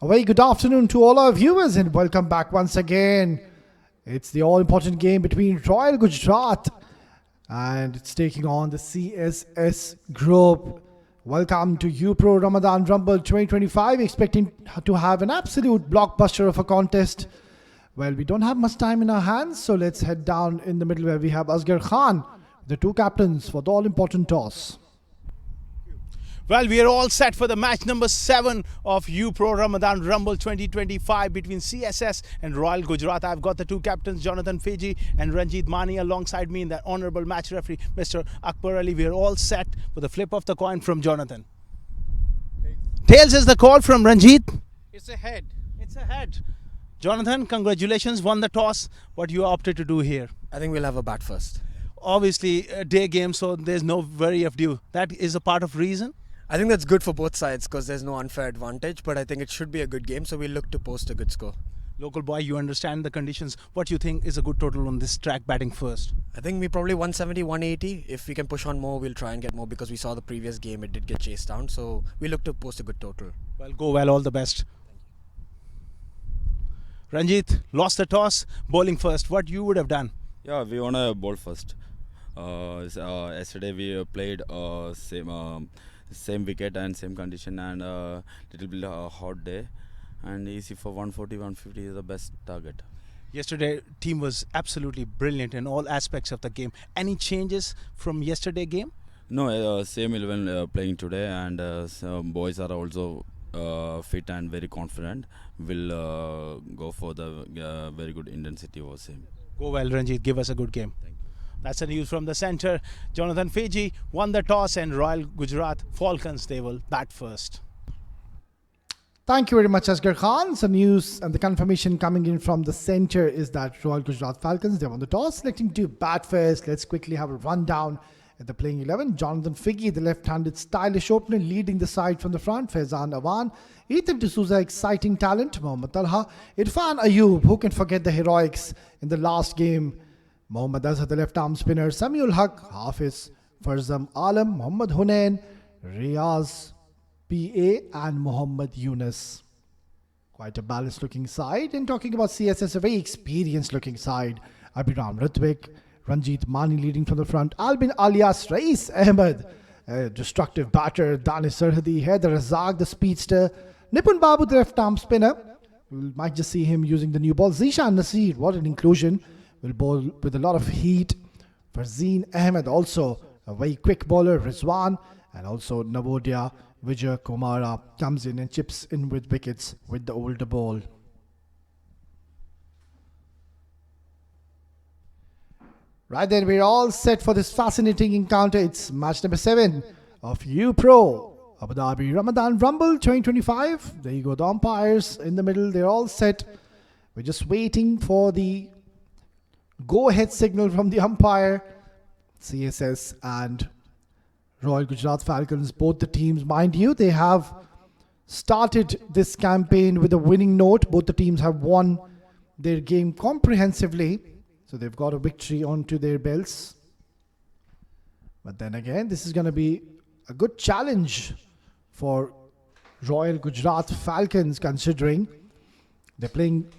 A very good afternoon to all our viewers and welcome back once again. It's the all-important game between Royal Gujarat and it's taking on the CSS group. Welcome to UPro Ramadan Rumble 2025. Expecting to have an absolute blockbuster of a contest. Well, we don't have much time in our hands, so let's head down in the middle where we have Asghar Khan, the two captains for the all-important toss. Well, we are all set for the match number 7 of UPro Ramadan Rumble 2025 between CSS and Royal Gujarat. I've got the two captains, Jonathan Fiji and Ranjit Mani, alongside me in the honorable match referee, Mr. Akbar Ali. We are all set for the flip of the coin from Jonathan. Tails is the call from Ranjit. It's a head. It's a head. Jonathan, congratulations, won the toss. What you opted to do here? I think we'll have a bat first. Obviously, a day game, so there's no worry of due. That is a part of reason. I think that's good for both sides because there's no unfair advantage, but I think it should be a good game, so we'll look to post a good score. Local boy, you understand the conditions. What do you think is a good total on this track batting first? I think we probably 170, 180. If we can push on more, we'll try and get more because we saw the previous game, it did get chased down, so we look to post a good total. Well, go well, all the best. Ranjit, lost the toss, bowling first. What you would have done? Yeah, we want to bowl first. Yesterday we played same wicket and same condition and little bit hot day, and easy for 140, 150 is the best target. Yesterday, team was absolutely brilliant in all aspects of the game. Any changes from yesterday game? No, same 11 playing today, and some boys are also fit and very confident. Will go for the very good intensity over same. Go well, Ranjit. Give us a good game. That's the news from the centre. Jonathan Fiji won the toss and Royal Gujrat Falcons, they will bat first. Thank you very much, Asghar Khan. So news and the confirmation coming in from the centre is that Royal Gujarat Falcons, they won the toss, selecting to bat first. Let's quickly have a rundown at the playing 11. Jonathan Figi, the left-handed stylish opener, leading the side from the front. Faizan Awan, Ethan D'Souza, exciting talent. Mohammad Talha, Irfan Ayub, who can forget the heroics in the last game. Mohammad Azhar, the left-arm spinner. Samiul Haq, Hafiz, Farzam Alam, Muhammad Hunain, Riaz, PA and Muhammad Yunus. Quite a balanced looking side. And talking about CSS, a very experienced looking side. Abhiram Ritwik, Ranjit Mani leading from the front. Albin alias Rais Ahmed, a destructive batter. Danish Sarhadi, Haider Razak, the speedster. Nipun Babu, the left-arm spinner. We might just see him using the new ball. Zishan Nasir, what an inclusion. Will bowl with a lot of heat. Farzeen Ahmed also a very quick bowler. Rizwan and also Navodia Vijay Kumara comes in and chips in with wickets with the older ball. Right then, we're all set for this fascinating encounter. It's match number 7 of UPro Abu Dhabi Ramadan Rumble 2025. There you go, the umpires in the middle. They're all set. We're just waiting for the go-ahead signal from the umpire. CSS and Royal Gujarat Falcons, both the teams, mind you, they have started this campaign with a winning note. Both the teams have won their game comprehensively, so they've got a victory onto their belts. But then again, this is going to be a good challenge for Royal Gujarat Falcons, considering they're playing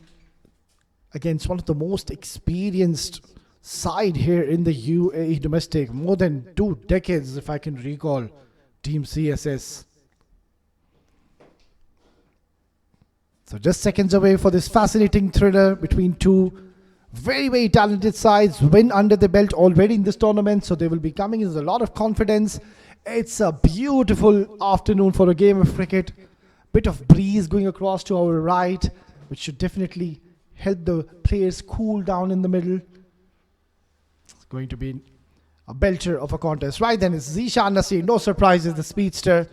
against one of the most experienced side here in the UAE domestic. More than 2 decades, if I can recall, Team CSS. So just seconds away for this fascinating thriller between two very, very talented sides. Win under the belt already in this tournament, so they will be coming in with a lot of confidence. It's a beautiful afternoon for a game of cricket. Bit of breeze going across to our right, which should definitely help the players cool down in the middle. It's going to be a belter of a contest. Right then, it's Zishan Nasir. No surprises, the speedster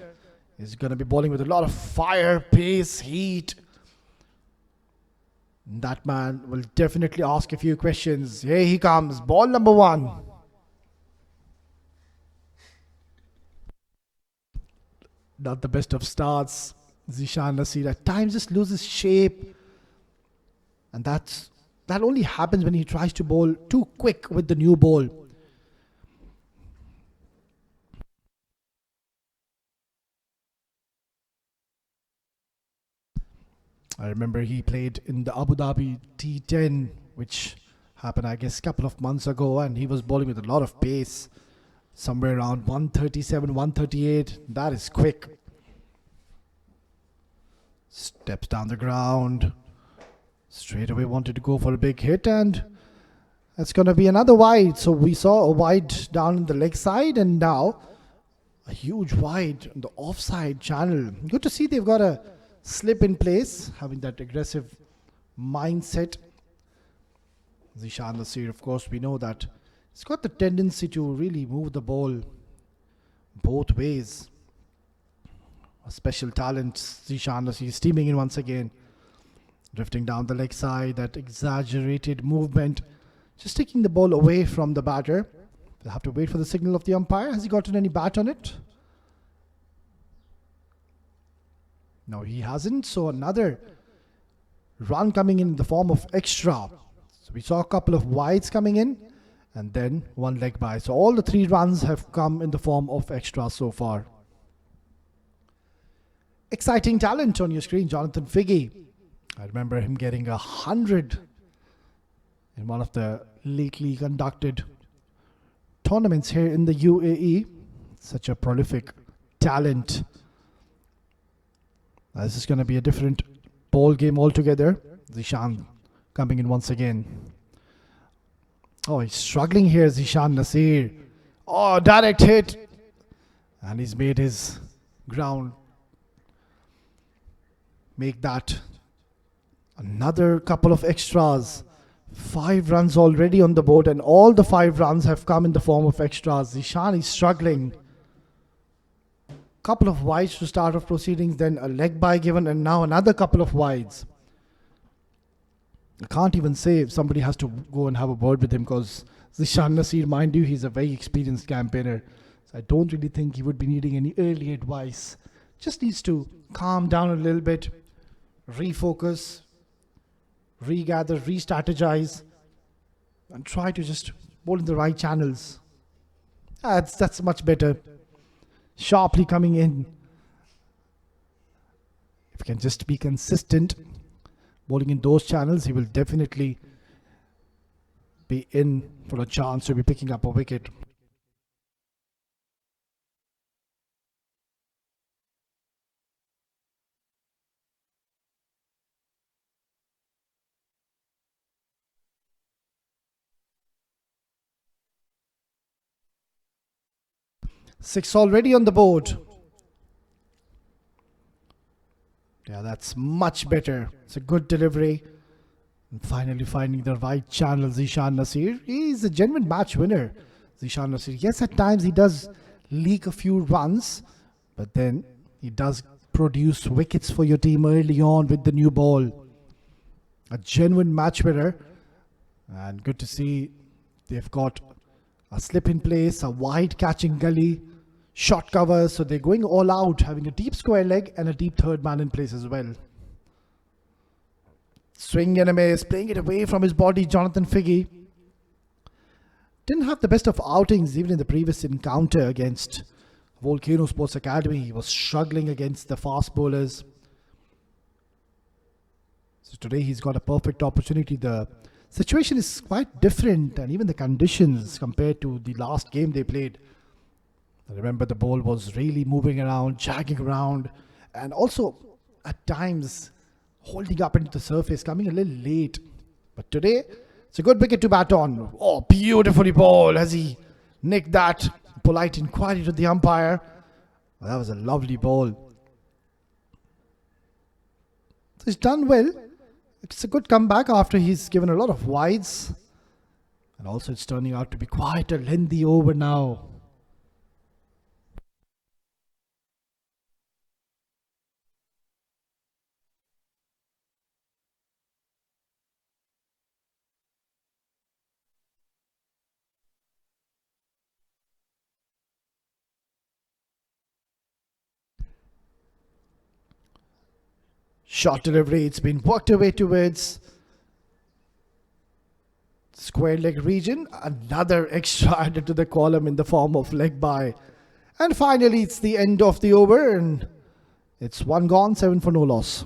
is going to be bowling with a lot of fire, pace, heat. That man will definitely ask a few questions. Here he comes, ball number 1. Not the best of starts. Zishan Nasir at times just loses shape. And that only happens when he tries to bowl too quick with the new ball. I remember he played in the Abu Dhabi T10, which happened, I guess, a couple of months ago, and he was bowling with a lot of pace, somewhere around 137, 138. That is quick. Steps down the ground. Straight away wanted to go for a big hit, and that's going to be another wide. So we saw a wide down in the leg side, and now a huge wide on the offside channel. Good to see they've got a slip in place, having that aggressive mindset. Zishan Nasir, of course, we know that he's got the tendency to really move the ball both ways. A special talent. Zishan Nasir is steaming in once again, drifting down the leg side, that exaggerated movement, just taking the ball away from the batter. They'll have to wait for the signal of the umpire. Has he gotten any bat on it? No, he hasn't. So another run coming in the form of extra. So we saw a couple of wides coming in and then one leg by. So all the 3 runs have come in the form of extra so far. Exciting talent on your screen, Jonathan Figge. I remember him getting 100 in one of the lately conducted tournaments here in the UAE. Such a prolific talent. This is going to be a different ball game altogether. Zishan coming in once again. Oh, he's struggling here, Zishan Nasir. Oh, direct hit. And he's made his ground. Make that another couple of extras. 5 runs already on the board, and all the 5 runs have come in the form of extras. Zishan is struggling. Couple of wides to start off proceedings, then a leg by given, and now another couple of wides. I can't even say if somebody has to go and have a word with him, because Zishan Nasir, mind you, he's a very experienced campaigner. So I don't really think he would be needing any early advice. Just needs to calm down a little bit, refocus, regather, re-strategize, and try to just bowl in the right channels. That's much better. Sharply coming in. If he can just be consistent, bowling in those channels, he will definitely be in for a chance to be picking up a wicket. Six already on the board. Yeah, that's much better. It's a good delivery. And finally finding the right channel, Zishan Nasir. He's a genuine match winner, Zishan Nasir. Yes, at times he does leak a few runs, but then he does produce wickets for your team early on with the new ball. A genuine match winner. And good to see they've got a slip in place, a wide catching gully, short covers, so they're going all out, having a deep square leg and a deep third man in place as well. Swing and a miss, playing it away from his body, Jonathan Figge. Didn't have the best of outings even in the previous encounter against Volcano Sports Academy. He was struggling against the fast bowlers. So today he's got a perfect opportunity. The situation is quite different, and even the conditions compared to the last game they played. I remember the ball was really moving around, jagging around, and also at times holding up into the surface, coming a little late. But today, it's a good wicket to bat on. Oh, beautifully bowled as he nicked that. Polite inquiry to the umpire. Well, that was a lovely ball. So he's done well. It's a good comeback after he's given a lot of wides. And also it's turning out to be quite a lengthy over now. Short delivery, it's been worked away towards square leg region. Another extra added to the column in the form of leg by. And finally, it's the end of the over, and it's 1 gone, 7 for no loss.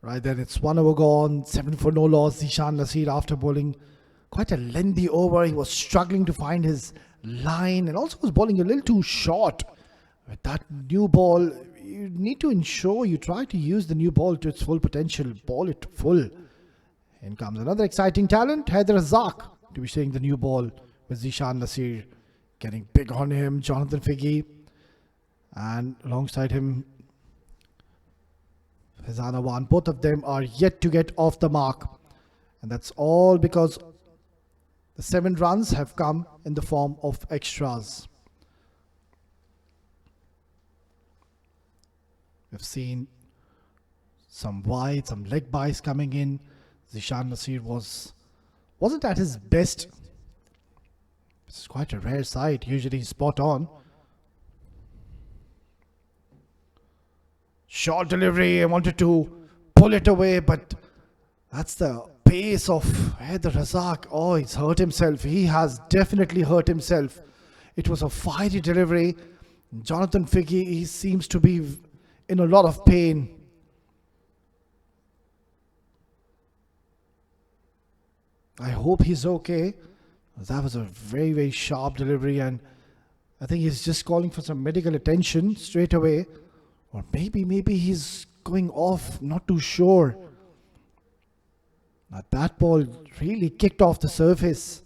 Right then, it's 1 over gone, 7 for no loss. Zishan Nasir, after bowling quite a lengthy over, he was struggling to find his line and also was bowling a little too short. With that new ball, you need to ensure you try to use the new ball to its full potential, ball it full. In comes another exciting talent, Haider Razak, to be seeing the new ball with Zishan Nasir getting big on him, Jonathan Figgy, and alongside him, Faizan Awan. Both of them are yet to get off the mark. And that's all because the 7 runs have come in the form of extras. We've seen some wide, some leg buys coming in. Zishan Nasir wasn't at his best. This is quite a rare sight. Usually he's spot on. Short delivery. I wanted to pull it away, but that's the pace of Haider Razak. Oh, he's hurt himself. He has definitely hurt himself. It was a fiery delivery. Jonathan Figgy, he seems to be in a lot of pain. I hope he's okay. That was a very, very sharp delivery, and I think he's just calling for some medical attention straight away. Or maybe he's going off, not too sure. Now that ball really kicked off the surface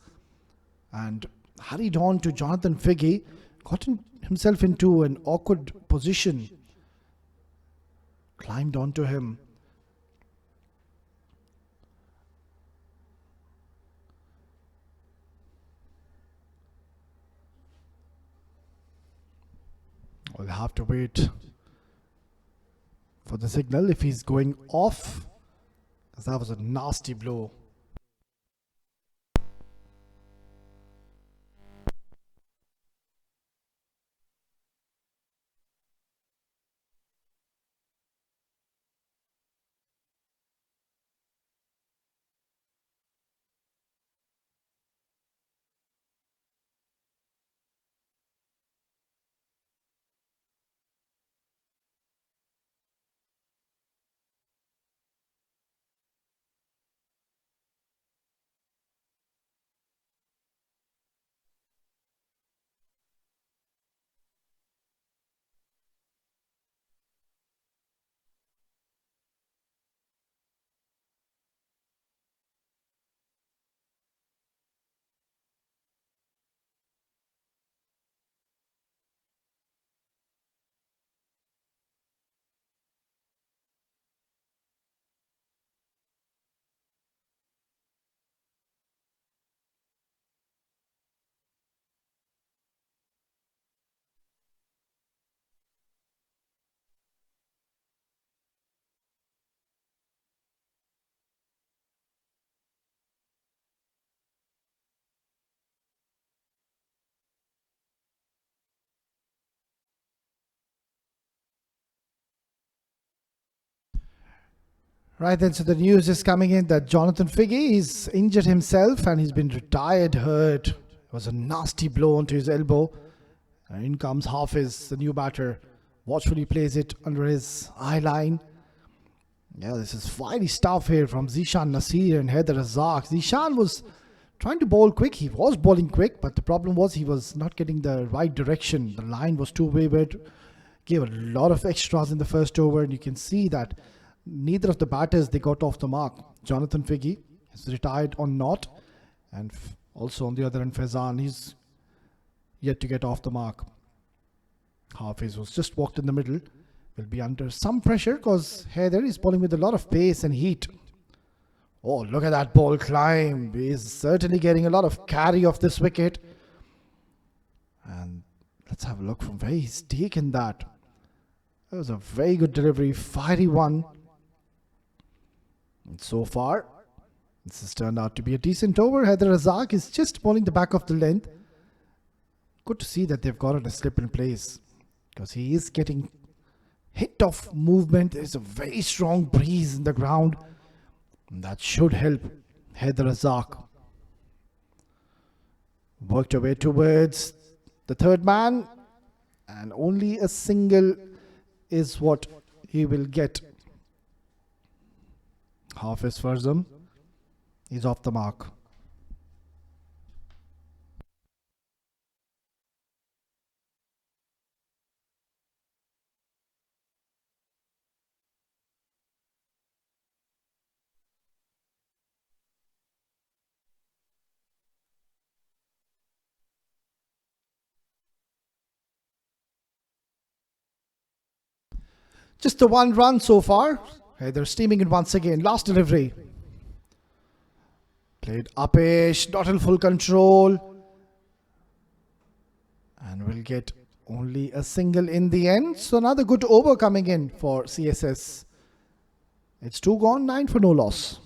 and hurried on to Jonathan Figgy, got himself into an awkward position, climbed onto him. We'll have to wait for the signal if he's going off, because that was a nasty blow. Right then, so the news is coming in that Jonathan Figgy, he's injured himself and he's been retired, hurt. It was a nasty blow onto his elbow. And in comes Hafiz, the new batter. Watchfully plays it under his eye line. Yeah, this is fiery stuff here from Zishan Nasir and Haider Razak. Zishan was trying to bowl quick. He was bowling quick, but the problem was he was not getting the right direction. The line was too wayward. Gave a lot of extras in the first over, and you can see that neither of the batters, they got off the mark. Jonathan Figgy is retired on not, and also on the other end, Faizan, he's yet to get off the mark. Hafiz was just walked in the middle. Will be under some pressure because Haider is bowling with a lot of pace and heat. Oh, look at that ball climb. He's certainly getting a lot of carry off this wicket. And let's have a look from where he's taken that. That was a very good delivery, fiery one. And so far, this has turned out to be a decent over. Haider Razak is just bowling the back of the length. Good to see that they've got on a slip in place, because he is getting hit off movement. There's a very strong breeze in the ground. And that should help Haider Razak. Worked away towards the third man, and only a single is what he will get. Hafiz Farzam is off the mark. Just the one run so far. Hey, they're steaming it once again. Last delivery. Played uppish, not in full control. And we'll get only a single in the end. So another good over coming in for CSS. It's 2 gone, 9 for no loss.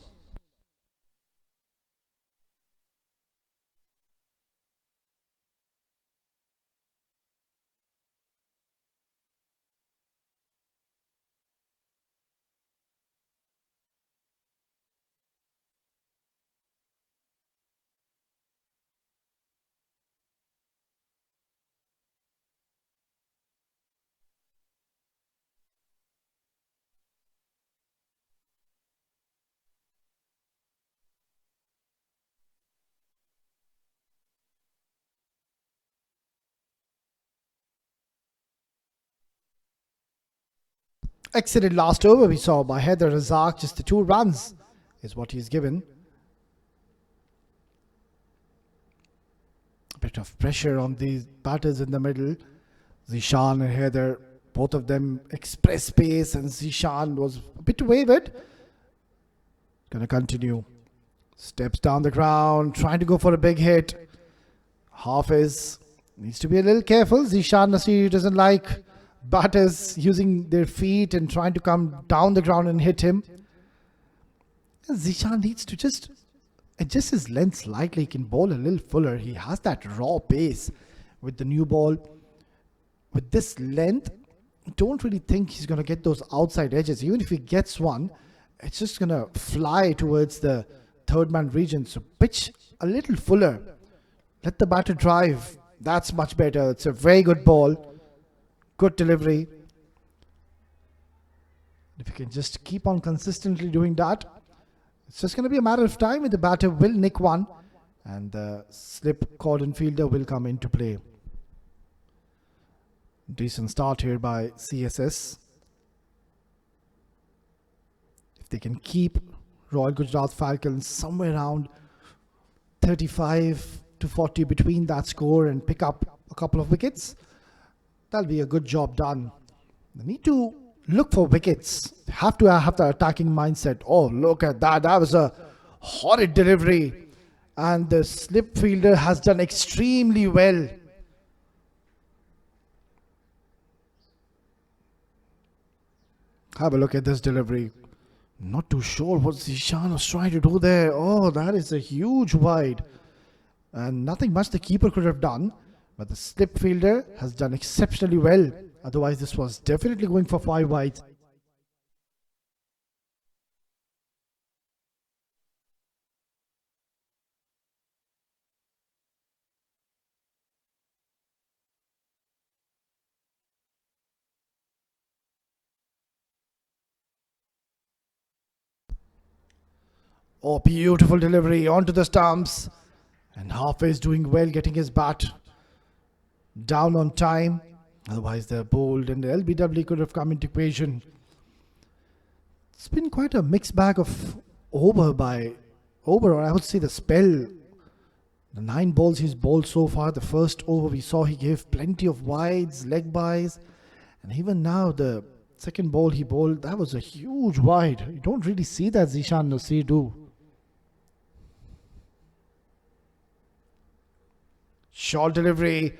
Exited last over we saw by Heather Razak. Just the 2 runs is what he's given. A bit of pressure on these batters in the middle. Zishan and Heather, both of them express pace, and Zishan was a bit wavered. Gonna continue. Steps down the ground, trying to go for a big hit. Hafiz needs to be a little careful. Zishan Nasir doesn't like batters using their feet and trying to come down the ground and hit him. Zishan needs to just adjust his length slightly. He can bowl a little fuller. He has that raw pace with the new ball. With this length, I don't really think he's going to get those outside edges. Even if he gets one, it's just going to fly towards the third man region. So pitch a little fuller. Let the batter drive. That's much better. It's a very good ball. Good delivery. If you can just keep on consistently doing that, it's just going to be a matter of time when the batter will nick one and the slip cordon fielder will come into play. Decent start here by CSS. If they can keep Royal Gujarat Falcons somewhere around 35 to 40 between that score and pick up a couple of wickets, that'll be a good job done. They need to look for wickets. They have to have the attacking mindset. Oh, look at that. That was a horrid delivery. And the slip fielder has done extremely well. Have a look at this delivery. Not too sure what Zishan was trying to do there. Oh, that is a huge wide. And nothing much the keeper could have done. But the slip fielder has done exceptionally well. Otherwise, this was definitely going for 5 wides. Oh, beautiful delivery onto the stumps. And Hafiz doing well, getting his bat down on time. Otherwise, the bowled and the LBW could have come into equation. It's been quite a mixed bag of over, I would say the spell. The 9 balls he's bowled so far. The first over we saw he gave plenty of wides, leg byes. And even now the second ball he bowled, that was a huge wide. You don't really see that Zishan Nasir do. Short delivery.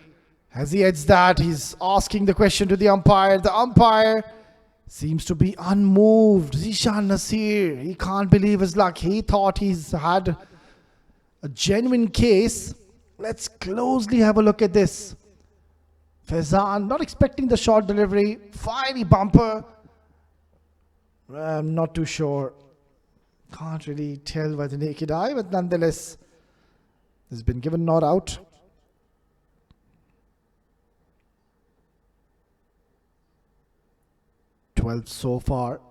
Has he edged that? He's asking the question to the umpire. The umpire seems to be unmoved. Zishan Nasir, he can't believe his luck. He thought he's had a genuine case. Let's closely have a look at this. Faizan, not expecting the short delivery. Fiery bumper. I'm not too sure. Can't really tell by the naked eye, but nonetheless, has been given not out. So far.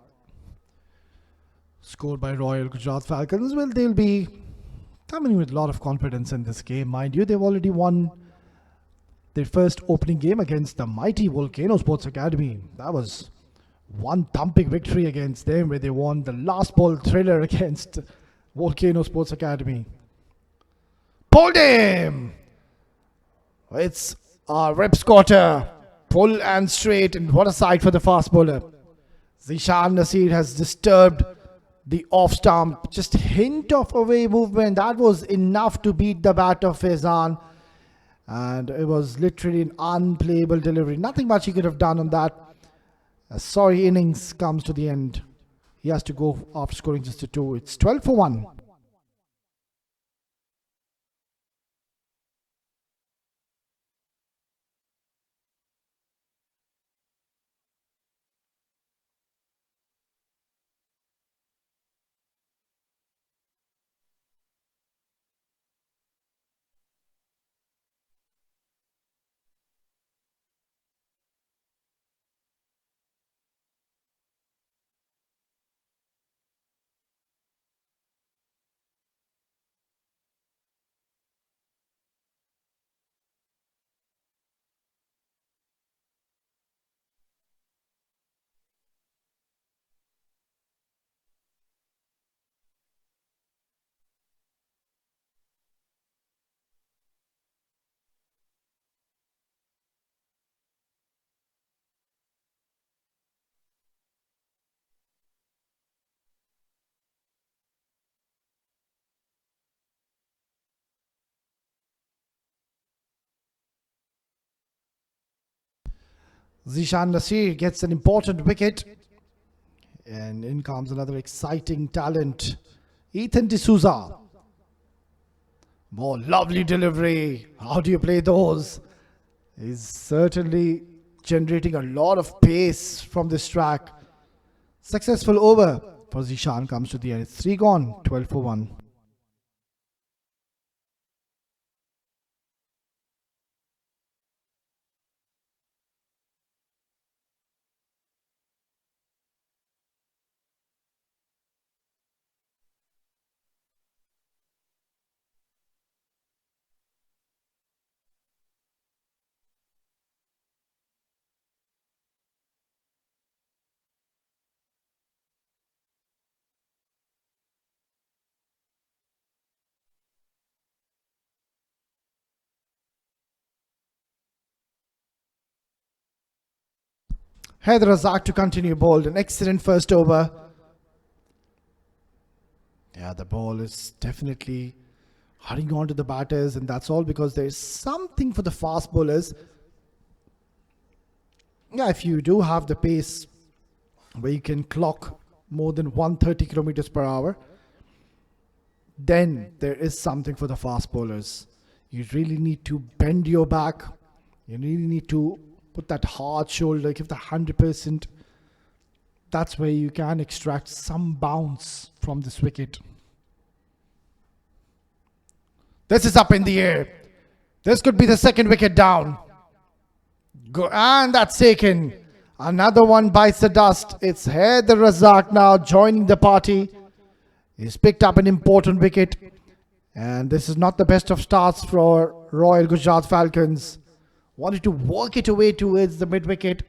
scored by Royal Gujarat Falcons. Well, they'll be coming with a lot of confidence in this game. Mind you, they've already won their first opening game against the mighty Volcano Sports Academy. That was one thumping victory against them, where they won the last ball thriller against Volcano Sports Academy. Pulled him! It's a rip squatter. Pull and straight, and what a sight for the fast bowler. Zishan Nasir has disturbed the off stump. Just hint of away movement. That was enough to beat the bat of Faizan. And it was literally an unplayable delivery. Nothing much he could have done on that. A sorry innings comes to the end. He has to go after scoring just a 2. It's 12 for 1. Zishan Nasir gets an important wicket. And in comes another exciting talent, Ethan D'Souza. More lovely delivery. How do you play those? He's certainly generating a lot of pace from this track. Successful over for Zishan comes to the end. It's 3 gone, 12 for 1. Haider Razak to continue bowled. An excellent first over. Yeah, the ball is definitely hurrying on to the batters, and that's all because there's something for the fast bowlers. Yeah, if you do have the pace where you can clock more than 130 kilometers per hour, then there is something for the fast bowlers. You really need to bend your back. You really need to put that hard shoulder, give the 100%. That's where you can extract some bounce from this wicket. This is up in the air. This could be the second wicket down. Go, and that's taken. Another one bites the dust. It's Haider Razak now joining the party. He's picked up an important wicket. And this is not the best of starts for Royal Gujarat Falcons. Wanted to work it away towards the mid-wicket.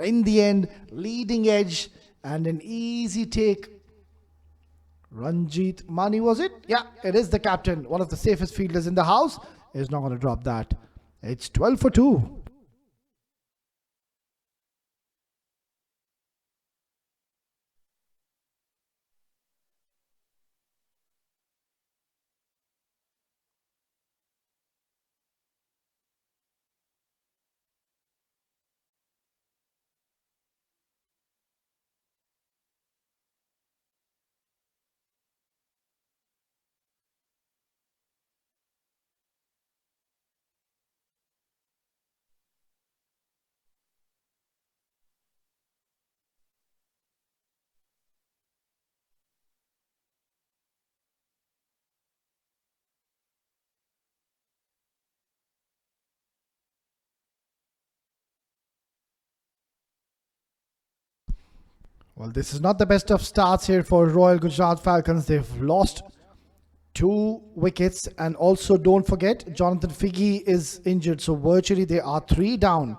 In the end, leading edge and an easy take. Ranjit Mani, was it? Yeah, it is the captain. One of the safest fielders in the house is not going to drop that. It's 12 for 2. Well, this is not the best of starts here for Royal Gujarat Falcons. They've lost 2 wickets, and also don't forget Jonathan Figgy is injured, so virtually they are 3 down.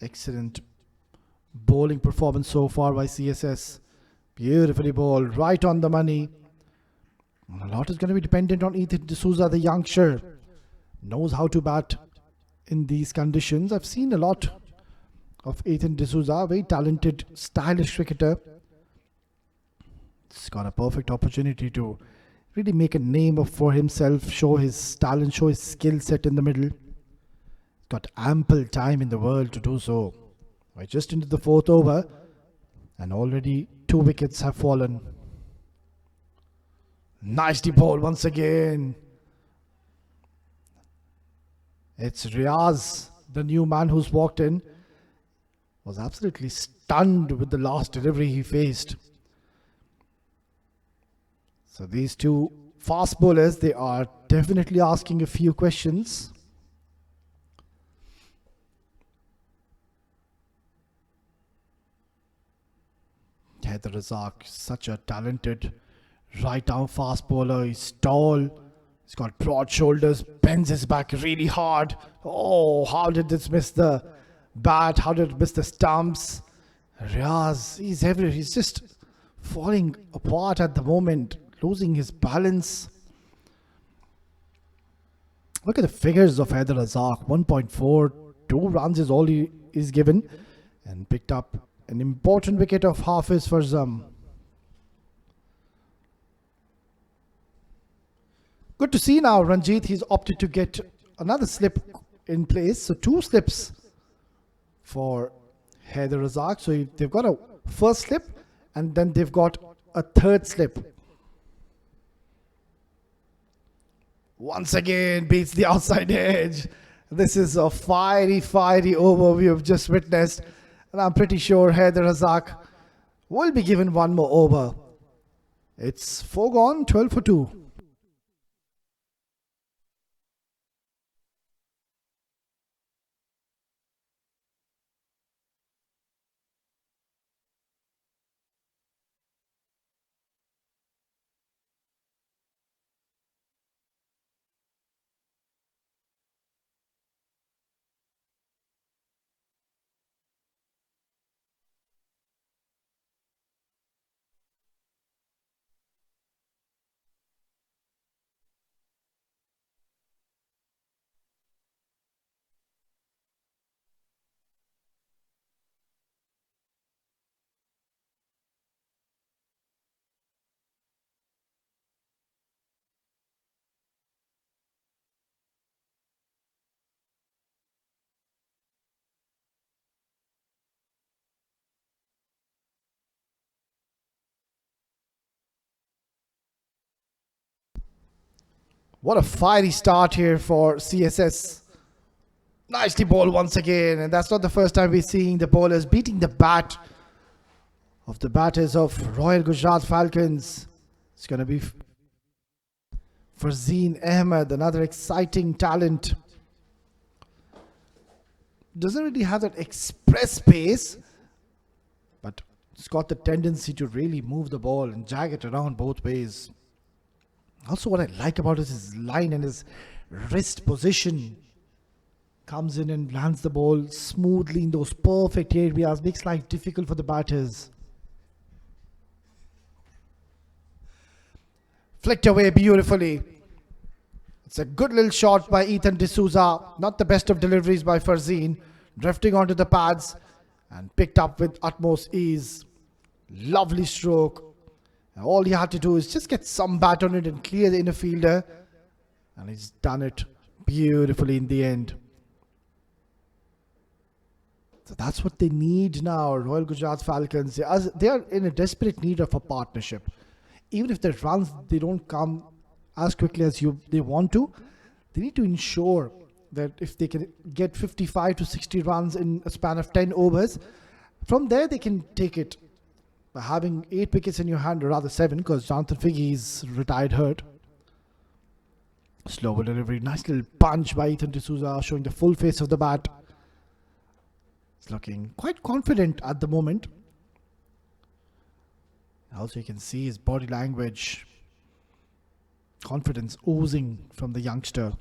Excellent bowling performance so far by CSS. Beautifully bowled, right on the money. A lot is going to be dependent on Ethan D'Souza, the youngster. Knows how to bat in these conditions. I've seen a lot of Ethan D'Souza, very talented, stylish cricketer. He's got a perfect opportunity to really make a name for himself, show his talent, show his skill set in the middle. He's got ample time in the world to do so. We're just into the 4th over, and already 2 wickets have fallen. Nicely bowled once again. It's Riaz, the new man who's walked in. Was absolutely stunned with the last delivery he faced. So these 2 fast bowlers, they are definitely asking a few questions. Haider Razak, such a talented right-arm fast bowler. He's tall. He's got broad shoulders, bends his back really hard. Oh, how did this miss the bat? How did it miss the stumps? Riaz, he's everywhere. He's just falling apart at the moment, losing his balance. Look at the figures of Haider Razak. 1.42 runs is all he is given, and picked up an important wicket of Hafiz Farzam. Good to see now Ranjit, he's opted to get another slip in place. So 2 slips for Haider Razak. So they've got a first slip, and then they've got a 3rd slip. Once again beats the outside edge. This is a fiery over we have just witnessed. And I'm pretty sure Haider Razak will be given 1 more over. It's 4 gone, 12 for 2. What a fiery start here for CSS. Nicely bowled once again, and that's not the first time we're seeing the bowlers beating the bat of the batters of Royal Gujarat Falcons. It's going to be Farzeen Ahmed, another exciting talent. Doesn't really have that express pace, but it's got the tendency to really move the ball and jag it around both ways. Also, what I like about is his line and his wrist position. Comes in and lands the ball smoothly in those perfect areas, makes life difficult for the batters. Flicked away beautifully. It's a good little shot by Ethan D'Souza. Not the best of deliveries by Farzeen. Drifting onto the pads and picked up with utmost ease. Lovely stroke. And all he had to do is just get some bat on it and clear the inner fielder. And he's done it beautifully in the end. So that's what they need now, Royal Gujarat Falcons. They are in a desperate need of a partnership. Even if the runs, they don't come as quickly as they want to, they need to ensure that if they can get 55 to 60 runs in a span of 10 overs, from there they can take it. By having 8 wickets in your hand, or rather 7, because Jonathan Figgy is retired hurt. Slow delivery, nice little punch by Ethan D'Souza, showing the full face of the bat. He's looking quite confident at the moment. Also, you can see his body language, confidence oozing from the youngster.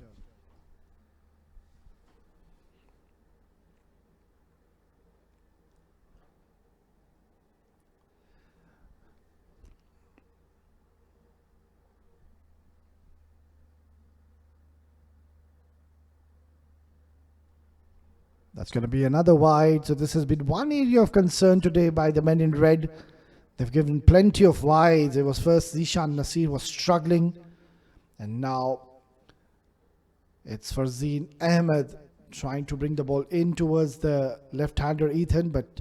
That's going to be another wide. So this has been one area of concern today by the men in red. They've given plenty of wides. It was first Zishan Nasir was struggling. And now it's Farzeen Ahmed trying to bring the ball in towards the left-hander Ethan, but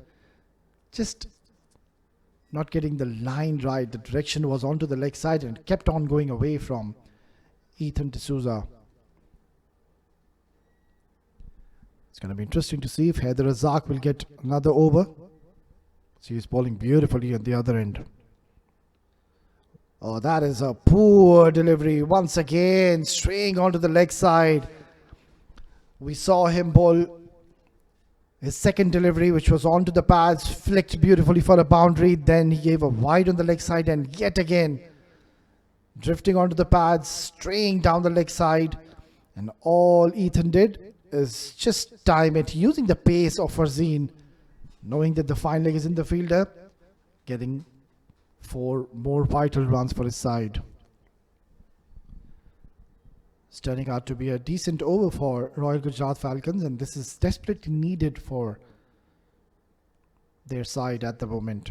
just not getting the line right. The direction was onto the leg side and kept on going away from Ethan D'Souza. It's going to be interesting to see if Haider Razak will get another over. So he's bowling beautifully at the other end. Oh, that is a poor delivery. Once again, straying onto the leg side. We saw him bowl his second delivery, which was onto the pads, flicked beautifully for a boundary. Then he gave a wide on the leg side and yet again drifting onto the pads, straying down the leg side. And all Ethan did is just time it, using the pace of Farzeen, knowing that the fine leg is in the fielder, getting 4 more vital runs for his side. It's turning out to be a decent over for Royal Gujrat Falcons, and this is desperately needed for their side at the moment.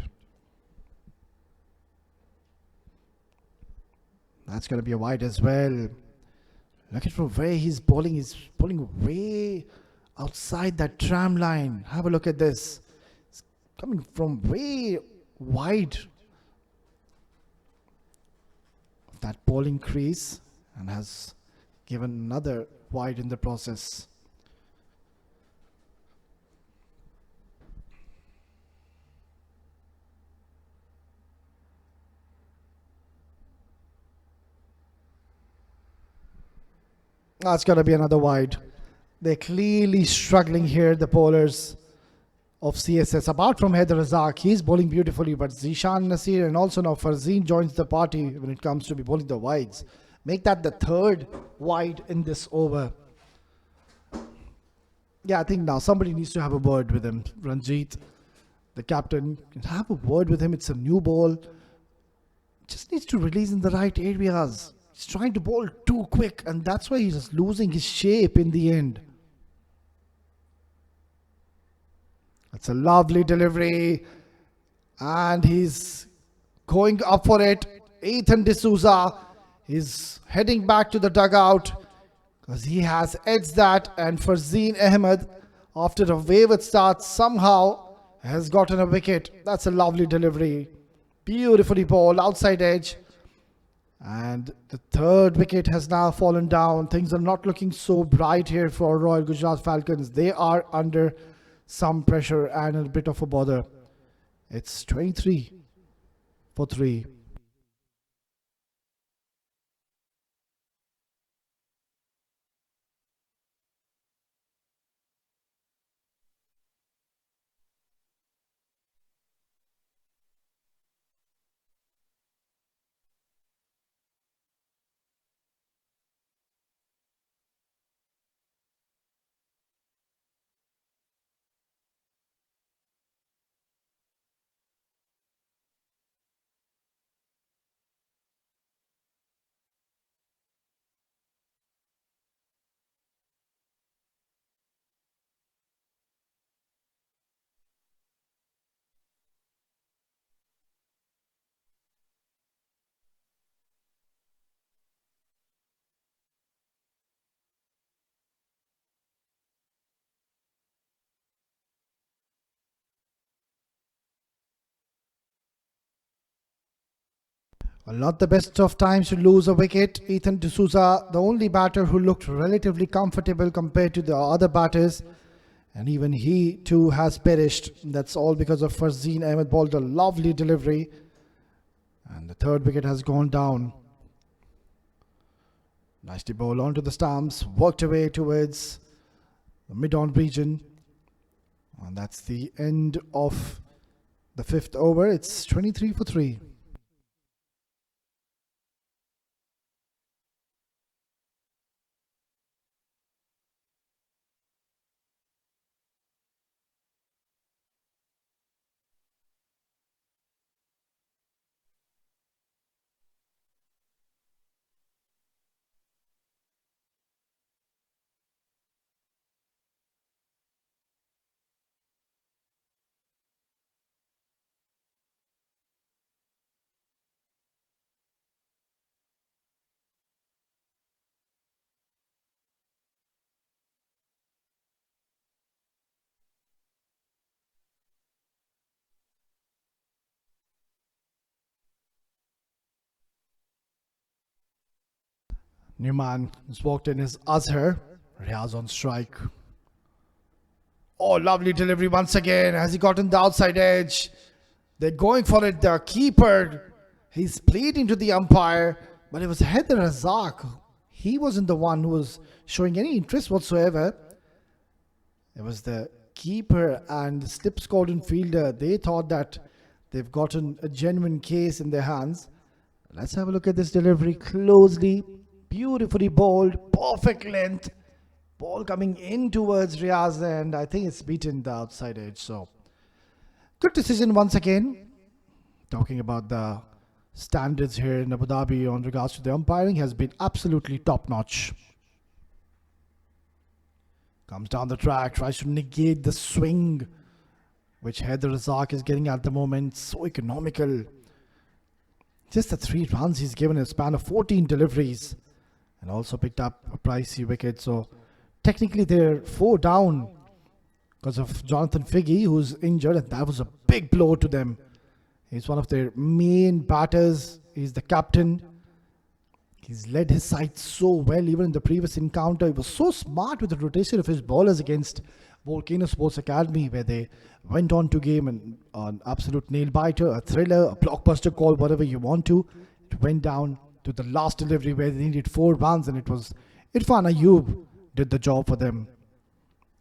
That's going to be a wide as well. Look at from where he's bowling. He's bowling way outside that tram line. Have a look at this. It's coming from way wide of that bowling crease and has given another wide in the process. That's got to be another wide. They're clearly struggling here, the bowlers of CSS. Apart from Haider Razak, he's bowling beautifully, but Zishan Nasir and also now Farzeen joins the party when it comes to be bowling the wides. Make that the 3rd wide in this over. Yeah, I think now somebody needs to have a word with him. Ranjit, the captain, can have a word with him. It's a new ball. Just needs to release in the right areas. He's trying to bowl too quick, and that's why he's just losing his shape in the end. That's a lovely delivery, and he's going up for it. Ethan D'Souza is heading back to the dugout because he has edged that, and Farzeen Ahmed, after a wayward start, somehow has gotten a wicket. That's a lovely delivery. Beautifully bowled, outside edge. And the 3rd wicket has now fallen down. Things are not looking so bright here for Royal Gujrat Falcons. They are under some pressure and a bit of a bother. It's 23 for 3. Well, not the best of times to lose a wicket. Ethan D'Souza, the only batter who looked relatively comfortable compared to the other batters. And even he too has perished. That's all because of Farzeen Ahmed bowled a lovely delivery. And the 3rd wicket has gone down. Nicely bowled onto the stumps, worked away towards the mid-on region. And that's the end of the fifth over. It's 23 for 3. Newman has walked in his Azhar. Riaz on strike. Oh, lovely delivery once again. Has he gotten the outside edge? They're going for it. The keeper, he's pleading to the umpire, but it was Heather Razak. He wasn't the one who was showing any interest whatsoever. It was the keeper and the slip scored fielder. They thought that they've gotten a genuine case in their hands. Let's have a look at this delivery closely. Beautifully bowled, perfect length. Ball coming in towards Riaz, and I think it's beaten the outside edge. So, good decision once again. Talking about the standards here in Abu Dhabi on regards to the umpiring has been absolutely top notch. Comes down the track, tries to negate the swing, which Haider Razak is getting at the moment. So economical. Just the 3 runs he's given a span of 14 deliveries, and also picked up a pricey wicket. So technically they're 4 down because of Jonathan Figgy, who's injured, and that was a big blow to them. He's one of their main batters. He's the captain. He's led his side so well. Even in the previous encounter, he was so smart with the rotation of his bowlers against Volcano Sports Academy, where they went on to game an absolute nail-biter, a thriller, a blockbuster call, whatever you want to. It went down to the last delivery where they needed 4 runs, and it was Irfan Ayub did the job for them.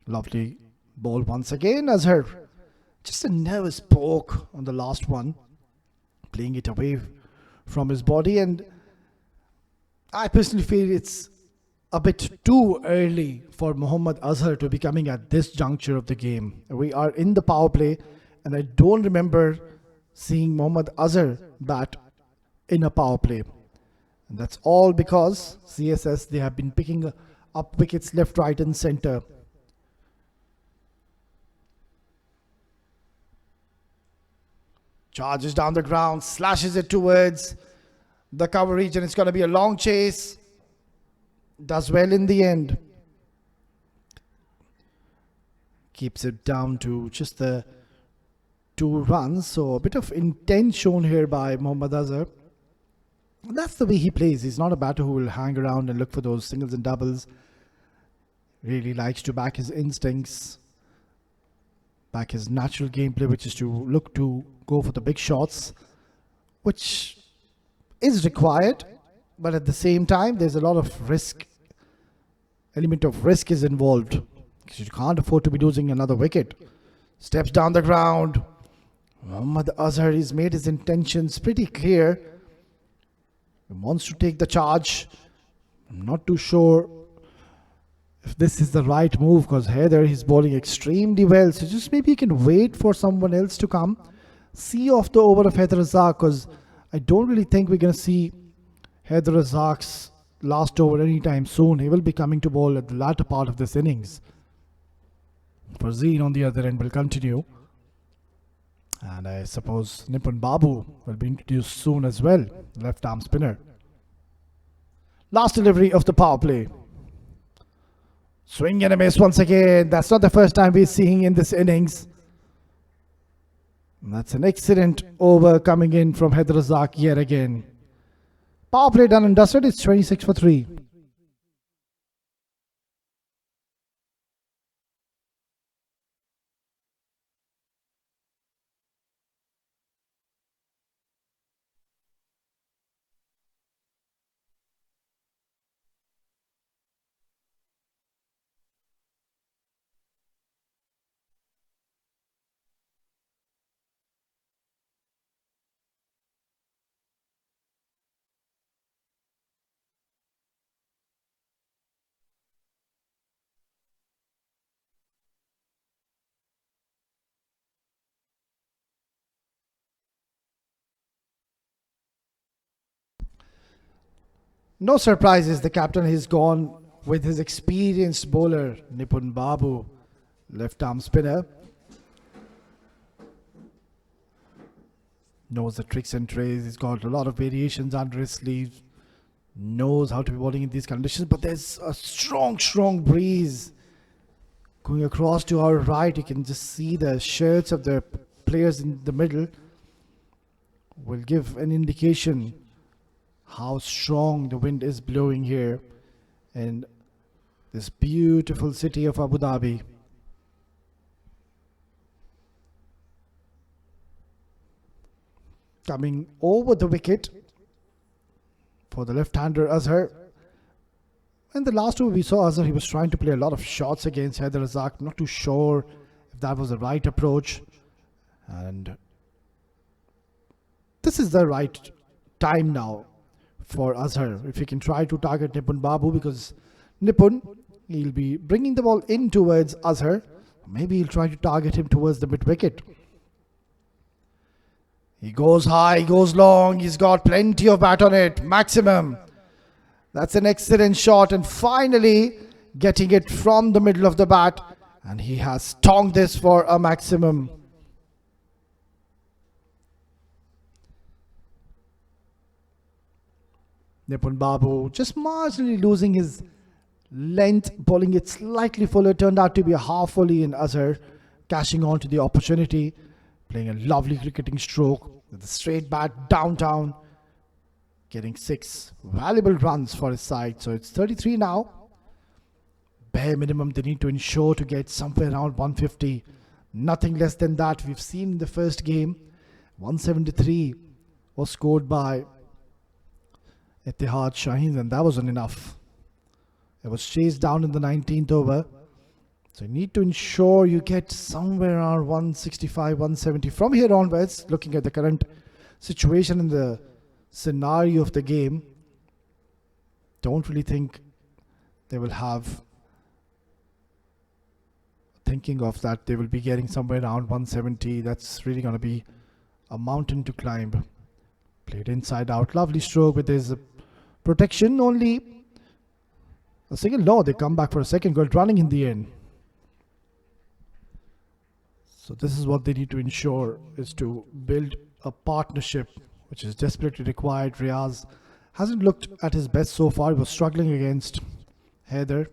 Lovely ball once again as her. Just a nervous poke on the last one, playing it away from his body. And I personally feel it's a bit too early for Mohammad Azhar to be coming at this juncture of the game. We are in the power play, and I don't remember seeing Mohammad Azhar bat in a power play. And that's all because CSS, they have been picking up wickets left, right and centre. Charges down the ground, slashes it towards the cover region. It's going to be a long chase. Does well in the end. Keeps it down to just the 2 runs. So a bit of intent shown here by Mohammad Azhar. And that's the way he plays. He's not a batter who will hang around and look for those singles and doubles. Really likes to back his instincts, back his natural gameplay, which is to look to go for the big shots, which is required, but at the same time there's a lot of element of risk is involved, because you can't afford to be losing another wicket. Steps down the ground. Mohammad Azhar has made his intentions pretty clear. He wants to take the charge. I'm not too sure if this is the right move, because Haider, he's bowling extremely well, so just maybe you can wait for someone else to come, see off the over of Haider Razak, because I don't really think we're going to see Haider Razak's last over anytime soon. He will be coming to bowl at the latter part of this innings. Farzeen on the other end will continue, and I suppose Nipun Babu will be introduced soon as well, left arm spinner. Last delivery of the power play. Swing and a miss once again. That's not the first time we're seeing in this innings. And that's an excellent over coming in from Haider Razak yet again. Power play done and dusted. It's 26 for 3. No surprises, the captain has gone with his experienced bowler, Nipun Babu, left arm spinner. Knows the tricks and trades, he's got a lot of variations under his sleeve. Knows how to be bowling in these conditions, but there's a strong breeze going across to our right. You can just see the shirts of the players in the middle. Will give an indication how strong the wind is blowing here in this beautiful city of Abu Dhabi. Coming over the wicket for the left-hander Azhar. In the last over we saw Azhar, he was trying to play a lot of shots against Haider Razak. Not too sure if that was the right approach. And this is the right time now for Azhar. If he can try to target Nipun Babu, because Nipun, he'll be bringing the ball in towards Azhar. Maybe he'll try to target him towards the mid-wicket. He goes high, goes long, he's got plenty of bat on it, maximum. That's an excellent shot, and finally getting it from the middle of the bat, and he has tonged this for a maximum. Nipun Babu just marginally losing his length, bowling it slightly fuller, turned out to be a half volley, in Azhar cashing on to the opportunity, playing a lovely cricketing stroke with the straight bat downtown, getting 6 valuable runs for his side. So it's 33 now. Bare minimum they need to ensure to get somewhere around 150. Nothing less than that. We've seen in the first game, 173 was scored by Etihad Shaheen, and that wasn't enough. It was chased down in the 19th over. So you need to ensure you get somewhere around 165, 170 from here onwards. Looking at the current situation in the scenario of the game, don't really think they will have thinking of that. They will be getting somewhere around 170. That's really going to be a mountain to climb. Played inside out, lovely stroke with his protection. Only a single. No, they come back for a second, good running in the end. So this is what they need to ensure, is to build a partnership, which is desperately required. Riaz hasn't looked at his best so far. He was struggling against Haider.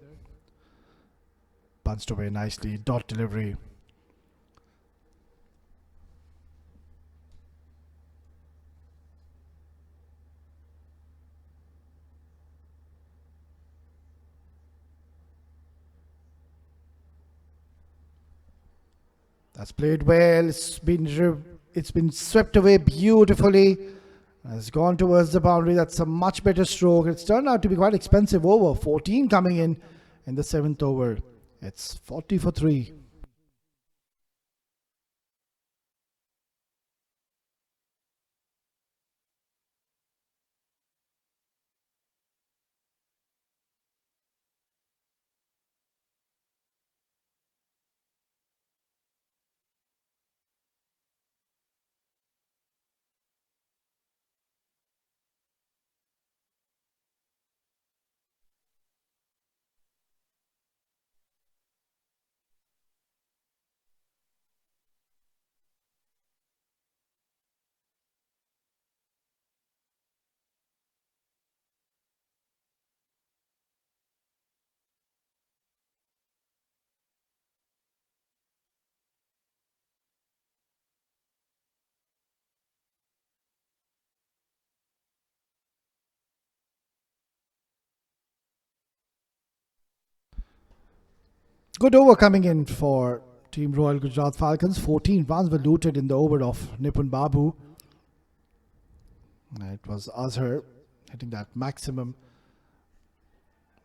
Punched away nicely, dot delivery. That's played well. It's been swept away beautifully. It's gone towards the boundary. That's a much better stroke. It's turned out to be quite expensive over. 14 coming in the 7th over. It's 40 for 3. Good over coming in for Team Royal Gujrat Falcons. 14 runs were looted in the over of Nipun Babu. It was Azhar hitting that maximum.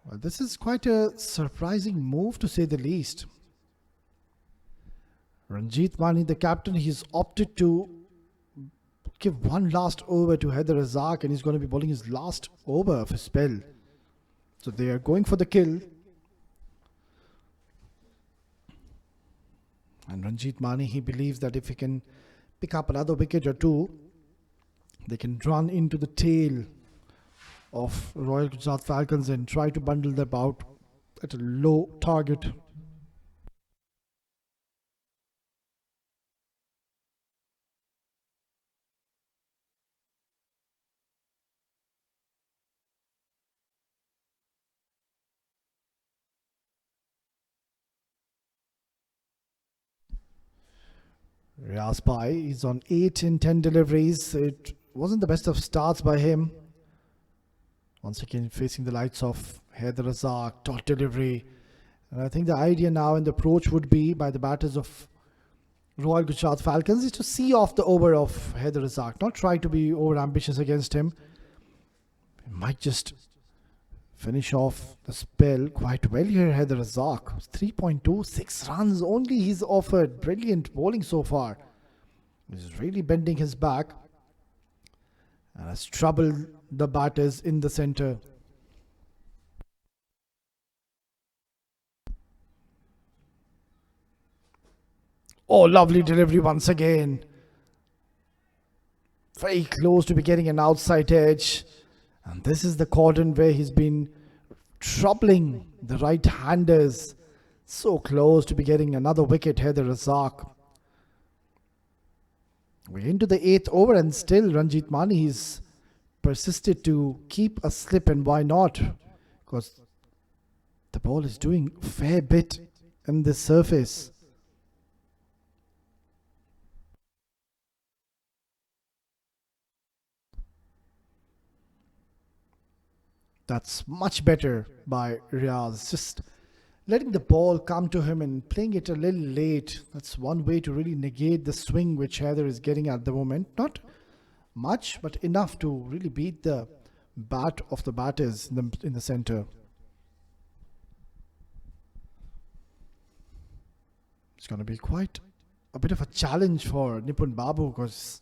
Well, this is quite a surprising move, to say the least. Ranjit Mani, the captain, he's opted to give one last over to Haider Razak, and he's going to be bowling his last over of his spell. So they are going for the kill. And Ranjit Mani, he believes that if he can pick up another wicket or two, they can run into the tail of Royal Gujarat Falcons and try to bundle them out at a low target. Riaz Bhai is on 8 in 10 deliveries. It wasn't the best of starts by him. Once again, facing the lights of Haider Razak, dot delivery. And I think the idea now and the approach would be by the batters of Royal Gujarat Falcons is to see off the over of Haider Razak, not try to be over ambitious against him. He might just finish off the spell quite well here. Haider Razak, 3.26 runs only he's offered. Brilliant bowling so far. He's really bending his back and has troubled the batters in the centre. Oh, lovely delivery once again. Very close to be getting an outside edge. And this is the cordon where he's been troubling the right-handers. So close to be getting another wicket, Haider Razak. We're into the 8th over and still Ranjit Mani has persisted to keep a slip, and why not? Because the ball is doing a fair bit in this surface. That's much better by Riaz. Just letting the ball come to him and playing it a little late. That's one way to really negate the swing which Haider is getting at the moment. Not much, but enough to really beat the bat of the batters in the centre. It's going to be quite a bit of a challenge for Nipun Babu because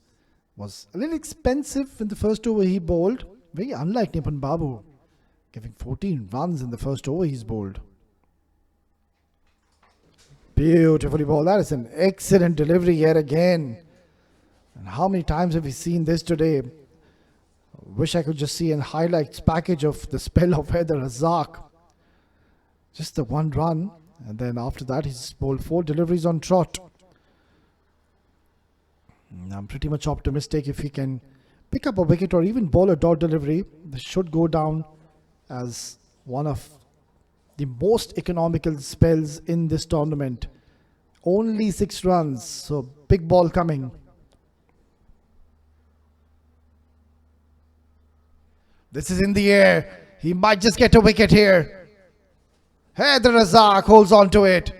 it was a little expensive in the first over he bowled. Very unlike Nipun Babu, giving 14 runs in the first over he's bowled. Beautifully bowled. That is an excellent delivery yet again. And how many times have we seen this today? Wish I could just see a highlights package of the spell of Haider Razak. Just the one run, and then after that he's bowled 4 deliveries on trot. And I'm pretty much optimistic if he can pick up a wicket or even bowl a dot delivery, this should go down as one of the most economical spells in this tournament. Only 6 runs, so big ball coming. This is in the air. He might just get a wicket here. Haider Razak holds on to it.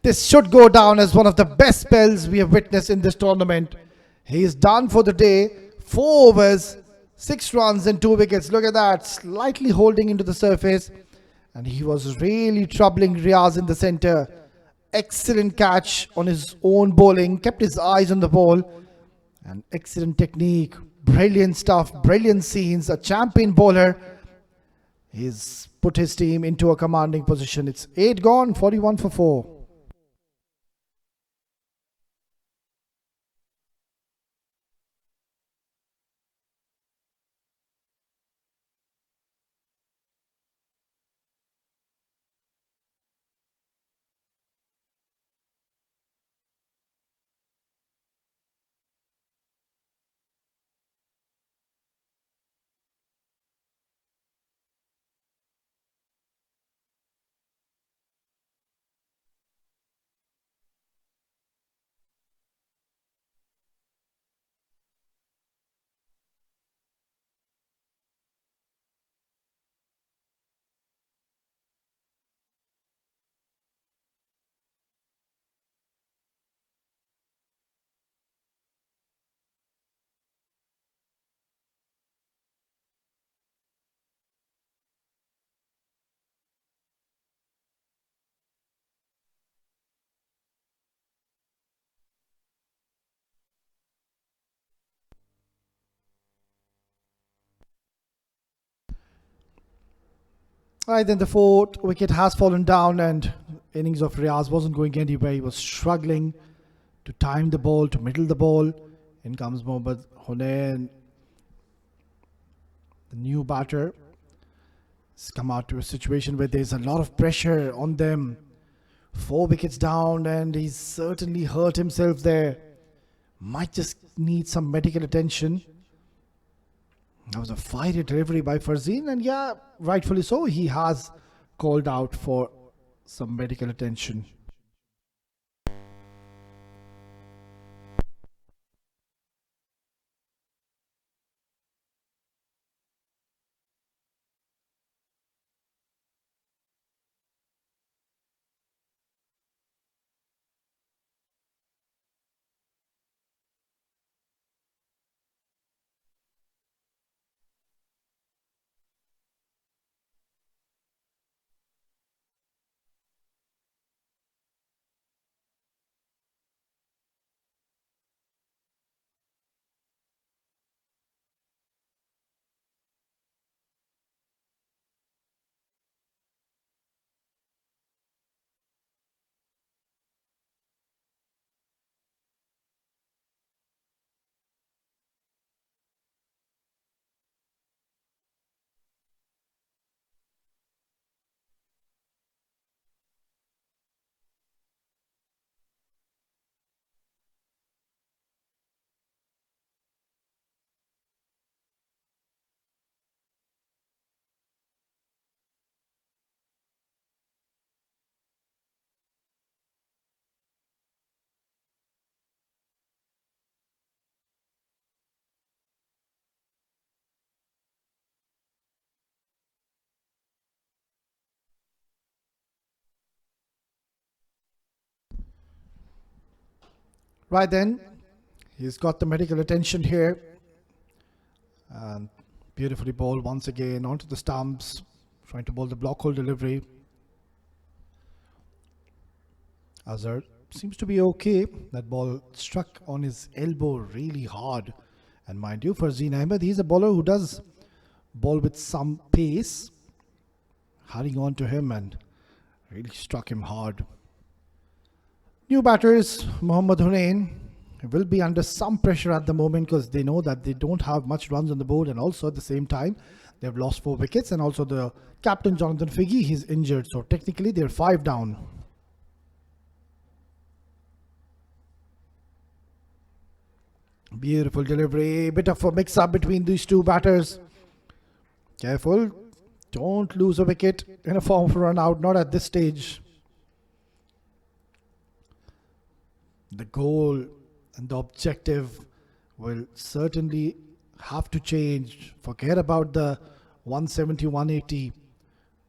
This should go down as one of the best spells we have witnessed in this tournament. He is done for the day. 4 overs, 6 runs and 2 wickets. Look at that, slightly holding into the surface. And he was really troubling Riaz in the centre. Excellent catch on his own bowling. Kept his eyes on the ball. And excellent technique. Brilliant stuff. Brilliant scenes. A champion bowler. He's put his team into a commanding position. It's 8 gone, 41 for 4. Right, then the 4th wicket has fallen down and innings of Riaz wasn't going anywhere. He was struggling to time the ball, to middle the ball. In comes Mohammad Hunain. The new batter has come out to a situation where there's a lot of pressure on them. 4 wickets down, and he's certainly hurt himself there. Might just need some medical attention. That was a fiery delivery by Farzin, and yeah, rightfully so, he has called out for some medical attention. Right then, he's got the medical attention here. And beautifully bowled once again onto the stumps, trying to bowl the block hole delivery. Azhar seems to be okay. That ball struck on his elbow really hard. And mind you, Farzeen Ahmed, he's a bowler who does bowl with some pace. Hurrying on to him and really struck him hard. New batters, Mohammad Hunain, will be under some pressure at the moment because they know that they don't have much runs on the board, and also at the same time they've lost 4 wickets, and also the captain Jonathan Figgy, he's injured, so technically they're 5 down. Beautiful delivery, bit of a mix-up between these two batters. Careful, don't lose a wicket in a form of run out, not at this stage. The goal and the objective will certainly have to change. Forget about the 170, 180.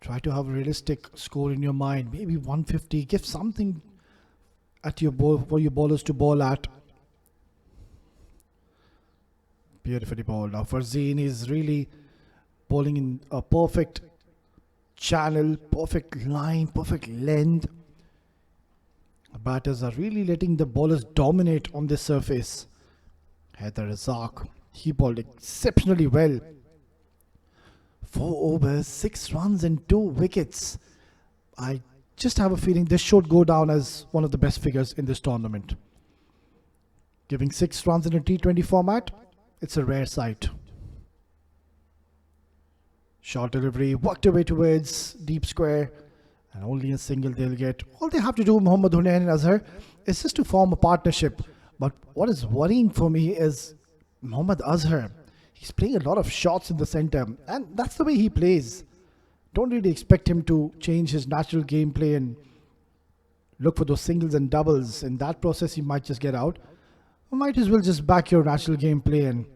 Try to have a realistic score in your mind. Maybe 150. Give something at your ball for your bowlers to bowl at. Beautifully bowled. Now Farzeen is really bowling in a perfect channel, perfect line, perfect length. The batters are really letting the bowlers dominate on this surface. Haider Razak, he bowled exceptionally well. 4 overs, 6 runs and 2 wickets. I just have a feeling this should go down as one of the best figures in this tournament. Giving 6 runs in a T20 format, it's a rare sight. Short delivery, worked away towards deep square. And only a single they'll get. All they have to do, Mohammad Hunain and Azhar, is just to form a partnership. But what is worrying for me is Mohammad Azhar. He's playing a lot of shots in the centre, and that's the way he plays. Don't really expect him to change his natural gameplay and look for those singles and doubles. In that process, he might just get out. You might as well just back your natural gameplay and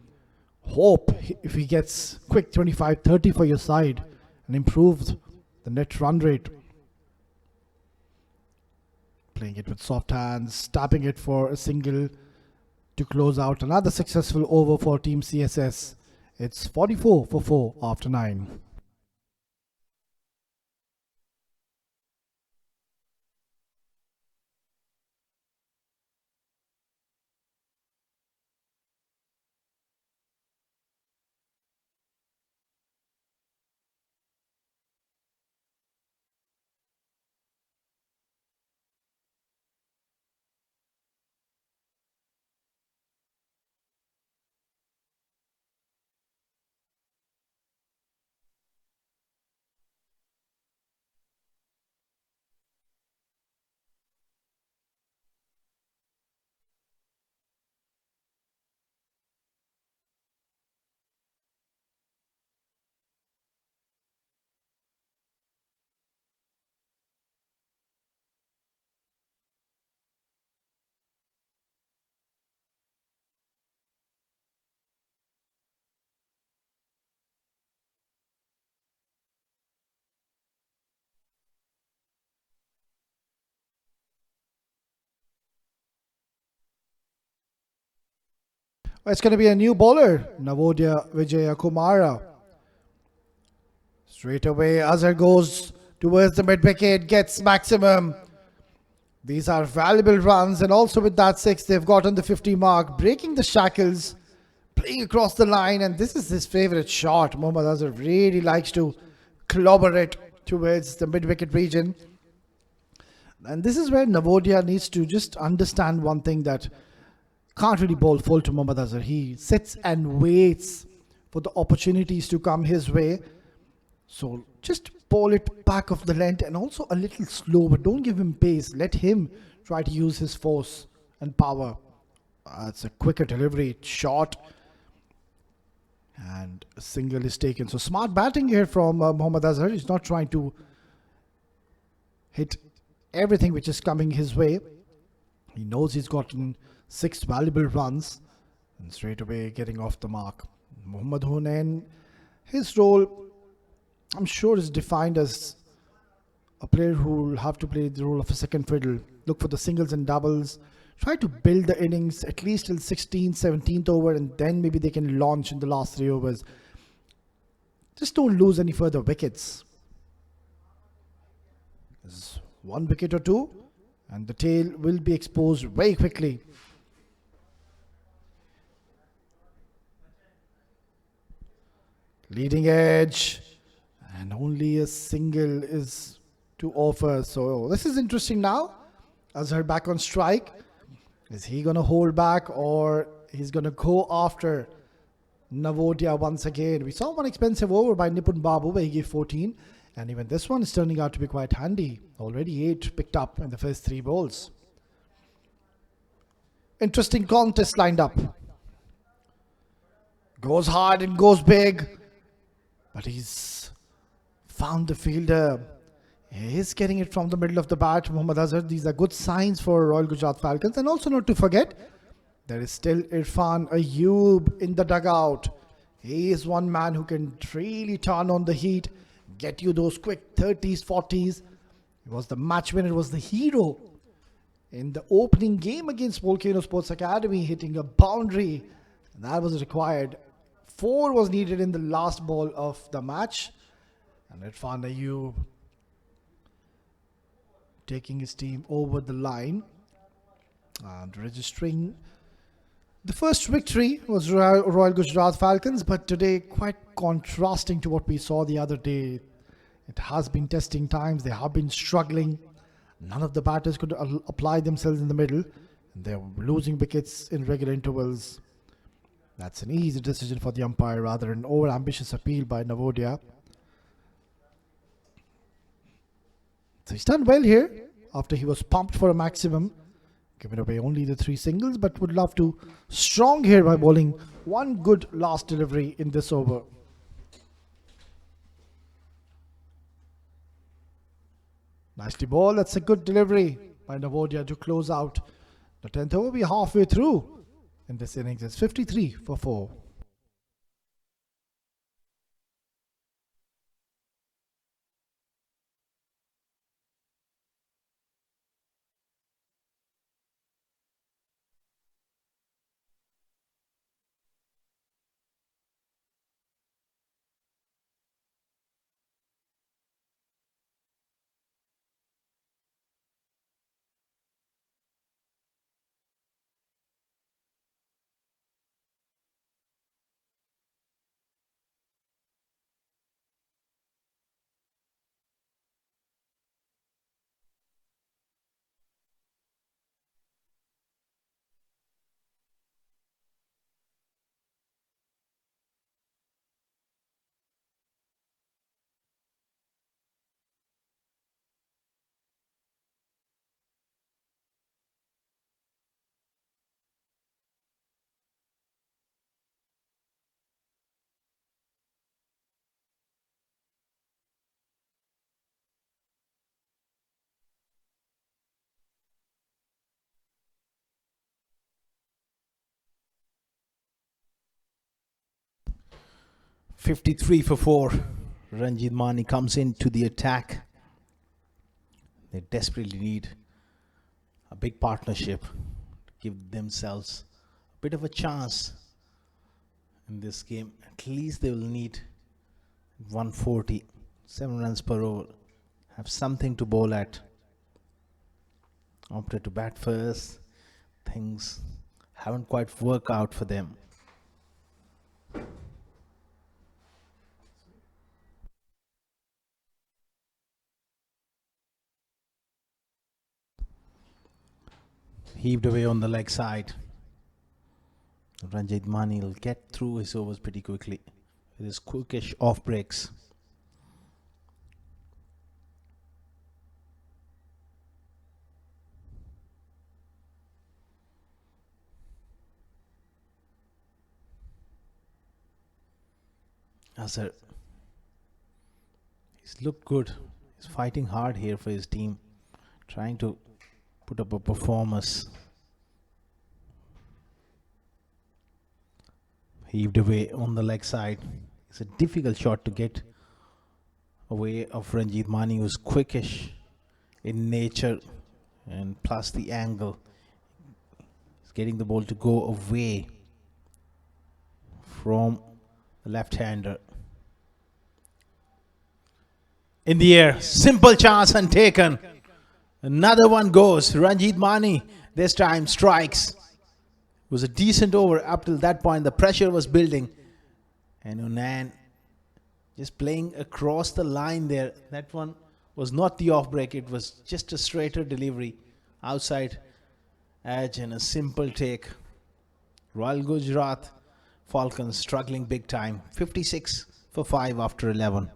hope if he gets quick 25-30 for your side and improves the net run rate. Playing it with soft hands, tapping it for a single to close out another successful over for Team CSS. It's 44 for 4 after 9. It's going to be a new bowler, Navodaya Vijaya Kumara. Straight away, Azhar goes towards the mid-wicket, gets maximum. These are valuable runs, and also with that 6, they've gotten the 50 mark, breaking the shackles, playing across the line, and this is his favourite shot. Mohammad Azhar really likes to clobber it towards the mid-wicket region. And this is where Navodaya needs to just understand one thing, that can't really bowl full to Mohammad Azhar. He sits and waits for the opportunities to come his way. So just bowl it back of the length and also a little slow, but don't give him pace. Let him try to use his force and power. It's a quicker delivery, short, and a single is taken. So smart batting here from Mohammad Azhar. He's not trying to hit everything which is coming his way. He knows he's gotten 6 valuable runs and straight away getting off the mark. Mohammad Hunain, his role, I'm sure, is defined as a player who will have to play the role of a second fiddle. Look for the singles and doubles. Try to build the innings at least till 16th, 17th over, and then maybe they can launch in the last 3 overs. Just don't lose any further wickets. There's 1 wicket or 2, and the tail will be exposed very quickly. Leading edge, and only a single is to offer. So this is interesting now. Azhar back on strike. Is he going to hold back, or he's going to go after Navodaya once again? We saw one expensive over by Nipun Babu where he gave 14, and even this one is turning out to be quite handy. Already 8 picked up in the first 3 balls. Interesting contest lined up. Goes hard and goes big, but he's found the fielder. He's getting it from the middle of the bat, Mohammad Azhar. These are good signs for Royal Gujrat Falcons. And also not to forget, there is still Irfan Ayub in the dugout. He is one man who can really turn on the heat, get you those quick 30s, 40s. He was the match winner, was the hero in the opening game against Volcano Sports Academy, hitting a boundary. And that was required. 4 was needed in the last ball of the match. And Irfan Ayub taking his team over the line and registering the first victory was Royal Gujrat Falcons, but today quite contrasting to what we saw the other day. It has been testing times. They have been struggling. None of the batters could apply themselves in the middle, and they're losing wickets in regular intervals. That's an easy decision for the umpire, rather an over-ambitious appeal by Navodaya. So he's done well here after he was pumped for a maximum. Giving away only the 3 singles, but would love to strong here by bowling 1 good last delivery in this over. Nicely bowled. That's a good delivery by Navodaya to close out the 10th over. We're halfway through in this innings. It's 53 for 4. $53 for 4. Ranjit Mani comes into the attack. They desperately need a big partnership to give themselves a bit of a chance in this game. At least they will need 140, 7 runs per over. Have something to bowl at. Opted to bat first. Things haven't quite worked out for them. Heaved away on the leg side. Ranjit Mani will get through his overs pretty quickly with his quickish off breaks. Azhar, he's looked good. He's fighting hard here for his team, trying to put up a performance. Heaved away on the leg side. It's a difficult shot to get away of Ranjit Mani, who's quickish in nature, and plus the angle. He's getting the ball to go away from the left-hander. In the air, simple chance untaken. Another one goes. Ranjit Mani this time strikes. It was a decent over up till that point. The pressure was building. And Unan just playing across the line there. That one was not the off break. It was just a straighter delivery. Outside edge and a simple take. Royal Gujrat Falcons struggling big time. 56 for 5 after 11.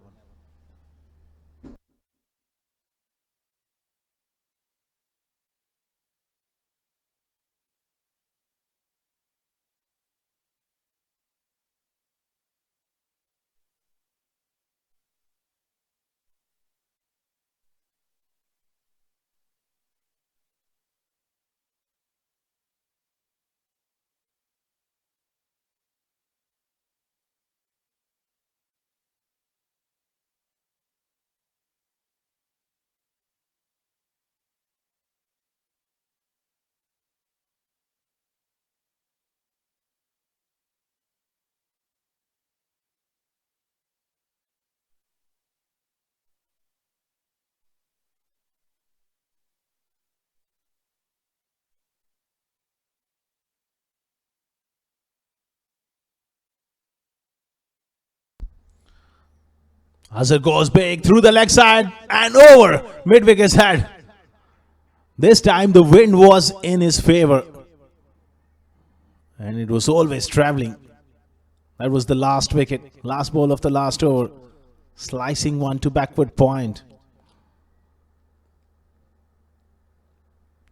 Azhar goes big through the leg side and over mid-wicket's head. This time the wind was in his favor. And it was always travelling. That was the last wicket. Last ball of the last over. Slicing one to backward point.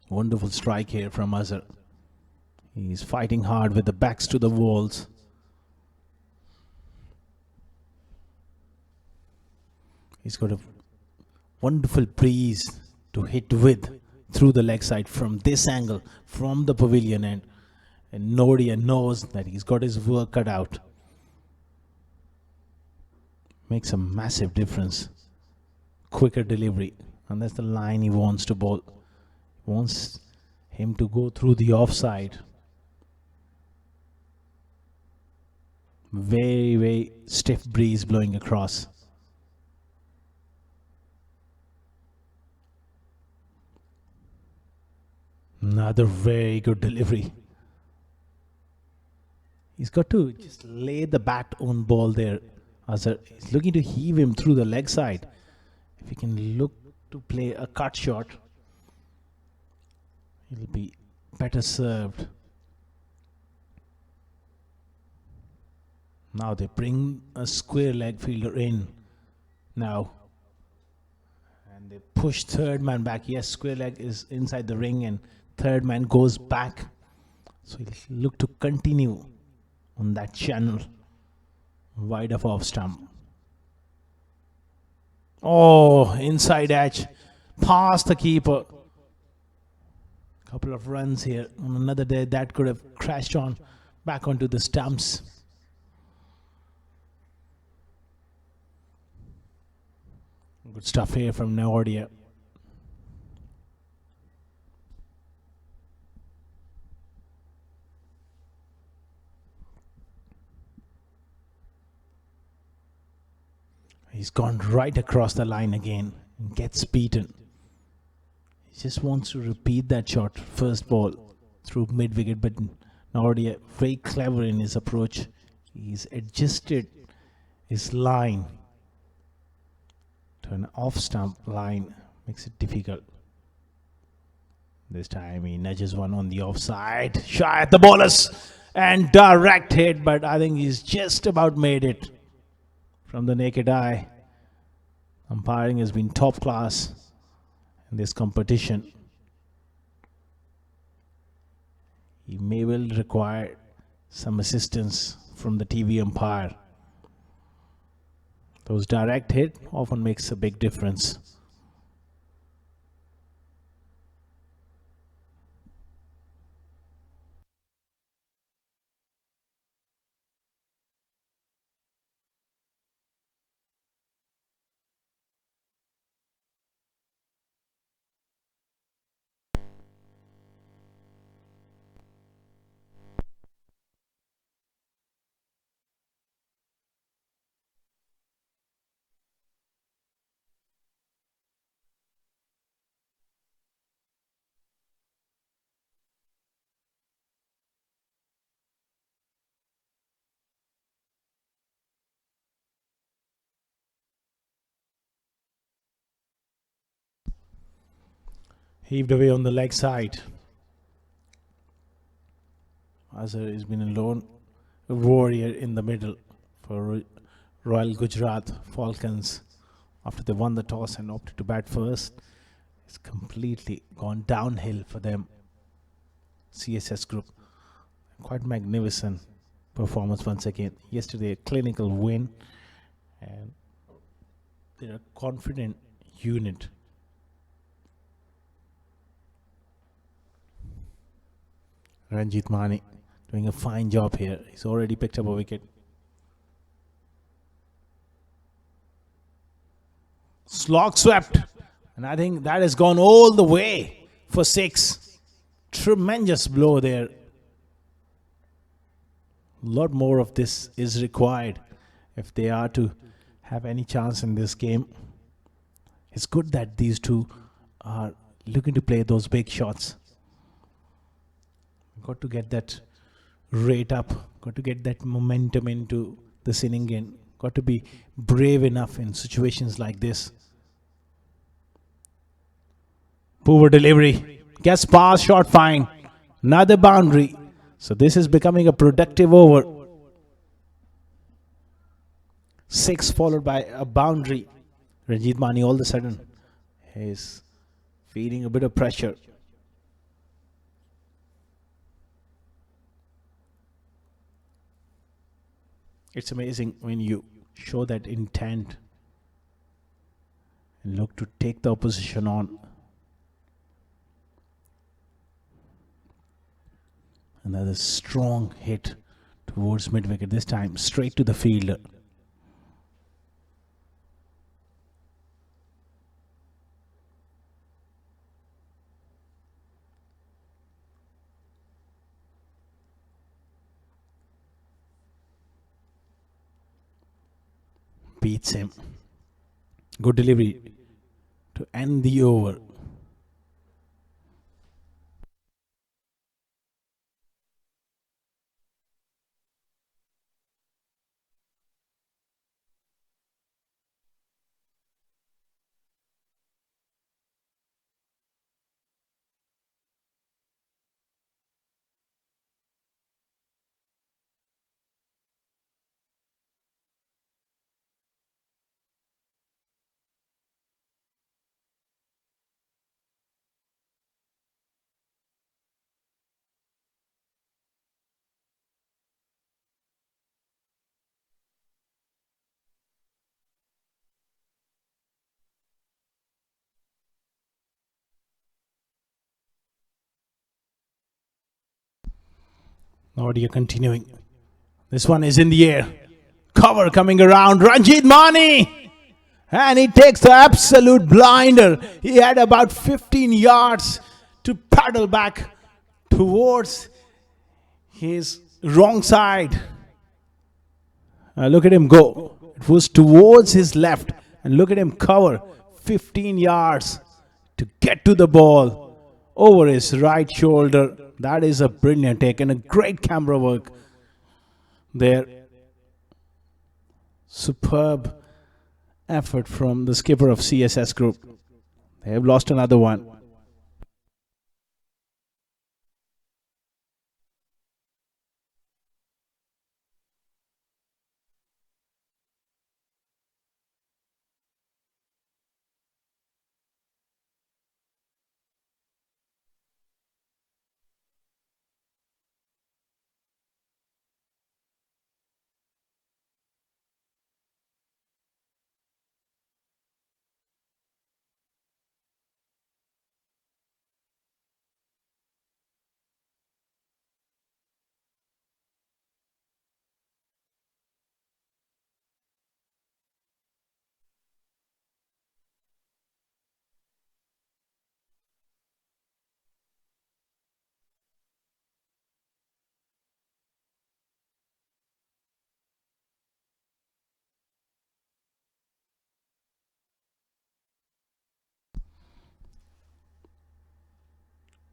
Wonderful strike here from Azhar. He's fighting hard with the backs to the walls. He's got a wonderful breeze to hit with through the leg side from this angle, from the pavilion end. And Nodia knows that he's got his work cut out. Makes a massive difference. Quicker delivery. And that's the line he wants to bowl. He wants him to go through the offside. Very, very stiff breeze blowing across. Another very good delivery. He's got to just lay the bat on ball there. Azhar is looking to heave him through the leg side. If he can look to play a cut shot, he'll be better served. Now they bring a square leg fielder in now. And they push third man back. Yes, square leg is inside the ring and third man goes back. So he'll look to continue on that channel. Wide of off stump. Oh, inside edge. Past the keeper. Couple of runs here. On another day that could have crashed on back onto the stumps. Good stuff here from Nodia. He's gone right across the line again and gets beaten. He just wants to repeat that shot, first ball through mid wicket, but Nordia very clever in his approach. He's adjusted his line to an off stump line, makes it difficult. This time he nudges one on the offside, shy at the bowlers and direct hit, but I think he's just about made it from the naked eye. Umpiring has been top class in this competition. He may well require some assistance from the TV umpire. Those direct hit often makes a big difference. Heaved away on the leg side. Azhar has been a lone warrior in the middle for Royal Gujrat Falcons. After they won the toss and opted to bat first, it's completely gone downhill for them. CSS group. Quite magnificent performance once again. Yesterday, a clinical win, and they're a confident unit. Ranjit Mani doing a fine job here. He's already picked up a wicket. Slog swept, and I think that has gone all the way for 6. Tremendous blow there. A lot more of this is required if they are to have any chance in this game. It's good that these two are looking to play those big shots. Got to get that rate up, got to get that momentum into this inning in, got to be brave enough in situations like this. Poor delivery, gets past, short fine, another boundary. So this is becoming a productive over. 6 followed by a boundary. Ranjit Mani all of a sudden is feeling a bit of pressure. It's amazing when you show that intent and look to take the opposition on. Another strong hit towards mid-wicket, this time straight to the fielder. Beats him. Good delivery to end the over. Nordia continuing. This one is in the air. Cover coming around. Ranjit Mani! And he takes the absolute blinder. He had about 15 yards to paddle back towards his wrong side. Look at him go. It was towards his left. And look at him cover 15 yards to get to the ball over his right shoulder. That is a brilliant take and a great camera work there. Superb effort from the skipper of CSS Group. They have lost another one.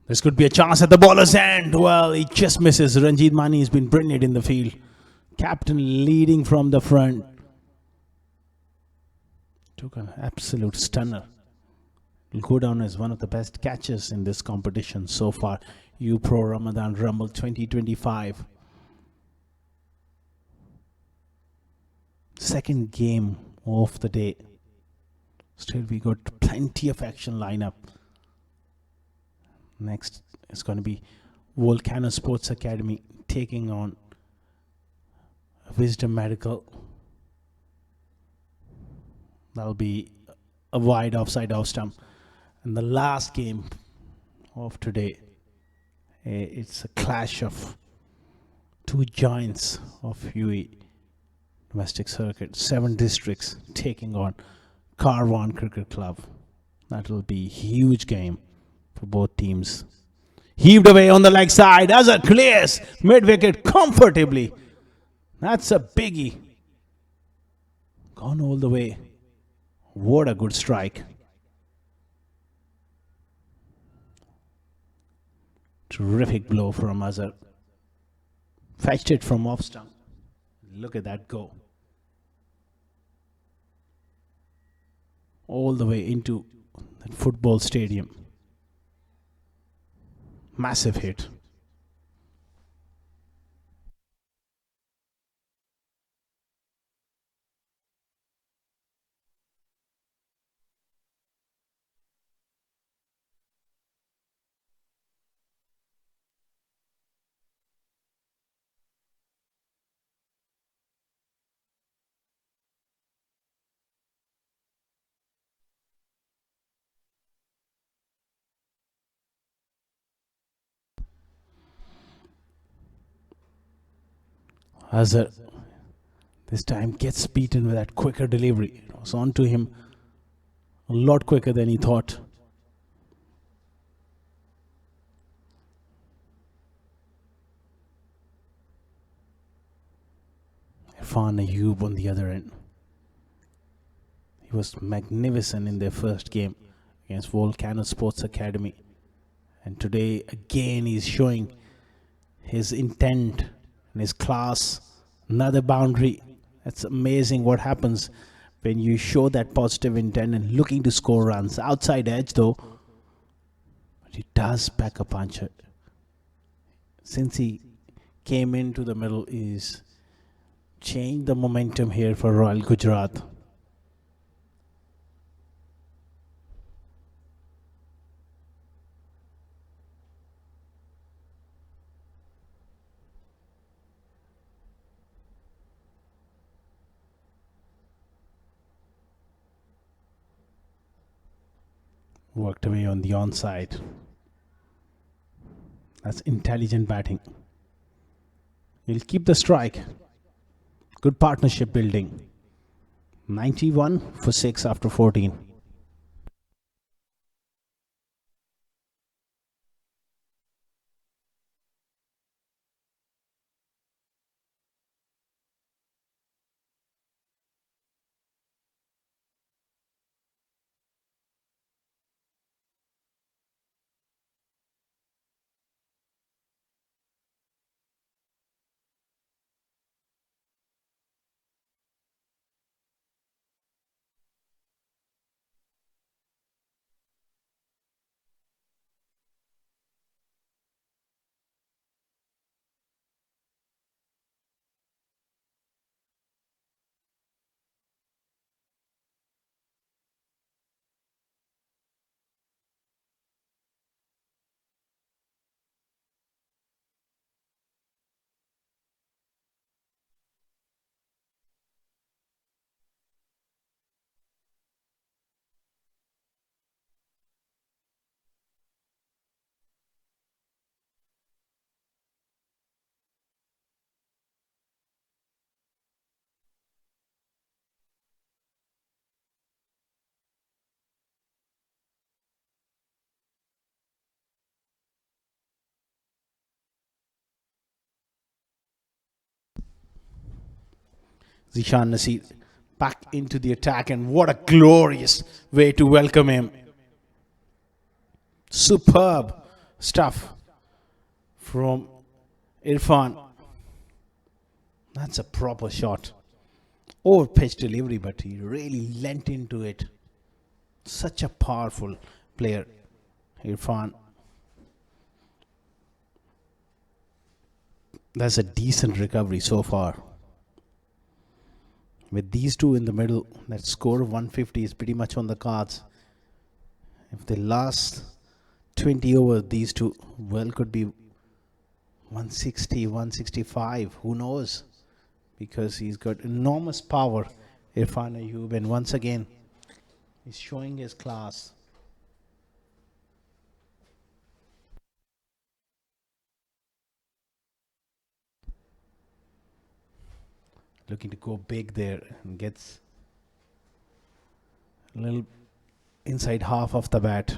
This could be a chance at the bowler's end. Well, he just misses. Ranjit Mani has been brilliant in the field. Captain leading from the front. Took an absolute stunner. Will go down as one of the best catches in this competition so far. UPro Ramadan Rumble 2025. Second game of the day. Still, we got plenty of action lineup. Next is going to be Volcano Sports Academy taking on Wisdom Medical. That'll be a wide offside off stump. And the last game of today, it's a clash of two giants of UAE domestic circuit. 7 districts taking on Karwan Cricket Club. That will be a huge game for both teams. Heaved away on the leg side. Azhar clears mid-wicket comfortably. That's a biggie. Gone all the way. What a good strike. Terrific blow from Azhar. Fetched it from off stump. Look at that go. All the way into that football stadium. Massive hit. Azhar this time gets beaten with that quicker delivery. It was on to him a lot quicker than he thought. Irfan Ayub on the other end. He was magnificent in their first game against Volcano Sports Academy. And today again he's showing his intent and his class. Another boundary. That's amazing what happens when you show that positive intent and looking to score runs. Outside edge though. But he does pack a punch. Since he came into the middle, he's changed the momentum here for Royal Gujarat. Worked away on the onside. That's intelligent batting. He'll keep the strike. Good partnership building. 91 for 6 after 14. Zishan Nasir back into the attack, and what a glorious way to welcome him. Superb stuff from Irfan. That's a proper shot. Over pitch delivery, but he really lent into it. Such a powerful player, Irfan. That's a decent recovery so far. With these two in the middle, that score of 150 is pretty much on the cards. If they last 20 overs, these two, well, could be 160, 165, who knows? Because he's got enormous power, Irfan Ayub, and once again, he's showing his class. Looking to go big there and gets a little inside half of the bat.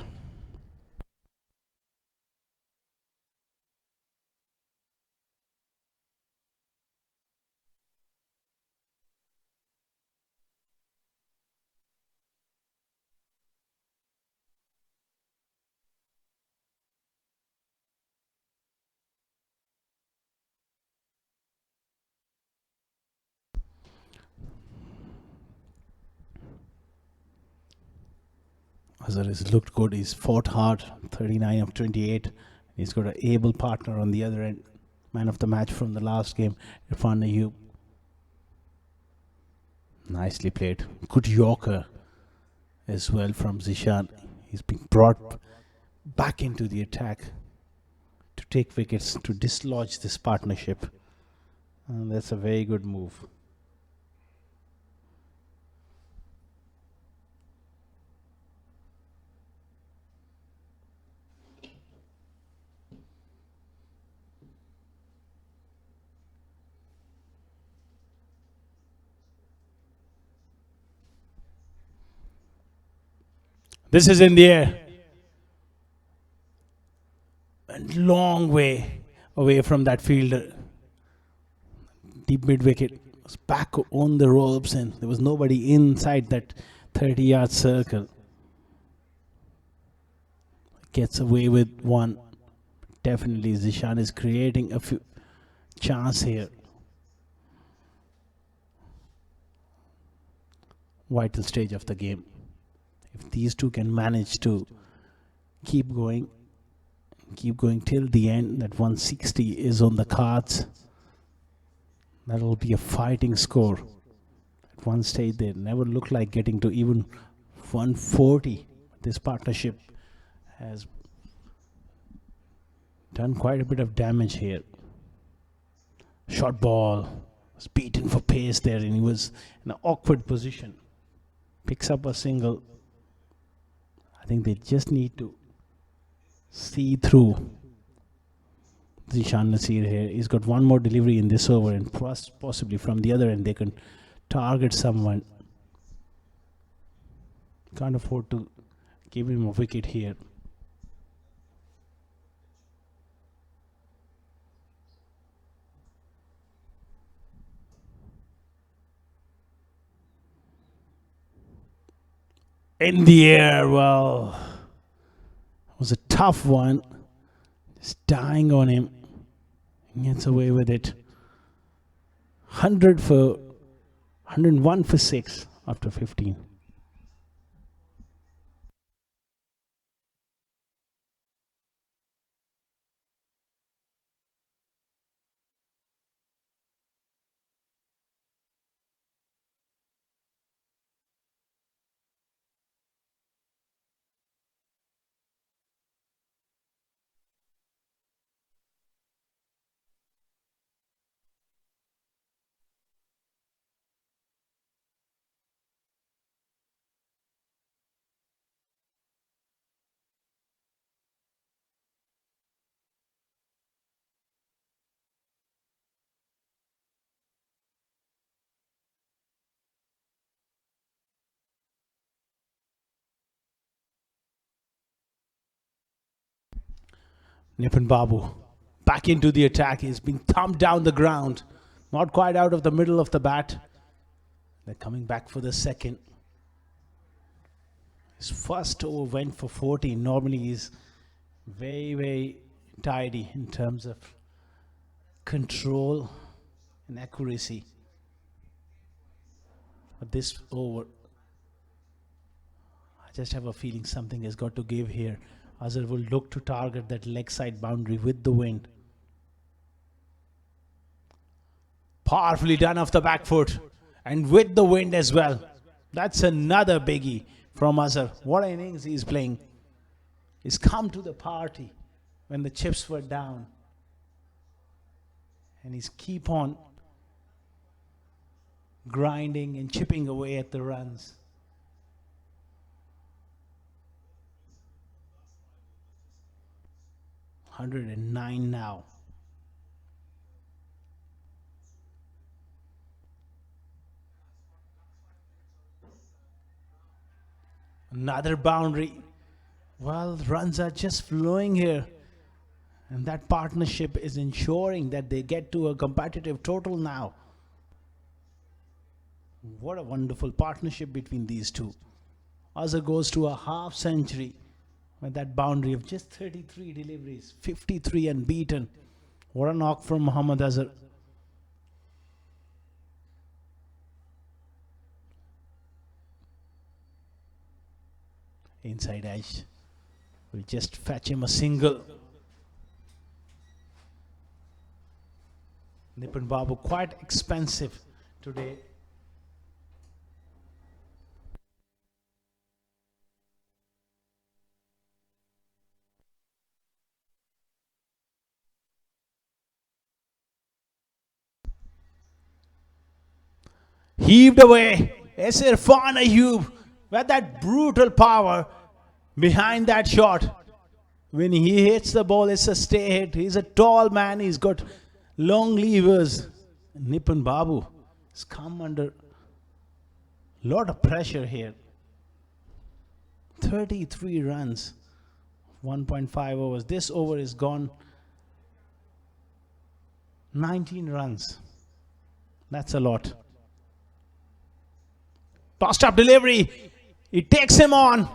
Azhar has looked good. He's fought hard, 39 of 28. He's got an able partner on the other end. Man of the match from the last game, Irfan Ayub. Nicely played. Good Yorker as well from Zishan. He's been brought back into the attack to take wickets, to dislodge this partnership. And that's a very good move. This is in the air. And long way away from that fielder. Deep mid wicket was back on the ropes, and there was nobody inside that 30-yard circle. Gets away with one. Definitely Zishan is creating a few chance here. Vital stage of the game. If these two can manage to keep going till the end, that 160 is on the cards. That will be a fighting score. At one stage, they never looked like getting to even 140. This partnership has done quite a bit of damage here. Short ball was beaten for pace there, and he was in an awkward position. Picks up a single. I think they just need to see through Zishan Nasir here. He's got one more delivery in this over, and possibly from the other end they can target someone. Can't afford to give him a wicket here. In the air, well, it was a tough one. Just dying on him. He gets away with it. 101 for 6 after 15. Nipun Babu back into the attack. He's been thumped down the ground. Not quite out of the middle of the bat. They're coming back for the second. His first over went for 40. Normally he's very, very tidy in terms of control and accuracy. But this over, I just have a feeling something has got to give here. Azhar will look to target that leg side boundary with the wind. Powerfully done off the back foot and with the wind as well. That's another biggie from Azhar. What innings he's playing. He's come to the party when the chips were down. And he's keep on grinding and chipping away at the runs. $109 now. Another boundary. Well, runs are just flowing here. And that partnership is ensuring that they get to a competitive total now. What a wonderful partnership between these two. Azhar goes to a half century with that boundary of just 33 deliveries, 53 unbeaten. What a knock from Mohammad Azhar. Inside edge. Will just fetch him a single. Nipun Babu quite expensive today. Heaved away. It's Irfan Ayub with that brutal power behind that shot. When he hits the ball, it's a stay hit. He's a tall man. He's got long levers. Nipun Babu has come under a lot of pressure here. 33 runs, 1.5 overs. This over is gone 19 runs. That's a lot. Tossed up delivery. He takes him on.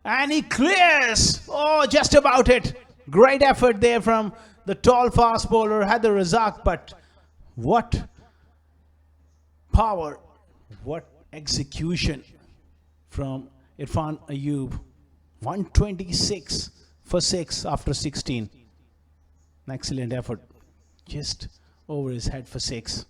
And he clears. Oh, just about it. Great effort there from the tall fast bowler, Haider Razak. But what power, what execution from Irfan Ayub. 126 for 6 after 16. An excellent effort. Just over his head for 6.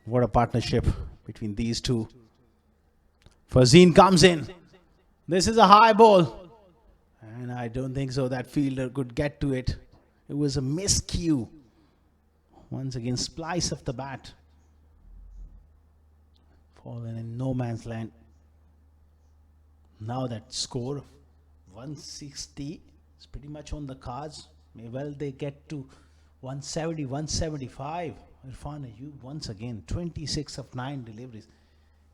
What a partnership between these two. Fazeen comes in. This is a high ball. And I don't think so that fielder could get to it. It was a miscue. Once again, splice of the bat. Fallen in no man's land. Now that score of 160 It's pretty much on the cards. May well they get to 170, 175. Irfan Ayub once again, 26 of 9 deliveries.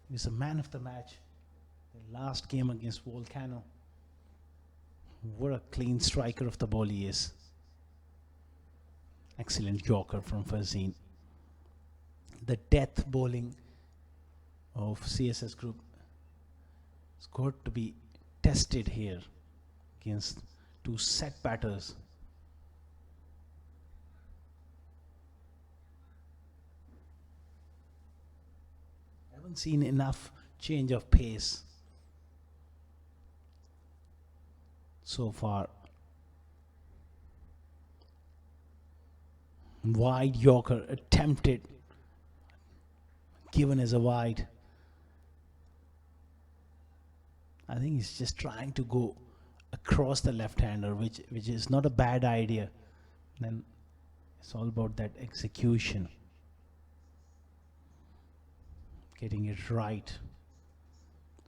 He was the man of the match. The last game against Volcano. What a clean striker of the ball he is. Excellent yorker from Fazeen. The death bowling of CSS group has got to be tested here against two set batters. I haven't seen enough change of pace so far. Wide yorker attempted, given as a wide. I think he's just trying to go across the left-hander, which is not a bad idea. Then it's all about that execution, getting it right,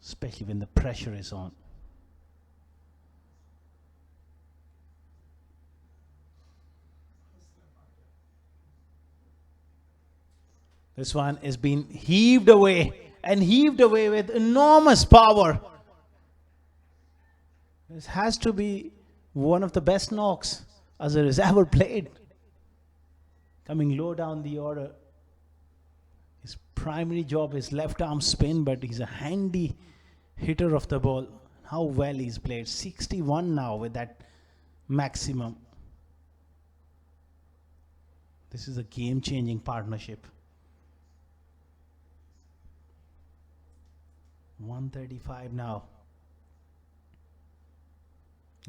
especially when the pressure is on. This one is being heaved away with enormous power. This has to be one of the best knocks Azhar has ever played. Coming low down the order. His primary job is left arm spin, but he's a handy hitter of the ball. How well he's played. 61 now with that maximum. This is a game-changing partnership. 135 now.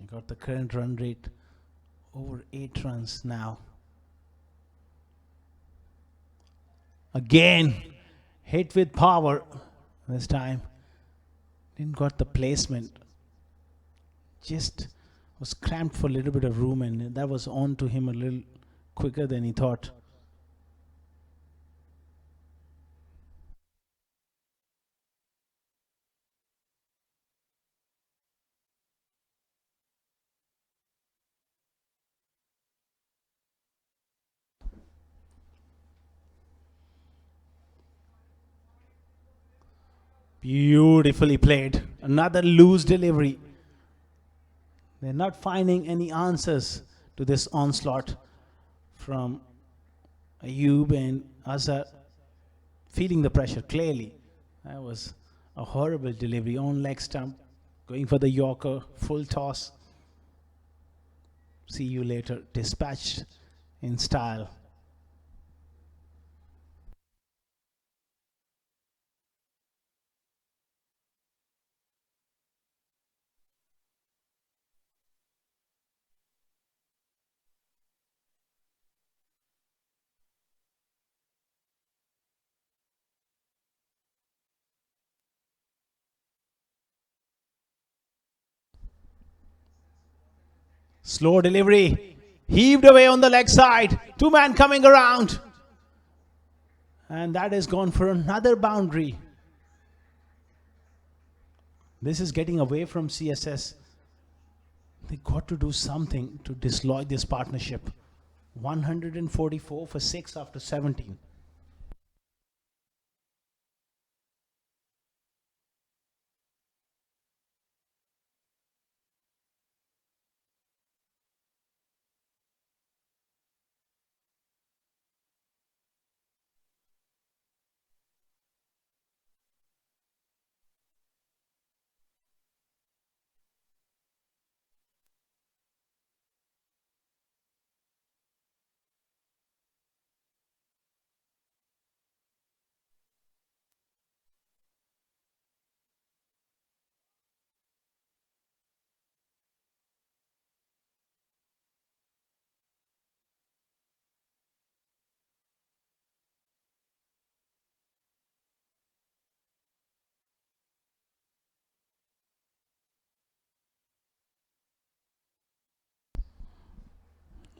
You got the current run rate over 8 runs now. Again, hit with power. This time didn't got the placement. Just was cramped for a little bit of room, and that was on to him a little quicker than he thought. Beautifully played. Another loose delivery. They're not finding any answers to this onslaught from Ayub and Azhar. Feeling the pressure clearly. That was a horrible delivery on leg stump. Going for the yorker, full toss. See you later. Dispatched in style. Slow delivery. Heaved away on the leg side. 2-man coming around. And that is gone for another boundary. This is getting away from CSS. They got to do something to dislodge this partnership. 144 for 6 after 17.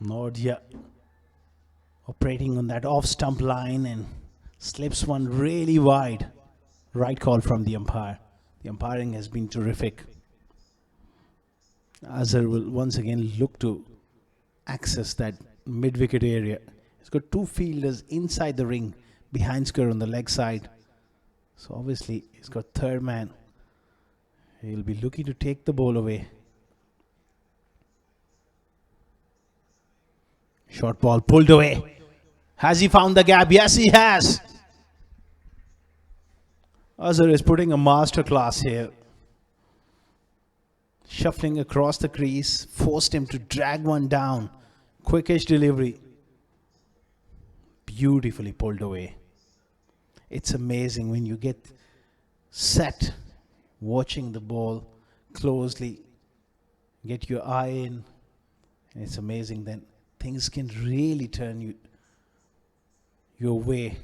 Nordia operating on that off stump line and slips one really wide. Right call from the umpire. The umpiring has been terrific. Azhar will once again look to access that mid-wicket area. He's got two fielders inside the ring behind square on the leg side. So obviously he's got third man. He'll be looking to take the ball away. Short ball pulled away. Has he found the gap? Yes, he has. Azhar is putting a masterclass here. Shuffling across the crease, forced him to drag one down. Quickish delivery. Beautifully pulled away. It's amazing when you get set watching the ball closely, get your eye in. It's amazing then things can really turn your way.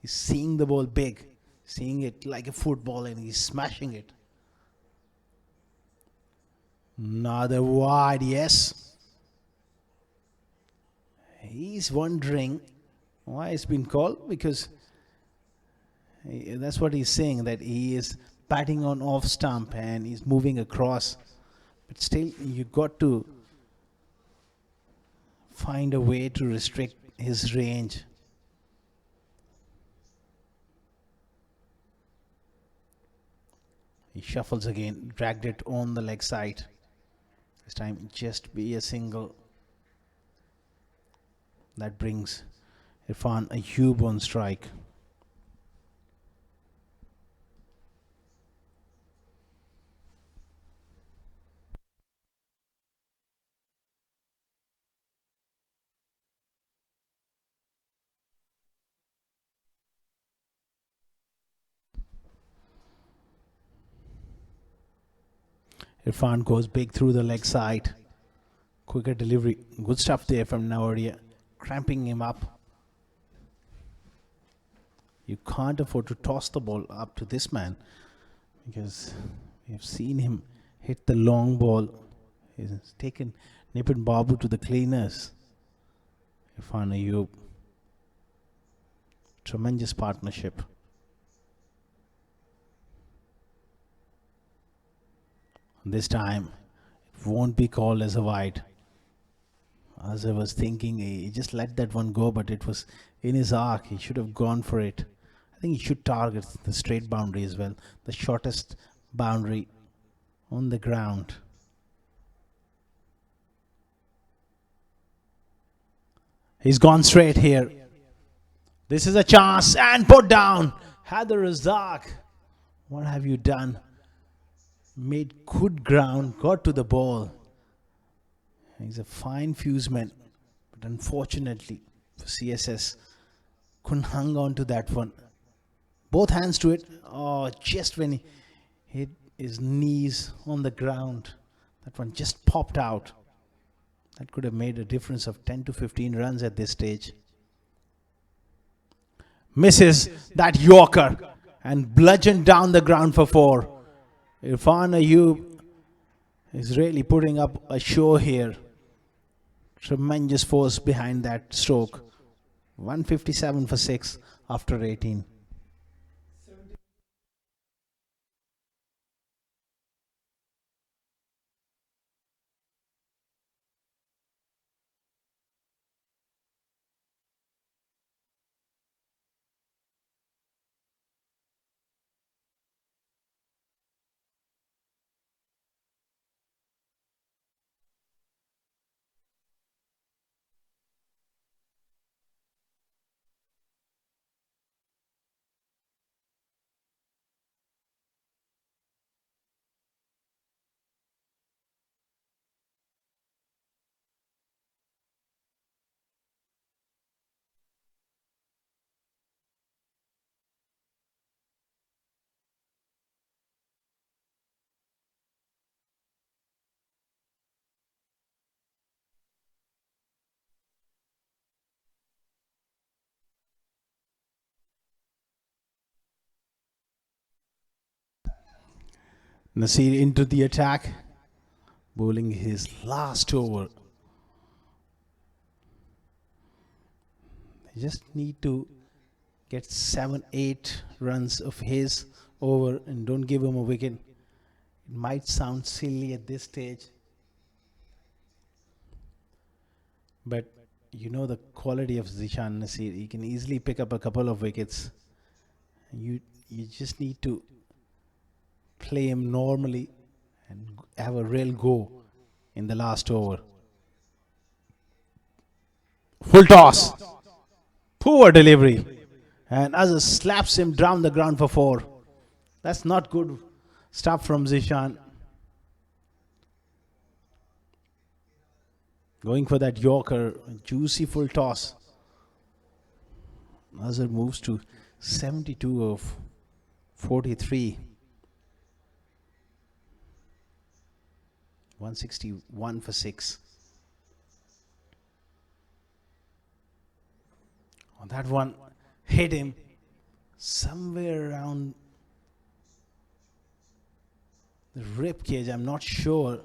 He's seeing the ball big, seeing it like a football, and he's smashing it. Another wide, yes. He's wondering why it's been called, because that's what he's saying, that he is batting on off stump and he's moving across. But still, you got to find a way to restrict his range. He shuffles again, dragged it on the leg side. This time just be a single. That brings Irfan Ayub on strike. Irfan goes big through the leg side. Quicker delivery. Good stuff there from Nawadia. Cramping him up. You can't afford to toss the ball up to this man, because we have seen him hit the long ball. He's taken Nipin Babu to the cleaners. Irfan Ayub. Tremendous partnership. This time, it won't be called as a wide. As I was thinking, he just let that one go, but it was in his arc. He should have gone for it. I think he should target the straight boundary as well, the shortest boundary on the ground. He's gone straight here. This is a chance, and put down. Haider Razak, what have you done? Made good ground, got to the ball. He's a fine fuseman, but unfortunately for CSS, couldn't hang on to that one. Both hands to it. Oh, just when he hit his knees on the ground, that one just popped out. That could have made a difference of 10 to 15 runs at this stage. Misses that Yorker and bludgeoned down the ground for 4. Irfan Ayub is really putting up a show here. Tremendous force behind that stroke. 157 for 6 after 18. Nasir into the attack, bowling his last over. They just need to get 7-8 runs of his over and don't give him a wicket. might sound silly at this stage, but you know the quality of Zishan Nasir. He can easily pick up a couple of wickets. You just need to play him normally and have a real go in the last over. Full toss. Poor delivery. And Azhar slaps him down the ground for 4. That's not good stuff from Zishan. Going for that Yorker. Juicy full toss. Azhar moves to 72 of 43. 161 for 6. On that one, hit him somewhere around the rib cage. I'm not sure.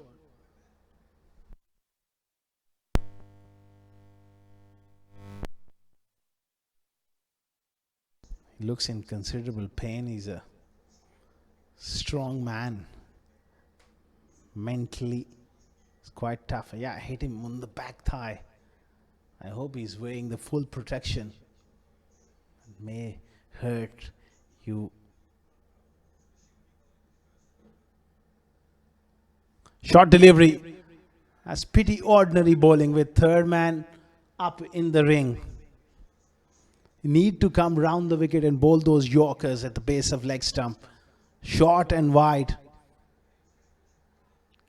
He looks in considerable pain. He's a strong man. Mentally, it's quite tough. Yeah, I hit him on the back thigh. I hope he's wearing the full protection. It may hurt you. Short delivery. That's pretty ordinary bowling with third man up in the ring. You need to come round the wicket and bowl those Yorkers at the base of leg stump. Short and wide.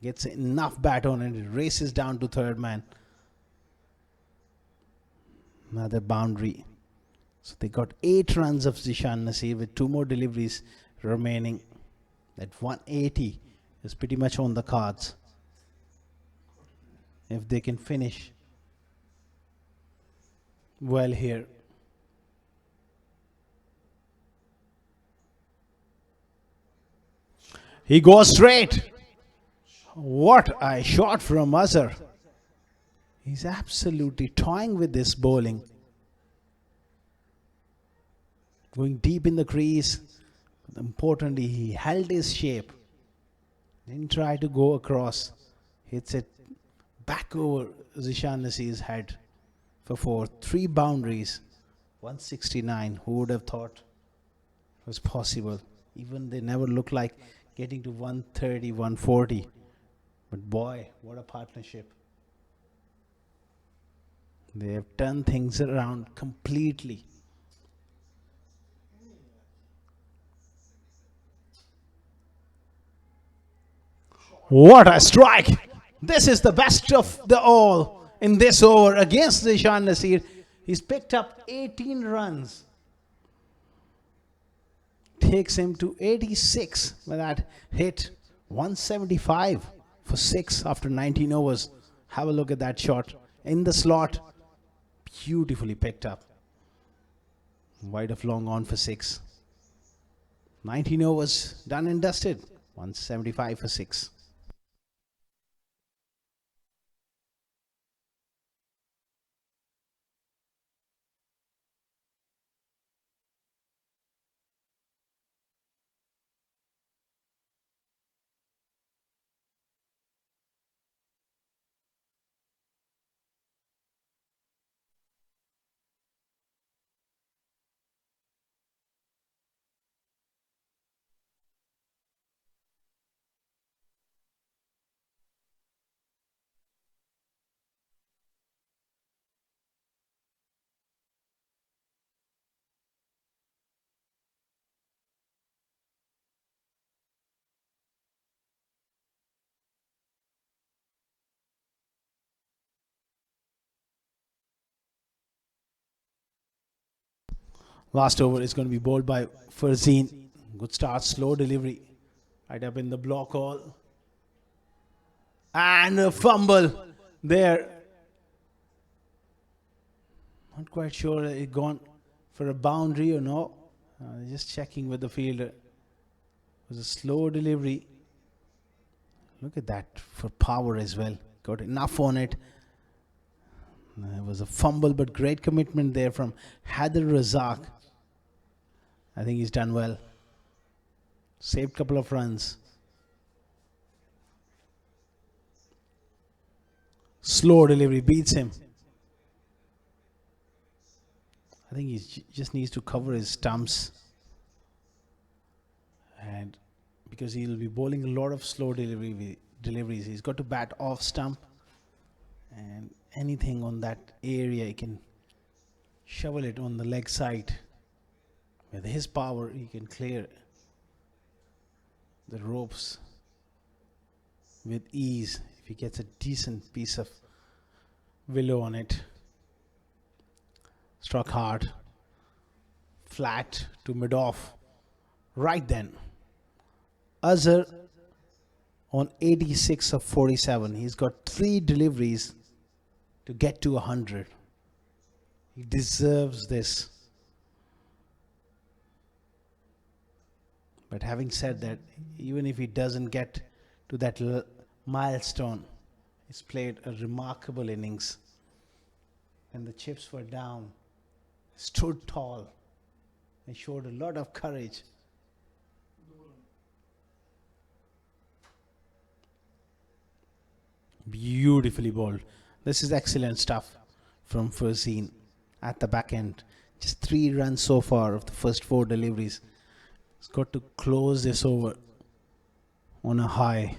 Gets enough bat on and it races down to third man. Another boundary. So they got 8 runs of Zishan Nasir with 2 more deliveries remaining. That 180 is pretty much on the cards. If they can finish well here. He goes straight. What a shot from Azhar. He's absolutely toying with this bowling. Going deep in the crease. But importantly, he held his shape. Didn't try to go across. Hits it back over Zishan Nasir's head for 4. 3 boundaries. 169. Who would have thought it was possible? Even they never looked like getting to 130, 140. But boy, what a partnership. They have turned things around completely. What a strike! This is the best of the all in this over against Zishan Nasir. He's picked up 18 runs. Takes him to 86 with that hit. 175 for 6 after 19 overs. Have a look at that shot. In the slot. Beautifully picked up. Wide of long on for 6. 19 overs done and dusted. 175 for 6. Last over is going to be bowled by Farzeen. Good start, slow delivery. Right up in the block hole. And a fumble there. Not quite sure it gone for a boundary or no. Just checking with the fielder. It was a slow delivery. Look at that for power as well. Got enough on it. It was a fumble, but great commitment there from Haider Razak. I think he's done well. Saved a couple of runs. Slow delivery beats him. I think he just needs to cover his stumps. And because he'll be bowling a lot of slow deliveries, he's got to bat off stump. And anything on that area, he can shovel it on the leg side. With his power, he can clear the ropes with ease if he gets a decent piece of willow on it. Struck hard, flat to mid off. Right then, Azhar on 86 of 47. He's got 3 deliveries to get to 100. He deserves this. But having said that, even if he doesn't get to that milestone, he's played a remarkable innings. And the chips were down, stood tall, and showed a lot of courage. Beautifully bowled. This is excellent stuff from Fazeen at the back end. Just 3 runs so far of the first 4 deliveries. He's got to close this over on a high.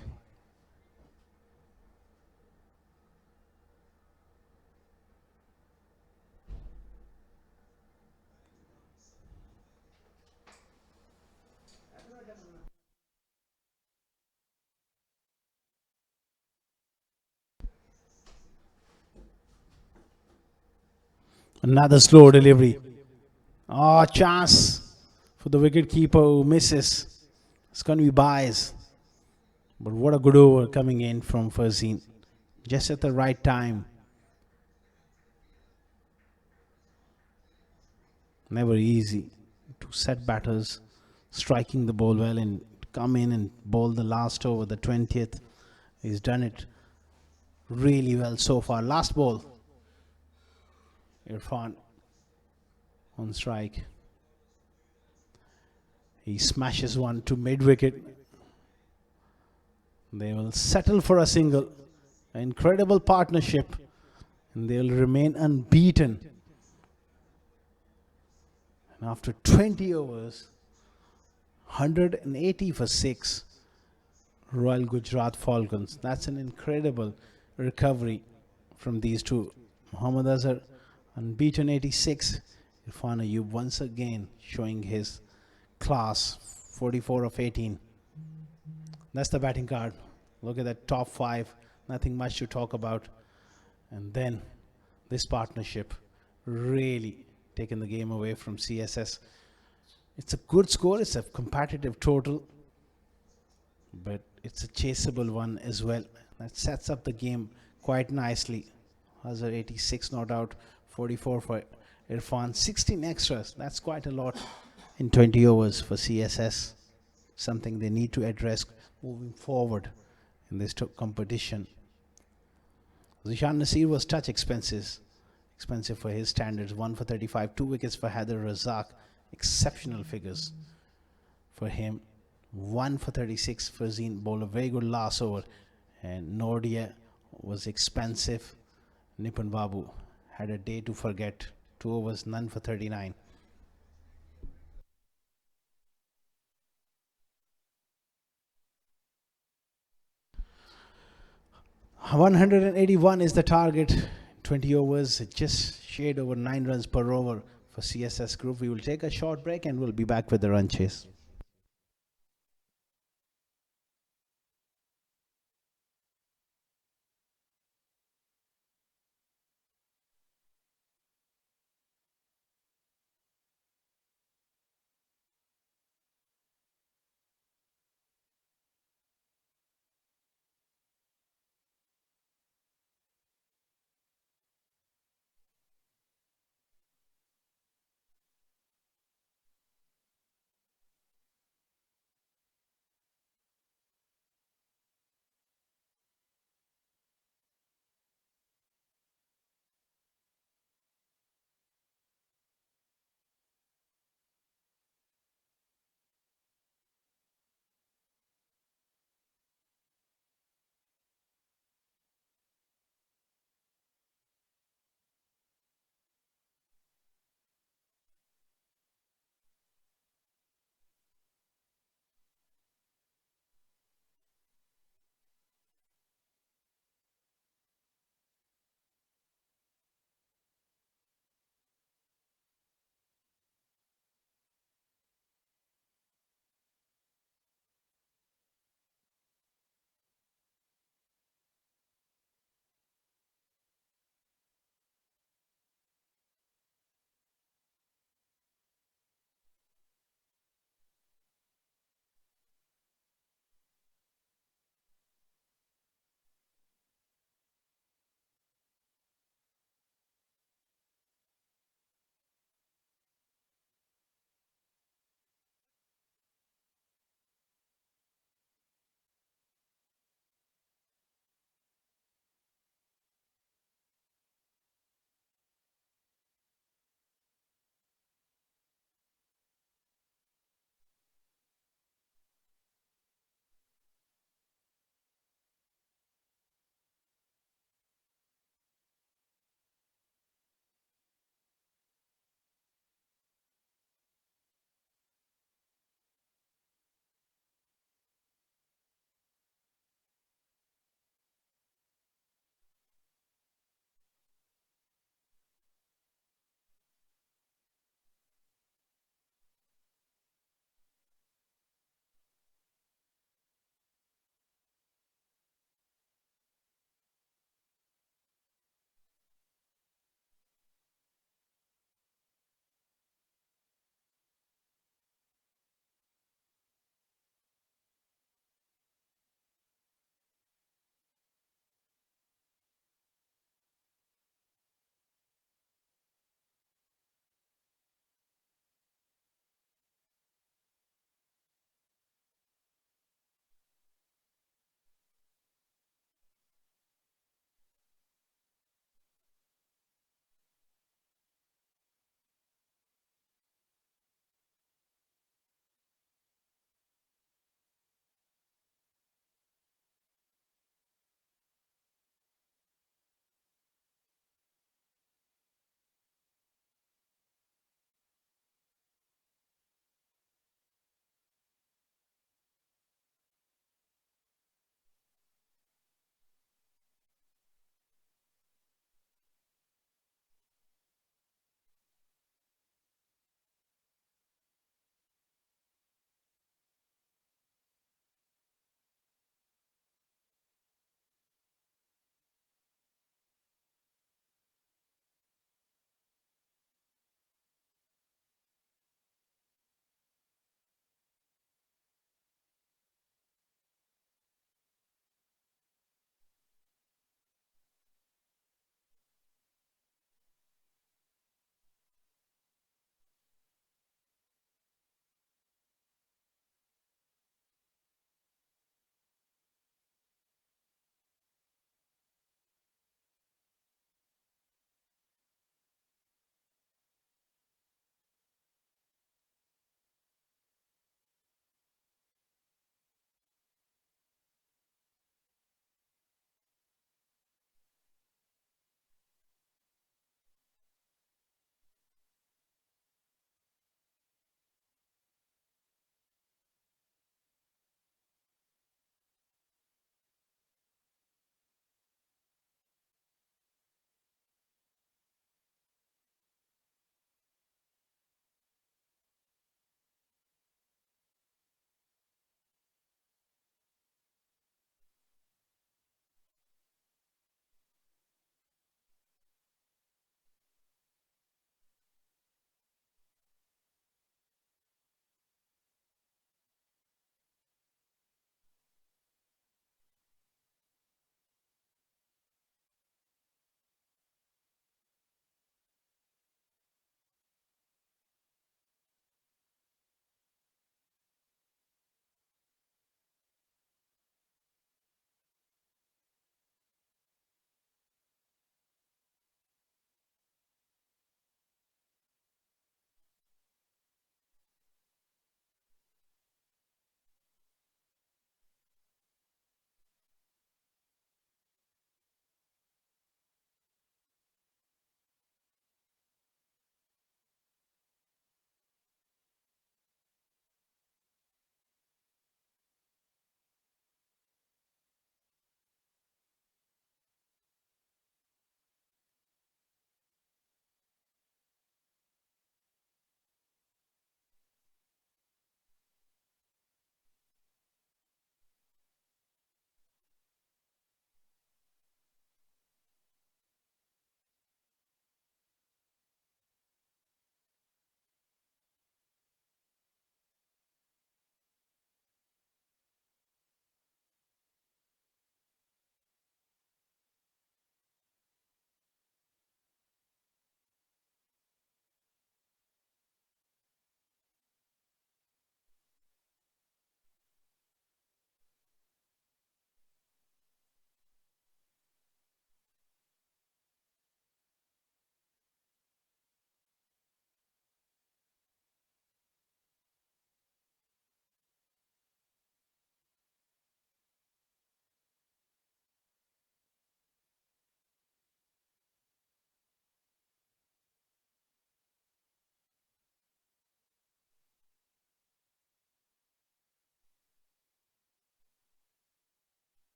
Another slow delivery. Oh, chance for the wicket keeper who misses. It's going to be buys. But what a good over coming in from Fazeen. Just at the right time. Never easy to set batters striking the ball well and come in and bowl the last over, the 20th. He's done it really well so far. Last ball. Irfan on strike. He smashes one to mid-wicket. They will settle for a single. An incredible partnership. And they will remain unbeaten. And after 20 overs, 180 for 6. Royal Gujrat Falcons. That's an incredible recovery from these two. Mohammad Azhar, unbeaten 86. Irfan Ayub once again showing his class, 44 of 18. That's the batting card. Look at that top 5. Nothing much to talk about. And then this partnership really taken the game away from CSS. It's a good score. It's a competitive total. But it's a chaseable one as well. That sets up the game quite nicely. Azhar 86 not out, 44 for Irfan, 16 extras. That's quite a lot in 20 overs for CSS. Something they need to address moving forward in this competition. Zishan Nasir was touch expensive for his standards. 1 for 35, 2 wickets for Haider Razak. Exceptional figures for him. 1 for 36 for Zeen, bowled a very good last over. And Nordia was expensive. Nipun Babu had a day to forget. 2 overs, none for 39. $181 is the target. 20 overs, just shade over 9 runs per over for CSS Group. We will take a short break and we'll be back with the run chase.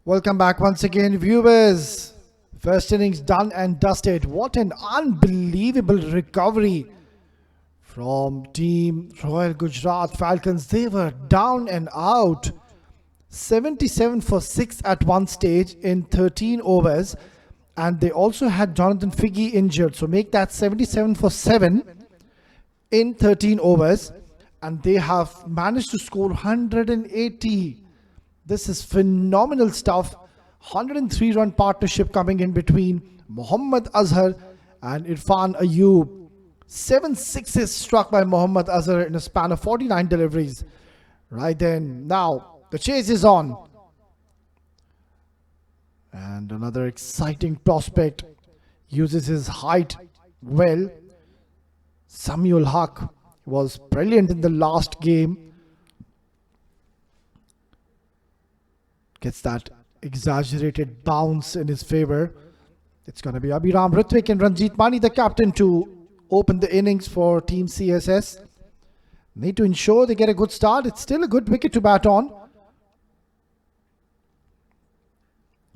Welcome back once again, viewers. First innings done and dusted. What an unbelievable recovery from Team Royal Gujarat Falcons. They were down and out. 77 for 6 at one stage in 13 overs. And they also had Jonathan Figgy injured. So make that 77 for 7 in 13 overs. And they have managed to score 180. This is phenomenal stuff. 103-run partnership coming in between Mohammad Azhar and Irfan Ayub. 7 sixes struck by Mohammad Azhar in a span of 49 deliveries. Right then, now the chase is on. And another exciting prospect uses his height well. Samuel Haq was brilliant in the last game. Gets that exaggerated bounce in his favor. It's going to be Abhiram Ritwik and Ranjit Mani, the captain, to open the innings for Team CSS. Need to ensure they get a good start. It's still a good wicket to bat on.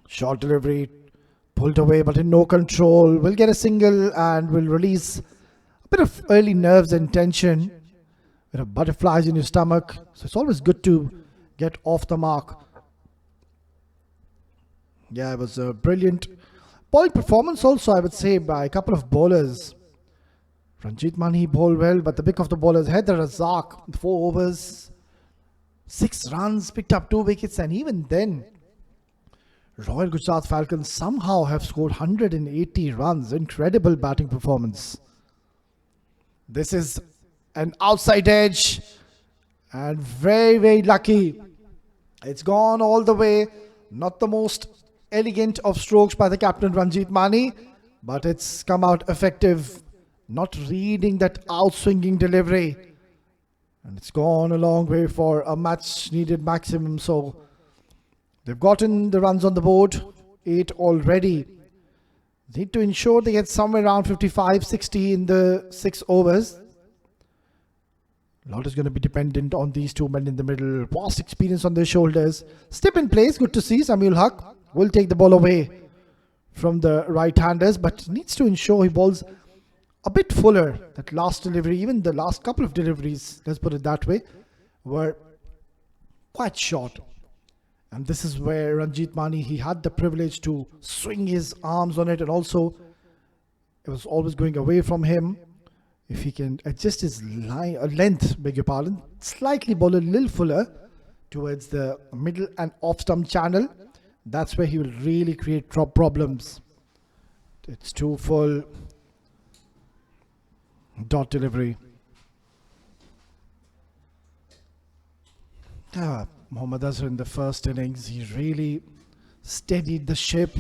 Short delivery, pulled away but in no control. Will get a single and will release a bit of early nerves and tension. Bit of butterflies in your stomach. So it's always good to get off the mark. Yeah, it was a brilliant bowling performance also, I would say, by a couple of bowlers. Ranjit Mani bowled well, but the pick of the bowlers, Haider Razak, 4 overs, 6 runs, picked up 2 wickets, and even then, Royal Gujarat Falcons somehow have scored 180 runs. Incredible batting performance. This is an outside edge, and very, very lucky. It's gone all the way. Not the most elegant of strokes by the captain Ranjit Mani, but it's come out effective. Not reading that outswinging delivery, and it's gone a long way for a much needed maximum. So they've gotten the runs on the board, 8 already. Need to ensure they get somewhere around 55-60 in the 6 overs. A lot is going to be dependent on these 2 men in the middle. Vast experience on their shoulders. Step in place. Good to see. Samuel Haq will take the ball away from the right-handers, but needs to ensure he bowls a bit fuller. That last delivery, even the last couple of deliveries, let's put it that way, were quite short. And this is where Ranjit Mani, he had the privilege to swing his arms on it, and also it was always going away from him. If he can adjust his length, beg your pardon, slightly bowl a little fuller towards the middle and off-stump channel, that's where he will really create problems. It's too full. Dot delivery. Mohammad Azhar in the first innings, he really steadied the ship.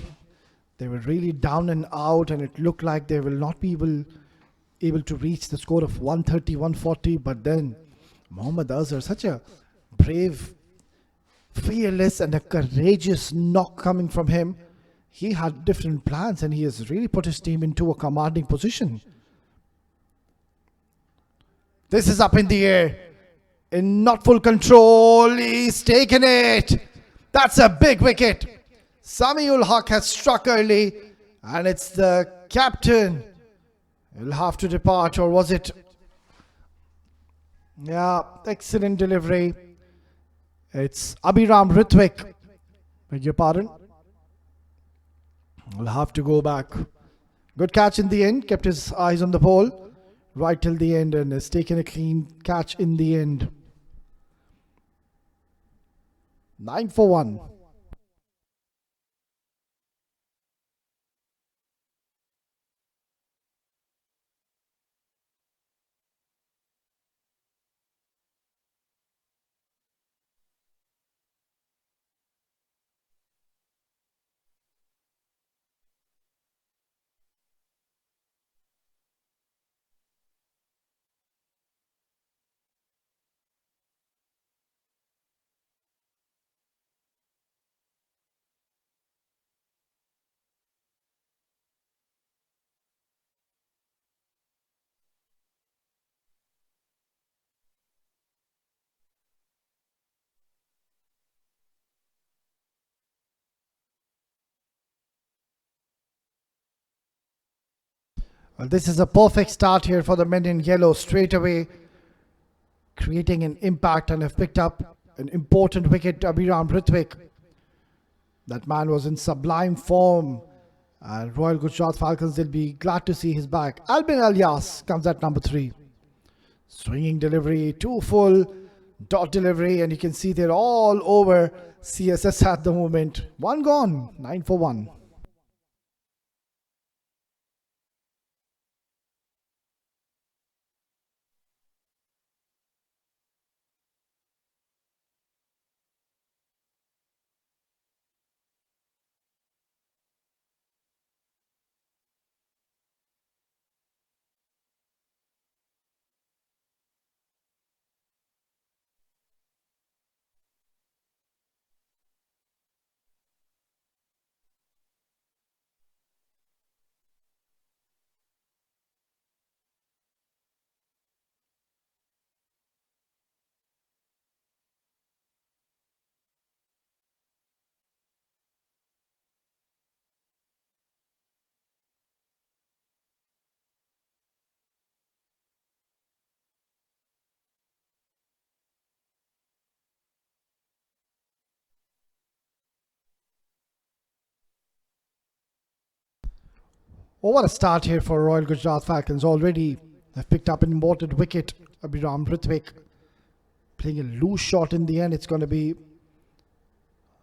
They were really down and out, and it looked like they will not be able to reach the score of 130, 140. But then Mohammad Azhar, such a brave, fearless and a courageous knock coming from him. He had different plans, and he has really put his team into a commanding position. This is up in the air. In not full control. He's taken it. That's a big wicket. Samuel Haq has struck early, and it's the captain. He'll have to depart, or was it? Yeah, excellent delivery. It's Abhiram Ritwik. Beg your pardon. We'll have to go back. Good catch in the end. Kept his eyes on the ball right till the end, and has taken a clean catch in the end. 9 for 1. Well, this is a perfect start here for the men in yellow. Straight away, creating an impact and have picked up an important wicket. Abhiram Ritwik. That man was in sublime form. And Royal Gujrat Falcons, they'll be glad to see his back. Albin Alias comes at number 3. Swinging delivery, 2 full, dot delivery, and you can see they're all over CSS at the moment. 1 gone, 9 for 1. Oh, what a start here for Royal Gujarat Falcons. Already have picked up an important wicket. Abhiram Ritwik playing a loose shot in the end. It's going to be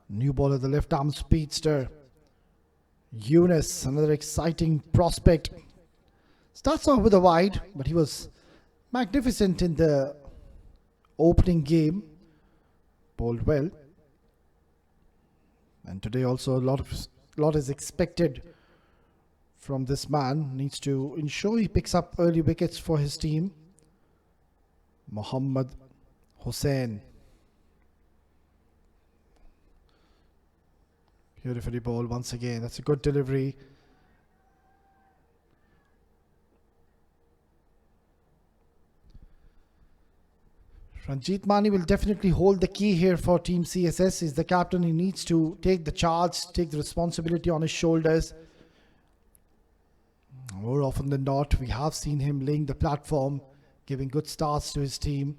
new ball at the left arm speedster. Yunus, another exciting prospect. Starts off with a wide, but he was magnificent in the opening game. Bowled well. And today also a lot is expected from this man. Needs to ensure he picks up early wickets for his team. Mohammad Hussain. Beautifully bowled once again. That's a good delivery. Ranjit Mani will definitely hold the key here for Team CSS. He's the captain. He needs to take the charge, take the responsibility on his shoulders. More often than not, we have seen him laying the platform, giving good starts to his team.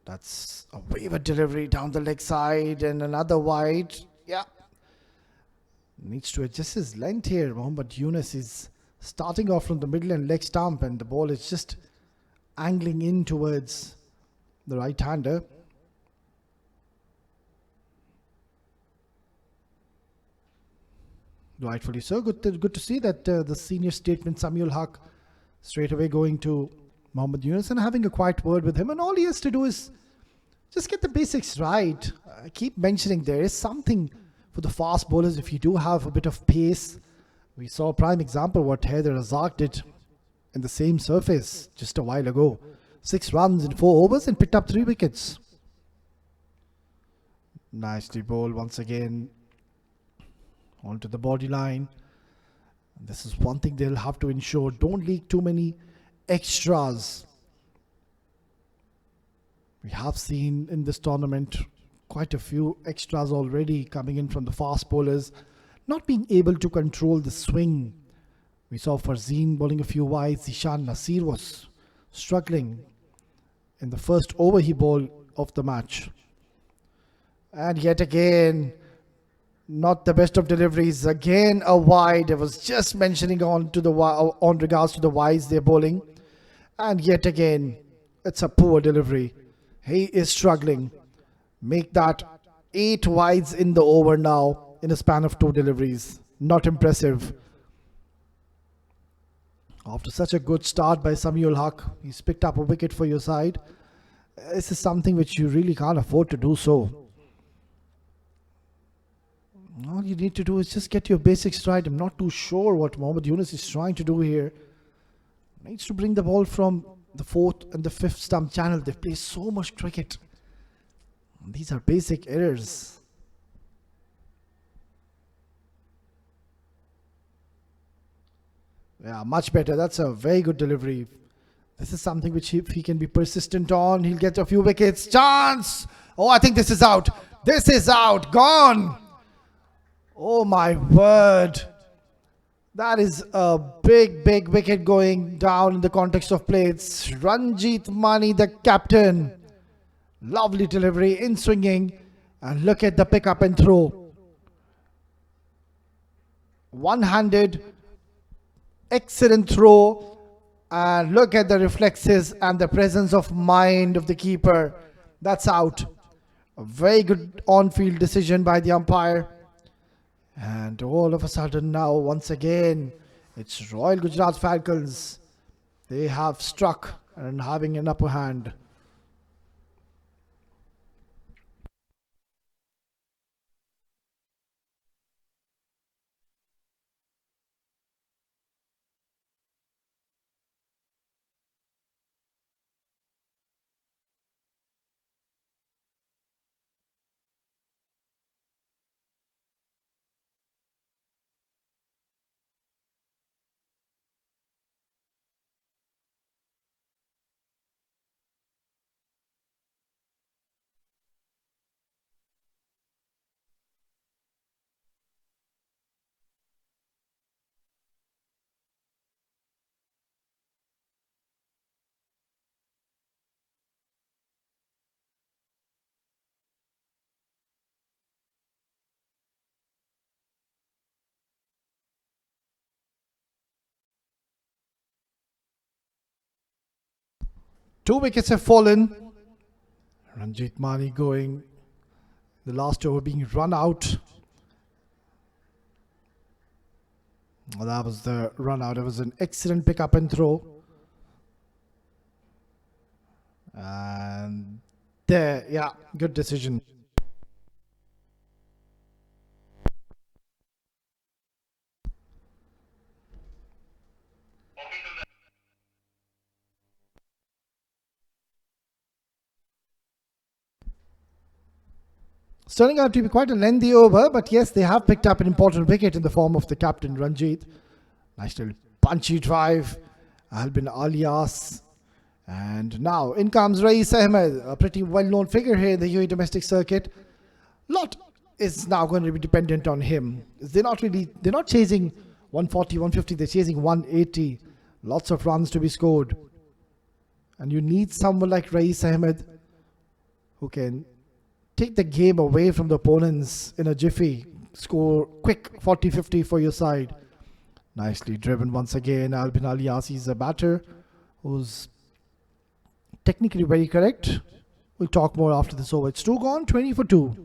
That's a wayward delivery down the leg side and another wide. Yeah. Needs to adjust his length here. Mohammad Yunus is starting off from the middle and leg stump, and the ball is just angling in towards the right-hander. Rightfully so. Good to see that the senior statesman Samuel Haq straight away going to Mohammad Yunus and having a quiet word with him. And all he has to do is just get the basics right. I keep mentioning there is something for the fast bowlers if you do have a bit of pace. We saw a prime example what Haider Razak did in the same surface just a while ago. 6 runs in 4 overs and picked up 3 wickets. Nicely bowled once again. Onto the body line. This is one thing they'll have to ensure. Don't leak too many extras. We have seen in this tournament quite a few extras already coming in from the fast bowlers, not being able to control the swing. We saw Farzeen bowling a few wides. Zishan Nasir was struggling in the first over he bowled of the match. And yet again, not the best of deliveries. Again a wide. I was just mentioning on regards to the wides they're bowling. And yet again, it's a poor delivery. He is struggling. Make that 8 wides in the over now in a span of 2 deliveries. Not impressive. After such a good start by Samuel Haq, he's picked up a wicket for your side. This is something which you really can't afford to do so. All you need to do is just get your basics right. I'm not too sure what Mohammad Yunus is trying to do here. Needs to bring the ball from the 4th and the 5th stump channel. They play so much cricket. These are basic errors. Yeah, much better. That's a very good delivery. This is something which if he can be persistent on, he'll get a few wickets. Chance! Oh, I think this is out. This is out. Gone. Oh my word. That is a big, big wicket going down in the context of play. It's Ranjit Mani, the captain. Lovely delivery in swinging. And look at the pickup and throw. One-handed, excellent throw. And look at the reflexes and the presence of mind of the keeper. That's out. A very good on-field decision by the umpire. And all of a sudden now, once again, it's Royal Gujarat Falcons. They have struck and having an upper hand. Two wickets have fallen. Ranjit Mani going. The last over being run out. Well, that was the run out. It was an excellent pick up and throw. And there, yeah, good decision. It's turning out to be quite a lengthy over, but yes, they have picked up an important wicket in the form of the captain Ranjit. Nice little punchy drive. Albin Alias. And now in comes Rais Ahmed, a pretty well-known figure here in the UAE domestic circuit. Lot is now going to be dependent on him. They're not chasing 140, 150, they're chasing 180. Lots of runs to be scored. And you need someone like Rais Ahmed who can take the game away from the opponents in a jiffy. Score quick 40-50 for your side. Nicely driven once again. Albin Alias is a batter who's technically very correct. We'll talk more after this over. It's 2 gone, 20 for 2.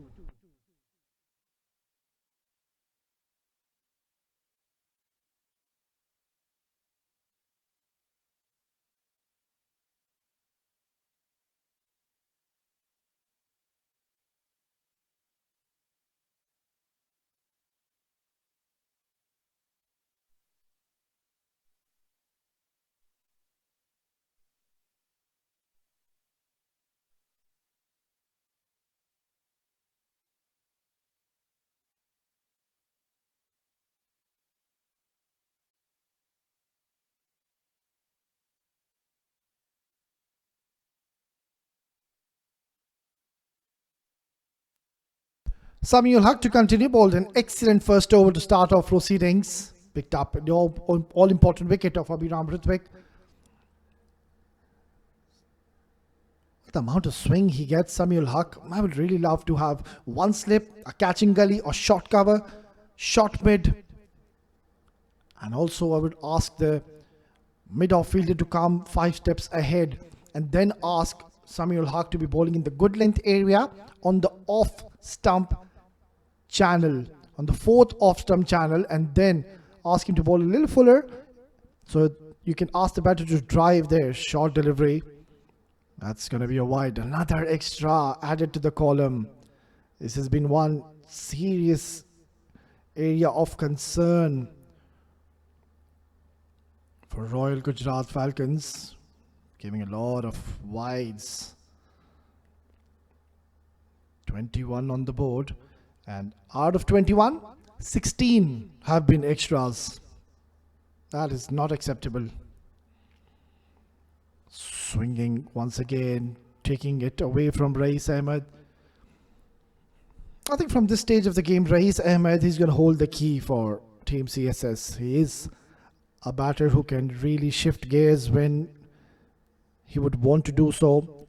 Samuel Huck to continue, bowled an excellent first over to start off proceedings. Picked up the all-important wicket of Abhiram Ritwik. The amount of swing he gets, Samuel Huck, I would really love to have one slip, a catching gully or short cover, short mid. And also I would ask the mid-off fielder to come 5 steps ahead and then ask Samuel Huck to be bowling in the good length area on the off-stump channel, on the 4th off-stump channel, and then ask him to bowl a little fuller so you can ask the batter to drive there. Short delivery. That's going to be a wide. Another extra added to the column. This has been one serious area of concern for Royal Gujarat Falcons, giving a lot of wides. 21 on the board, and out of 21, 16 have been extras. That is not acceptable. Swinging once again, taking it away from Rais Ahmed. I think from this stage of the game, Rais Ahmed, he's going to hold the key for Team CSS. He is a batter who can really shift gears when he would want to do so.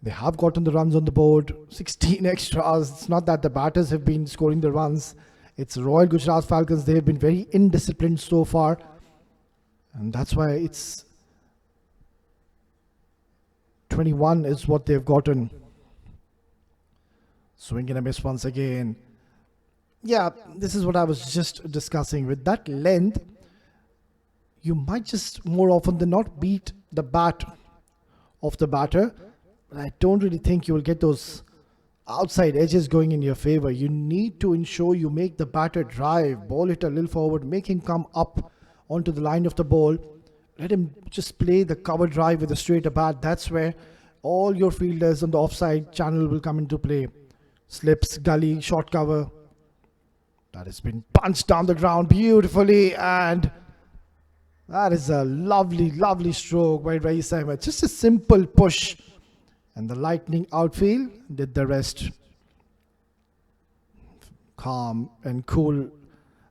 They have gotten the runs on the board, 16 extras. It's not that the batters have been scoring the runs. It's Royal Gujarat Falcons. They have been very indisciplined so far. And that's why it's 21 is what they've gotten. Swing and a miss once again. Yeah, this is what I was just discussing. With that length, you might just more often than not beat the bat of the batter. But I don't really think you will get those outside edges going in your favor. You need to ensure you make the batter drive, ball it a little forward, make him come up onto the line of the ball. Let him just play the cover drive with a straighter bat. That's where all your fielders on the offside channel will come into play. Slips, gully, short cover. That has been punched down the ground beautifully, and that is a lovely, lovely stroke by Rais Ahmed. Just a simple push, and the lightning outfield did the rest. Calm and cool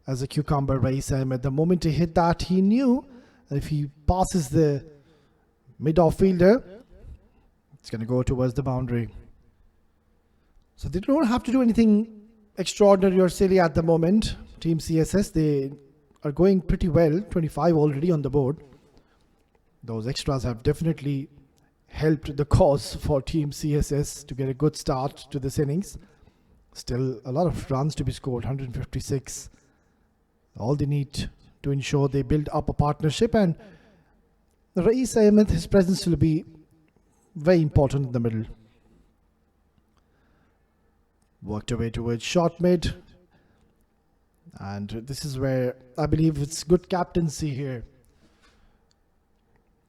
as a cucumber, Rais Ahmed. The moment he hit that, he knew that if he passes the mid-off fielder, it's going to go towards the boundary. So they don't have to do anything extraordinary or silly at the moment. Team CSS, they are going pretty well. 25 already on the board. Those extras have definitely helped the cause for Team CSS to get a good start to this innings. Still a lot of runs to be scored, 156. All they need to ensure they build up a partnership, and Rais Ahmed, his presence will be very important in the middle. Worked away towards short mid, and this is where I believe it's good captaincy here.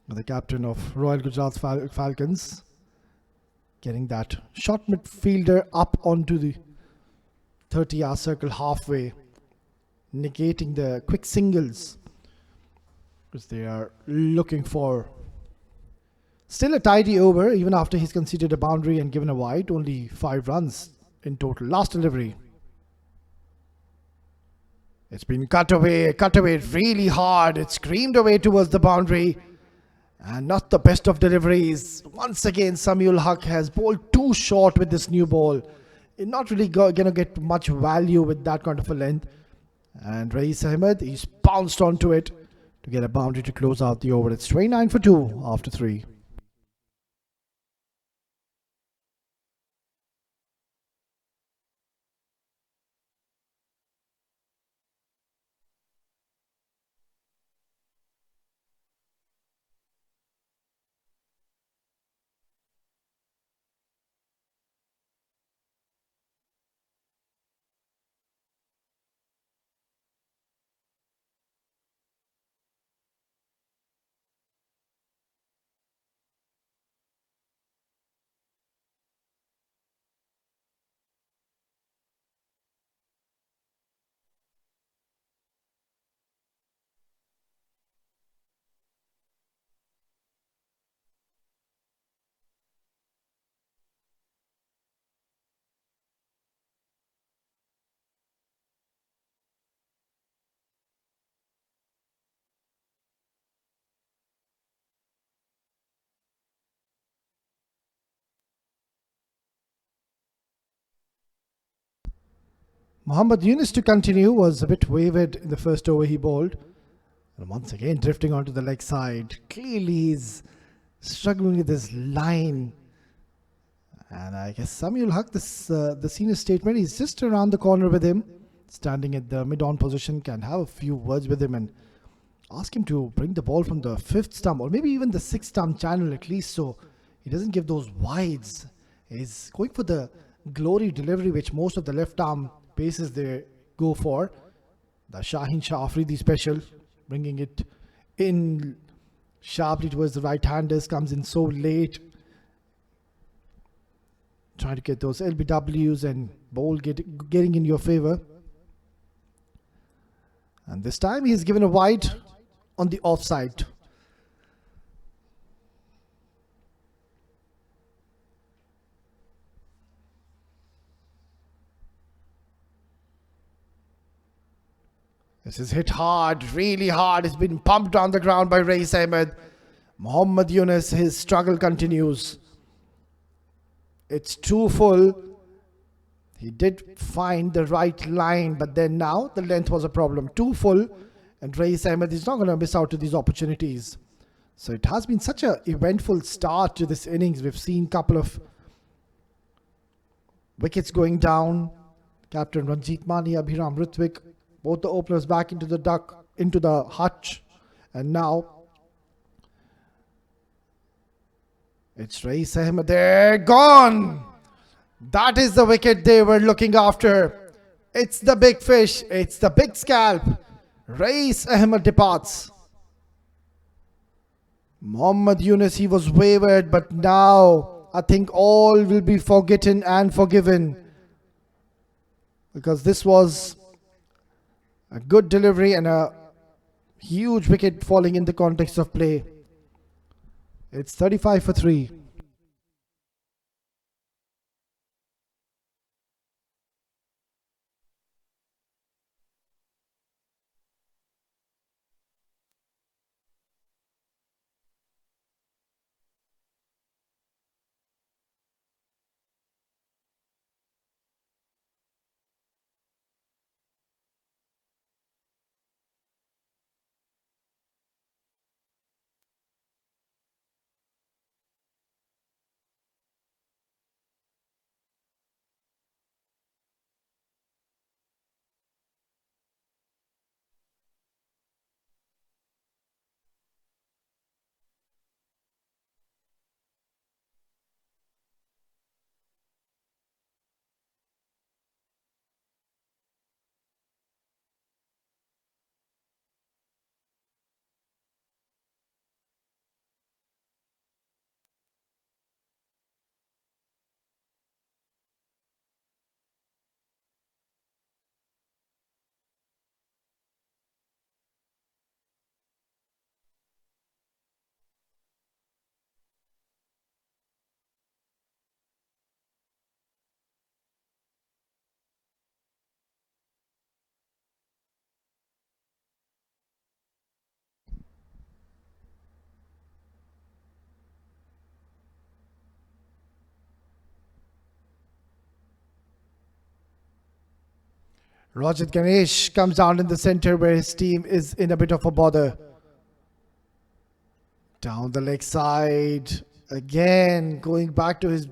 The captain of Royal Gujarat Falcons getting that short midfielder up onto the 30-yard circle halfway, negating the quick singles, because they are looking for still a tidy over even after he's conceded a boundary and given a wide. Only 5 runs in total. Last delivery. It's been cut away really hard. It screamed away towards the boundary, and not the best of deliveries. Once again, Samuel Haq has bowled too short with this new ball. You're not really going to get much value with that kind of a length. And Rais Ahmed, he's pounced onto it to get a boundary to close out the over. It's 29 for 2 after 3. Mohammad Yunus to continue was a bit wavered in the first over he bowled. And once again drifting onto the leg side. Clearly he's struggling with his line. And I guess Samuel Haq, the senior statement, he's just around the corner with him. Standing at the mid-on position, can have a few words with him and ask him to bring the ball from the 5th stump or maybe even the 6th stump channel at least, so he doesn't give those wides. He's going for the glory delivery which most of the left arm paces they go for. The Shaheen Shah Afridi special, bringing it in sharply towards the right-handers, comes in so late. Trying to get those LBWs and bowl getting in your favor. And this time he's given a wide on the offside. This is hit hard, really hard. It's been pumped on the ground by Rais Ahmed. Mohammad Yunus, his struggle continues. It's too full. He did find the right line, but then now the length was a problem. Too full, and Rais Ahmed is not going to miss out to these opportunities. So it has been such an eventful start to this innings. We've seen a couple of wickets going down. Captain Ranjit Mani, Abhiram Ritwik, both the openers back into the hutch, and now it's Rais Ahmed. They're gone. That is the wicket they were looking after. It's the big fish. It's the big scalp. Rais Ahmed departs. Mohammad Yunus, he was wavered, but now I think all will be forgotten and forgiven, because this was a good delivery and a huge wicket falling in the context of play. It's 35 for 3. Rajat Ganesh comes down in the center where his team is in a bit of a bother. Down the leg side. Again, going back to his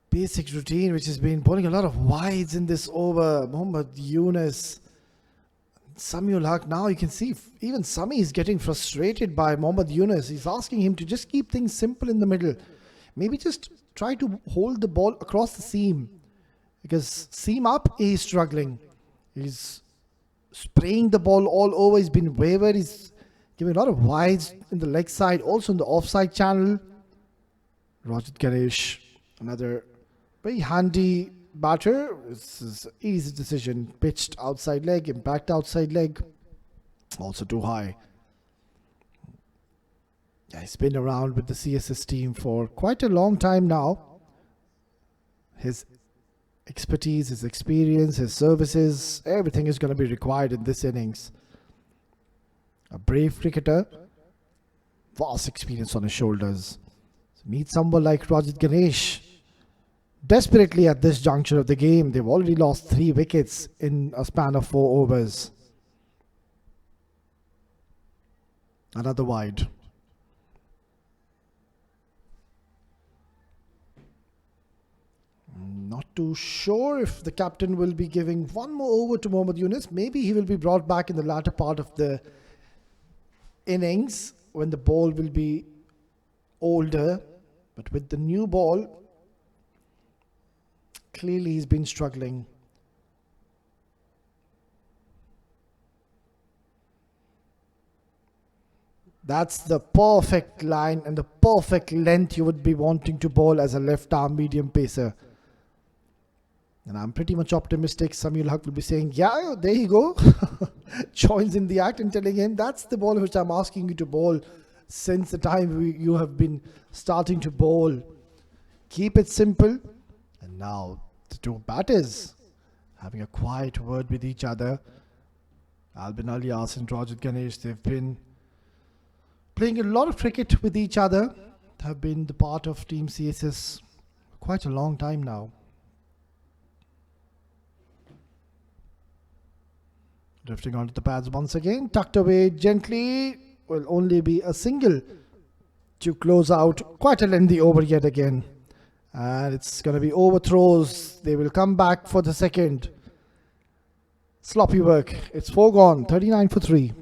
basic routine, which has been bowling a lot of wides in this over. Mohammad Yunus. Samuel Haq, now you can see even Sami is getting frustrated by Mohammad Yunus. He's asking him to just keep things simple in the middle. Maybe just try to hold the ball across the seam. Because seam up, he's struggling. He's spraying the ball all over. He's been wavered. He's giving a lot of wides in the leg side, also in the offside channel. Rajat Ganesh, another very handy batter. This is an easy decision. Pitched outside leg, impact outside leg. Also too high. Yeah, he's been around with the CSS team for quite a long time now. His expertise, his experience, his services, everything is going to be required in this innings. A brave cricketer, vast experience on his shoulders. So meet someone like Rajat Ganesh. Desperately at this juncture of the game, they've already lost 3 wickets in a span of 4 overs. Another wide. Not too sure if the captain will be giving one more over to Mohammad Yunus. Maybe he will be brought back in the latter part of the innings when the ball will be older. But with the new ball, clearly he's been struggling. That's the perfect line and the perfect length you would be wanting to bowl as a left-arm medium pacer. And I'm pretty much optimistic Samuel Haq will be saying, yeah, there you go. Joins in the act and telling him, that's the ball which I'm asking you to bowl since the time you have been starting to bowl. Keep it simple. And now the 2 batters having a quiet word with each other. Albin Alias and Rajat Ganesh, they've been playing a lot of cricket with each other, have been the part of Team CSS for quite a long time now. Drifting onto the pads once again, tucked away gently, will only be a single to close out quite a lengthy over yet again. And it's going to be overthrows. They will come back for the second. Sloppy work. It's 4 gone, 39 for 3.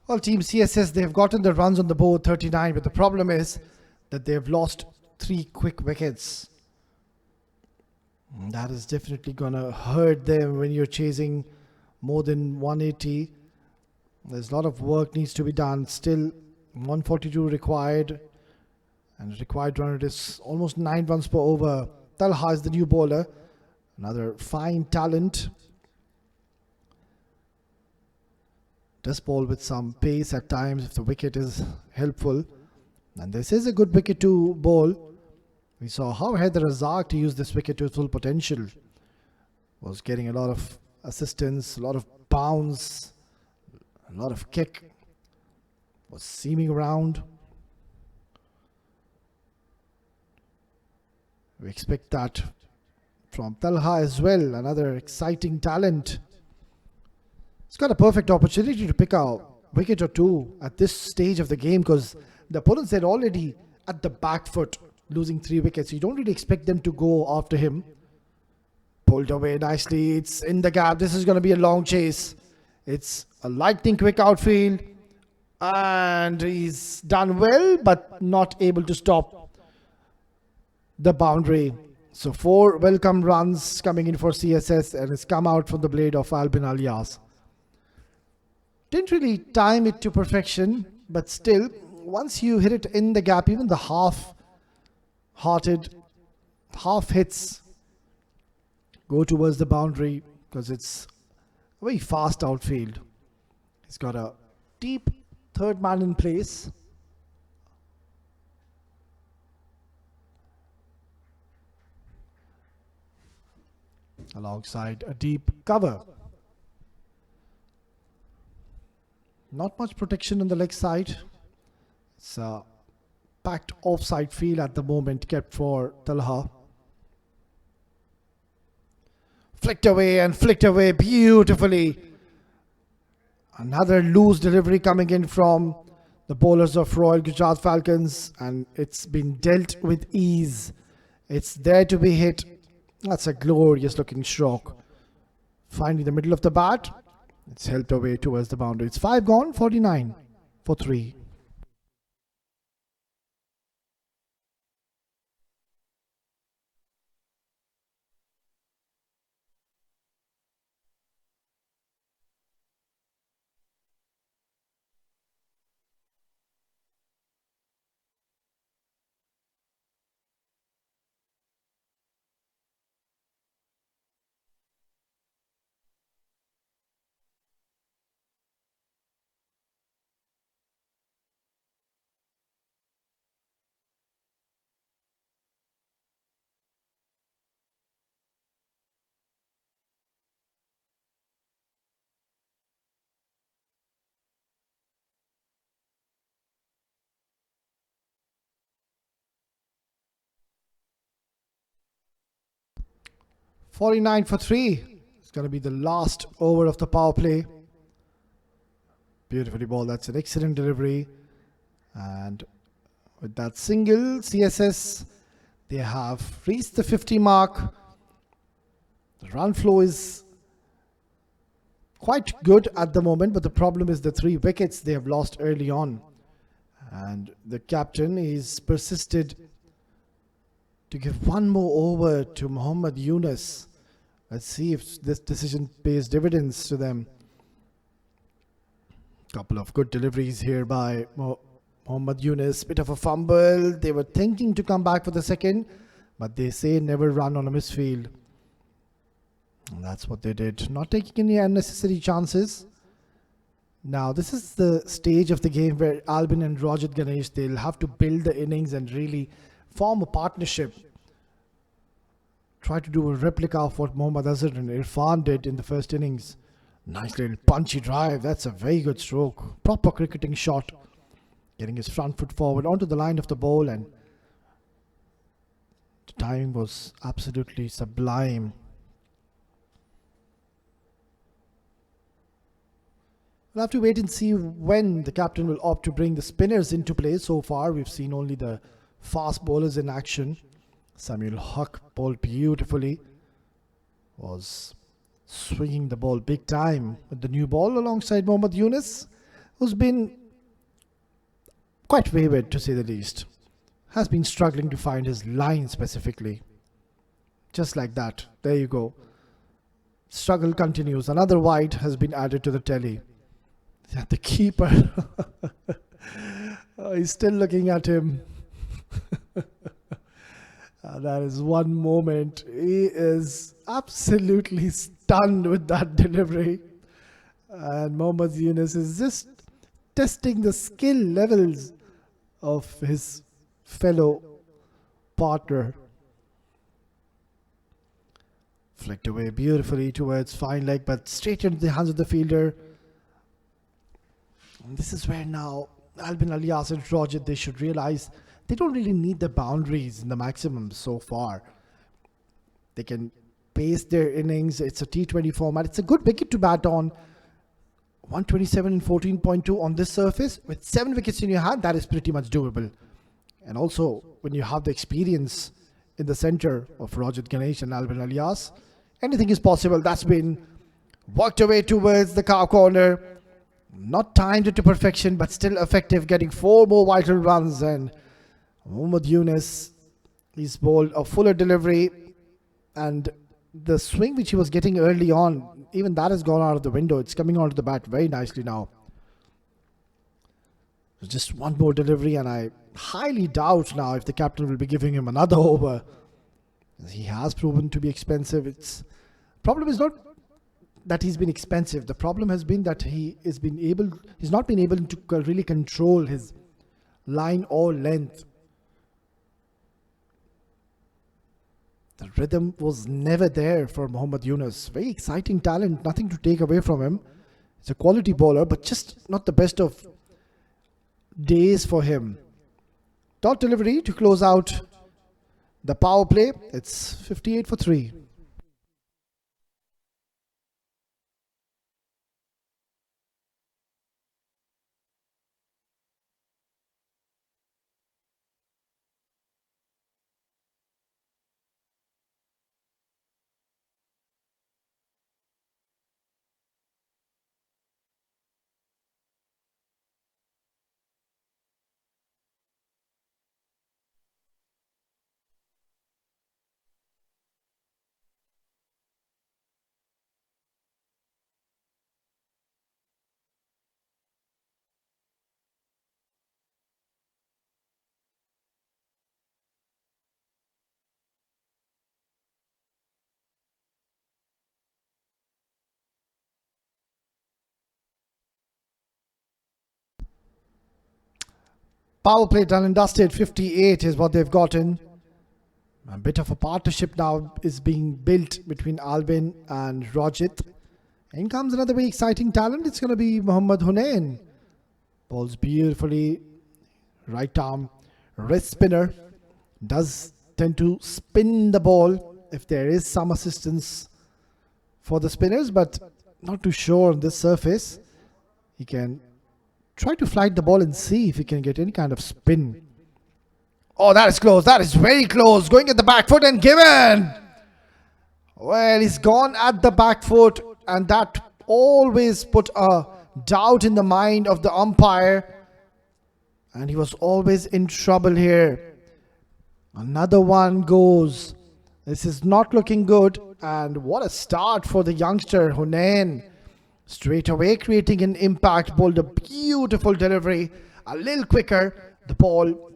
Well, Team CSS, they've gotten the runs on the board, 39, but the problem is that they've lost 3 quick wickets. That is definitely going to hurt them when you're chasing more than 180. There's a lot of work needs to be done. Still 142 required, and the required run rate is almost 9 runs per over. Talha is the new bowler, another fine talent. Does bowl with some pace at times if the wicket is helpful, and this is a good wicket to bowl. We saw how Haider Razak to use this wicket to its full potential. Was getting a lot of assistance, a lot of bounce, a lot of kick. Was seaming around. We expect that from Talha as well, another exciting talent. He's got a perfect opportunity to pick a wicket or two at this stage of the game because the opponents are already at the back foot, losing 3 wickets. You don't really expect them to go after him. Pulled away nicely. It's in the gap. This is going to be a long chase. It's a lightning quick outfield. And he's done well, but not able to stop the boundary. So 4 welcome runs coming in for CSS, and it's come out from the blade of Albin Alias. Didn't really time it to perfection, but still, once you hit it in the gap, even the half-hearted half hits go towards the boundary because it's a very fast outfield. He's got a deep third man in place. Alongside a deep cover. Not much protection on the leg side. It's a packed offside field at the moment kept for Talha. Flicked away beautifully. Another loose delivery coming in from the bowlers of Royal Gujrat Falcons, and it's been dealt with ease. It's there to be hit. That's a glorious looking stroke. Finding the middle of the bat. It's helped away towards the boundary. It's 5 gone, 49 for 3. 49 for 3. It's going to be the last over of the power play. Beautifully ball. That's an excellent delivery. And with that single, CSS, they have reached the 50 mark. The run flow is quite good at the moment, but the problem is the 3 wickets they have lost early on. And the captain is persisted to give one more over to Mohammad Yunus. Let's see if this decision pays dividends to them. Couple of good deliveries here by Mohammad Yunus. Bit of a fumble. They were thinking to come back for the second, but they say never run on a misfield. And that's what they did. Not taking any unnecessary chances. Now, this is the stage of the game where Albin and Rajat Ganesh, they'll have to build the innings and really form a partnership. Try to do a replica of what Mohammad Azhar and Irfan did in the first innings. Nice little punchy drive. That's a very good stroke. Proper cricketing shot. Getting his front foot forward onto the line of the ball, and the timing was absolutely sublime. We'll have to wait and see when the captain will opt to bring the spinners into play. So far, we've seen only the fast bowlers in action. Samuel Huck bowled beautifully. Was swinging the ball big time with the new ball alongside Mohammad Yunus, who's been quite wayward to say the least. Has been struggling to find his line specifically. Just like that. There you go. Struggle continues. Another wide has been added to the tally. The keeper. He's still looking at him. That is one moment. He is absolutely stunned with that delivery. And Mohammad Yunus is just testing the skill levels of his fellow partner. Flicked away beautifully towards fine leg, but straight into the hands of the fielder. And this is where now Albin Alias and Rajat, they should realize they don't really need the boundaries in the maximum so far. They can pace their innings. It's a T20 format. It's a good wicket to bat on. 127 and 14.2 on this surface. With 7 wickets in your hand, that is pretty much doable. And also, when you have the experience in the center of Rajat Ganesh and Albin Alias, anything is possible. That's been worked away towards the cow corner. Not timed it to perfection, but still effective, getting 4 more vital runs. And Mohammad Yunus, he's bowled a fuller delivery, and the swing which he was getting early on, even that has gone out of the window. It's coming onto the bat very nicely now. Just one more delivery, and I highly doubt now if the captain will be giving him another over. He has proven to be expensive. It's problem is not that he's been expensive. The problem has been that he's not been able to really control his line or length. The rhythm was never there for Mohammad Yunus. Very exciting talent, nothing to take away from him. He's a quality bowler, but just not the best of days for him. Dot delivery to close out the power play. It's 58 for 3. Power play done and dusted. 58 is what they've gotten. A bit of a partnership now is being built between Albin and Rajat. In comes another very exciting talent. It's going to be Mohammad Hunain. Bowls beautifully. Right arm wrist spinner. Does tend to spin the ball if there is some assistance for the spinners, but not too sure on this surface. He can try to flight the ball and see if he can get any kind of spin. Oh, that is close. That is very close. Going at the back foot and given. Well, he's gone at the back foot, and that always put a doubt in the mind of the umpire. And he was always in trouble here. Another one goes. This is not looking good. And what a start for the youngster, Hunain. Straight away creating an impact. Bowled a beautiful delivery. A little quicker. The ball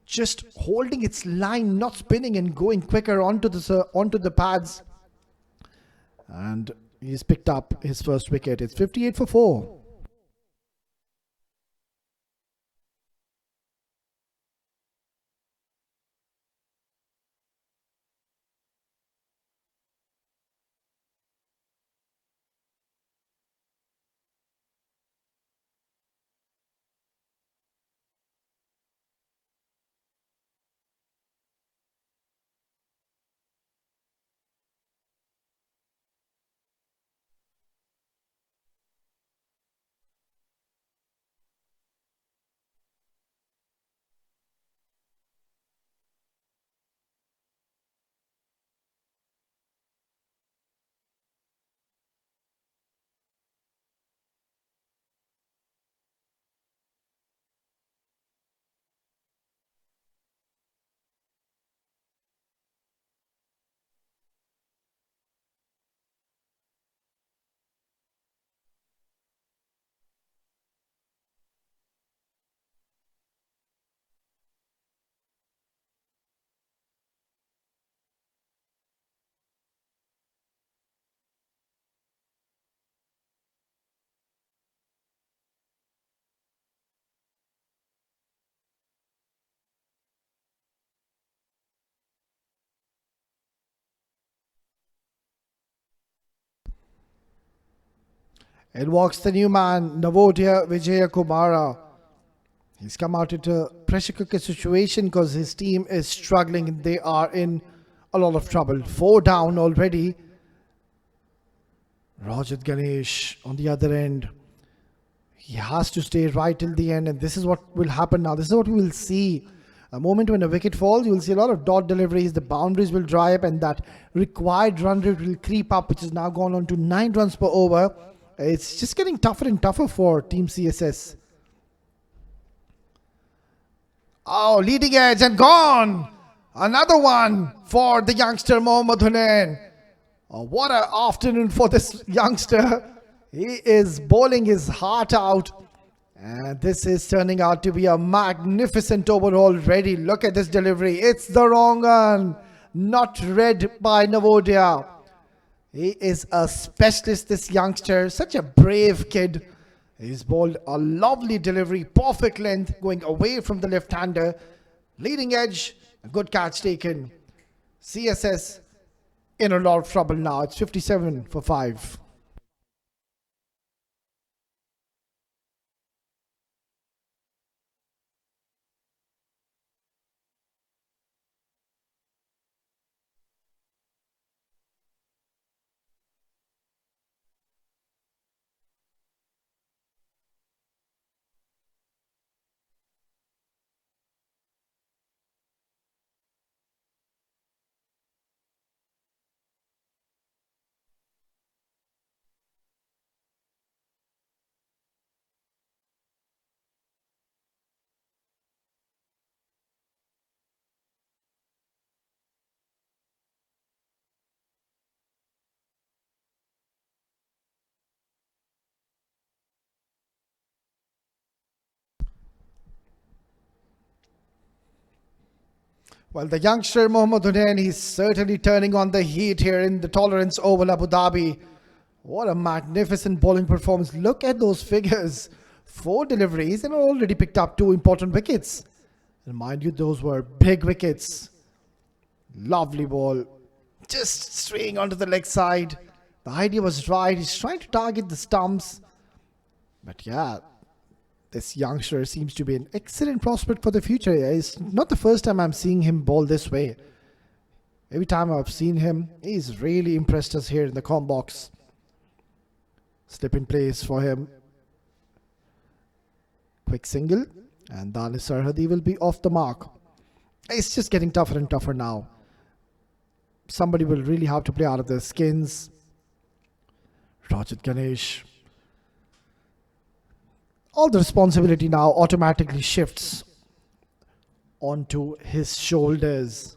just holding its line, not spinning and going quicker onto the pads. And he's picked up his first wicket. It's 58 for 4. It walks the new man, Navodaya Vijayakumara. He's come out into a pressure cooker situation because his team is struggling and they are in a lot of trouble. 4 down already. Rajat Ganesh on the other end. He has to stay right till the end, and this is what will happen now. This is what we will see. A moment when a wicket falls, you will see a lot of dot deliveries. The boundaries will dry up and that required run rate will creep up, which has now gone on to 9 runs per over. It's just getting tougher and tougher for Team CSS. Oh, leading edge and gone. Another one for the youngster Mohammad Hunain. Oh, what an afternoon for this youngster. He is bowling his heart out. And this is turning out to be a magnificent over already. Look at this delivery. It's the wrong one. Not read by Navodaya. He is a specialist, this youngster. Such a brave kid. He's bowled a lovely delivery. Perfect length. Going away from the left-hander. Leading edge. A good catch taken. CSS in a lot of trouble now. It's 57 for 5. Well, the youngster Mohammad Hunain, he's certainly turning on the heat here in the Tolerance Oval, Abu Dhabi. What a magnificent bowling performance. Look at those figures. 4 deliveries and already picked up 2 important wickets. And mind you, those were big wickets. Lovely ball. Just straying onto the leg side. The idea was right. He's trying to target the stumps. But yeah, this youngster seems to be an excellent prospect for the future. It's not the first time I'm seeing him bowl this way. Every time I've seen him, he's really impressed us here in the com box. Slip in place for him. Quick single. And Danis Sarhadi will be off the mark. It's just getting tougher and tougher now. Somebody will really have to play out of their skins. Rajat Ganesh. All the responsibility now automatically shifts onto his shoulders.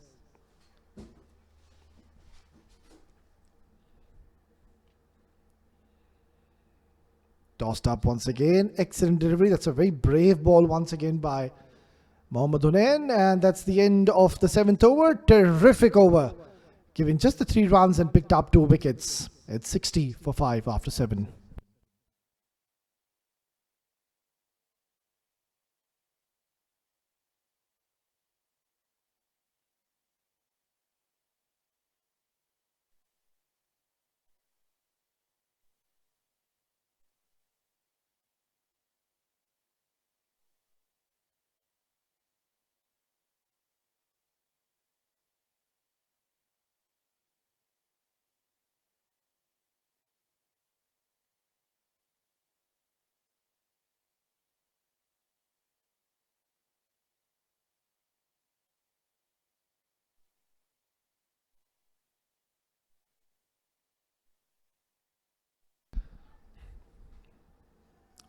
Tossed up once again. Excellent delivery. That's a very brave ball once again by Mohammad Hunain. And that's the end of the 7th over. Terrific over. Giving just the 3 runs and picked up 2 wickets. It's 60 for 5 after 7.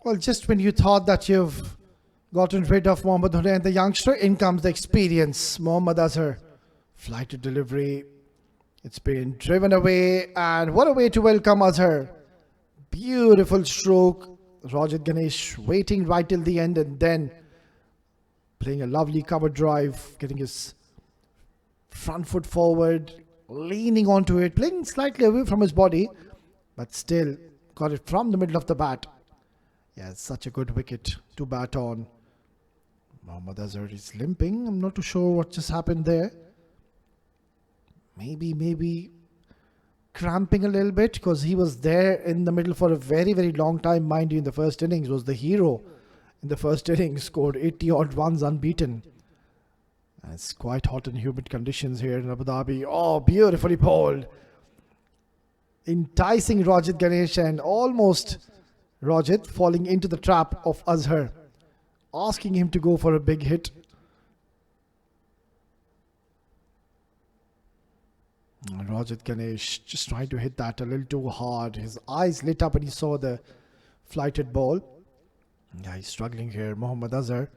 Well, just when you thought that you've gotten rid of Mohammad Hunain, the youngster, in comes the experience. Mohammad Azhar, flighted delivery. It's been driven away, and what a way to welcome Azhar. Beautiful stroke. Rajat Ganesh waiting right till the end and then playing a lovely cover drive, getting his front foot forward, leaning onto it, playing slightly away from his body, but still got it from the middle of the bat. Yeah, it's such a good wicket to bat on. Mohammad Azhar is limping. I'm not too sure what just happened there. Maybe cramping a little bit because he was there in the middle for a very, very long time. Mind you, in the first innings was the hero. In the first innings, scored 80 odd runs unbeaten. And it's quite hot and humid conditions here in Abu Dhabi. Oh, beautifully bowled. Enticing Rajat Ganesh and almost Rajat falling into the trap of Azhar, asking him to go for a big hit. Rajat Ganesh just trying to hit that a little too hard. His eyes lit up when he saw the flighted ball. Yeah, he's struggling here. Mohammad Azhar.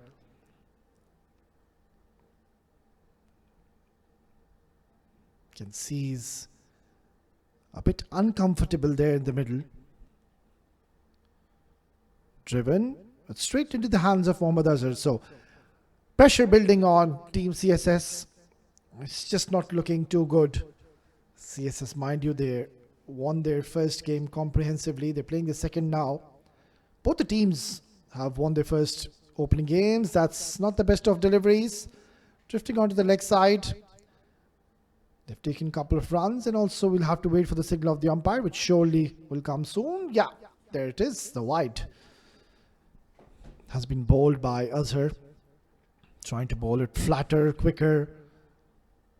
You can see he's a bit uncomfortable there in the middle. Driven, but straight into the hands of Mohammad Azhar. So, pressure building on Team CSS. It's just not looking too good. CSS, mind you, they won their first game comprehensively. They're playing the second now. Both the teams have won their first opening games. That's not the best of deliveries. Drifting onto the leg side. They've taken a couple of runs, and also we'll have to wait for the signal of the umpire, which surely will come soon. Yeah, there it is. The wide has been bowled by Azhar. Trying to bowl it flatter, quicker,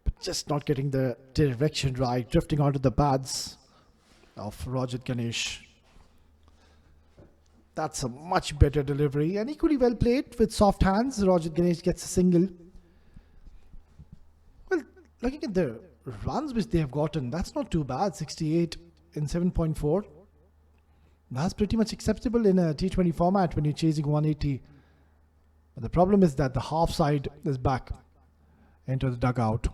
but just not getting the direction right. Drifting onto the pads of Rajat Ganesh. That's a much better delivery and equally well played with soft hands. Rajat Ganesh gets a single. Well, looking at the runs which they have gotten, that's not too bad. 68 in 7.4. That's pretty much acceptable in a T20 format when you're chasing 180. But the problem is that the half side is back into the dugout.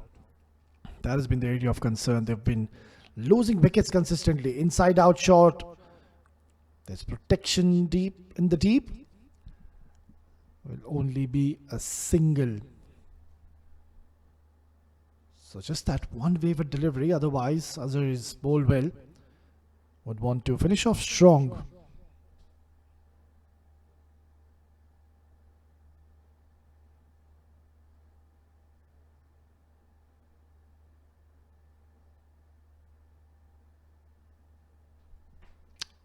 That has been the area of concern. They've been losing wickets consistently. Inside out shot. There's protection deep in the deep. Will only be a single. So just that one wayward delivery. Otherwise, Azhar is bowled well. Would want to finish off strong.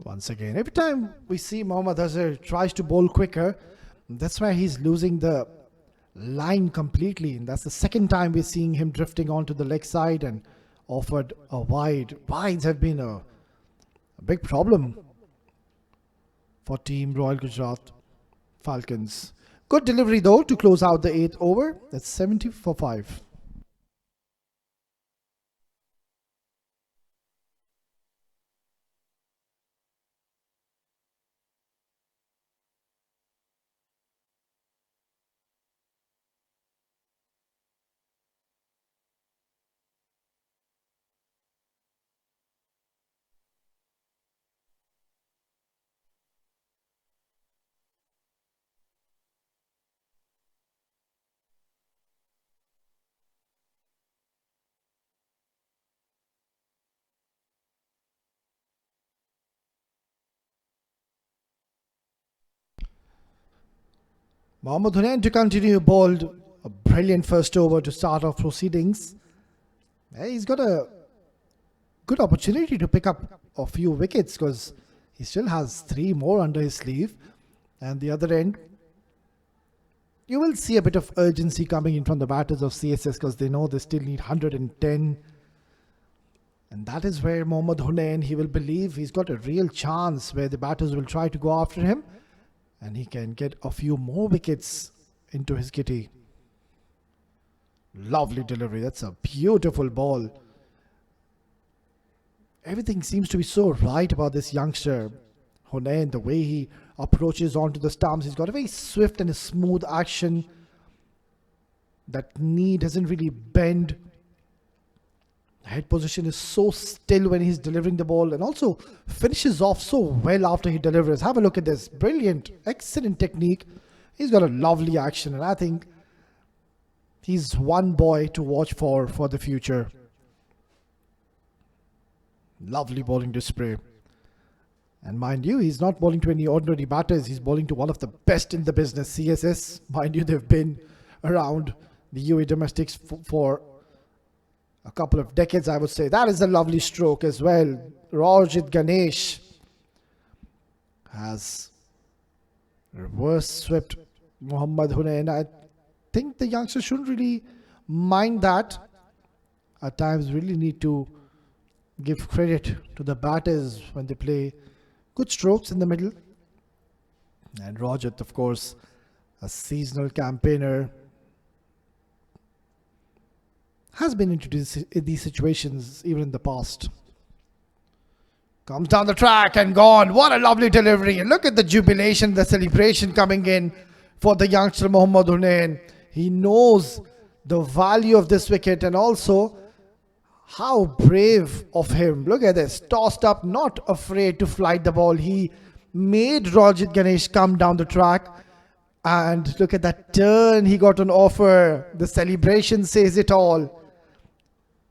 Once again, every time we see Mohammad Azhar tries to bowl quicker, that's why he's losing the line completely. And that's the second time we're seeing him drifting onto the leg side and offered a wide. Wides have been a big problem for Team Royal Gujarat Falcons. Good delivery though to close out the 8th over. That's 70 for 5. Mohammad Hunain to continue bowled a brilliant first over to start off proceedings. He's got a good opportunity to pick up a few wickets because he still has 3 more under his sleeve. And the other end, you will see a bit of urgency coming in from the batters of CSS because they know they still need 110. And that is where Mohammad Hunain, he will believe he's got a real chance where the batters will try to go after him and he can get a few more wickets into his kitty. Lovely delivery. That's a beautiful ball. Everything seems to be so right about this youngster, Hunain, the way he approaches onto the stumps. He's got a very swift and a smooth action. That knee doesn't really bend. Head position is so still when he's delivering the ball and also finishes off so well after he delivers. Have a look at this. Brilliant, excellent technique. He's got a lovely action and I think he's one boy to watch for the future. Lovely bowling display. And mind you, he's not bowling to any ordinary batters. He's bowling to one of the best in the business, CSS. Mind you, they've been around the UAE domestics for a couple of decades, I would say. That is a lovely stroke as well. Rajit Ganesh has reverse swept Mohammad Hunain. I think the youngster shouldn't really mind that. At times, really need to give credit to the batters when they play good strokes in the middle. And Rajat, of course, a seasonal campaigner, has been into these situations even in the past. Comes down the track and gone. What a lovely delivery. And look at the jubilation, the celebration coming in for the youngster Mohammad Hunain. He knows the value of this wicket and also how brave of him. Look at this. Tossed up, not afraid to flight the ball. He made Rajit Ganesh come down the track. And look at that turn he got on offer. The celebration says it all.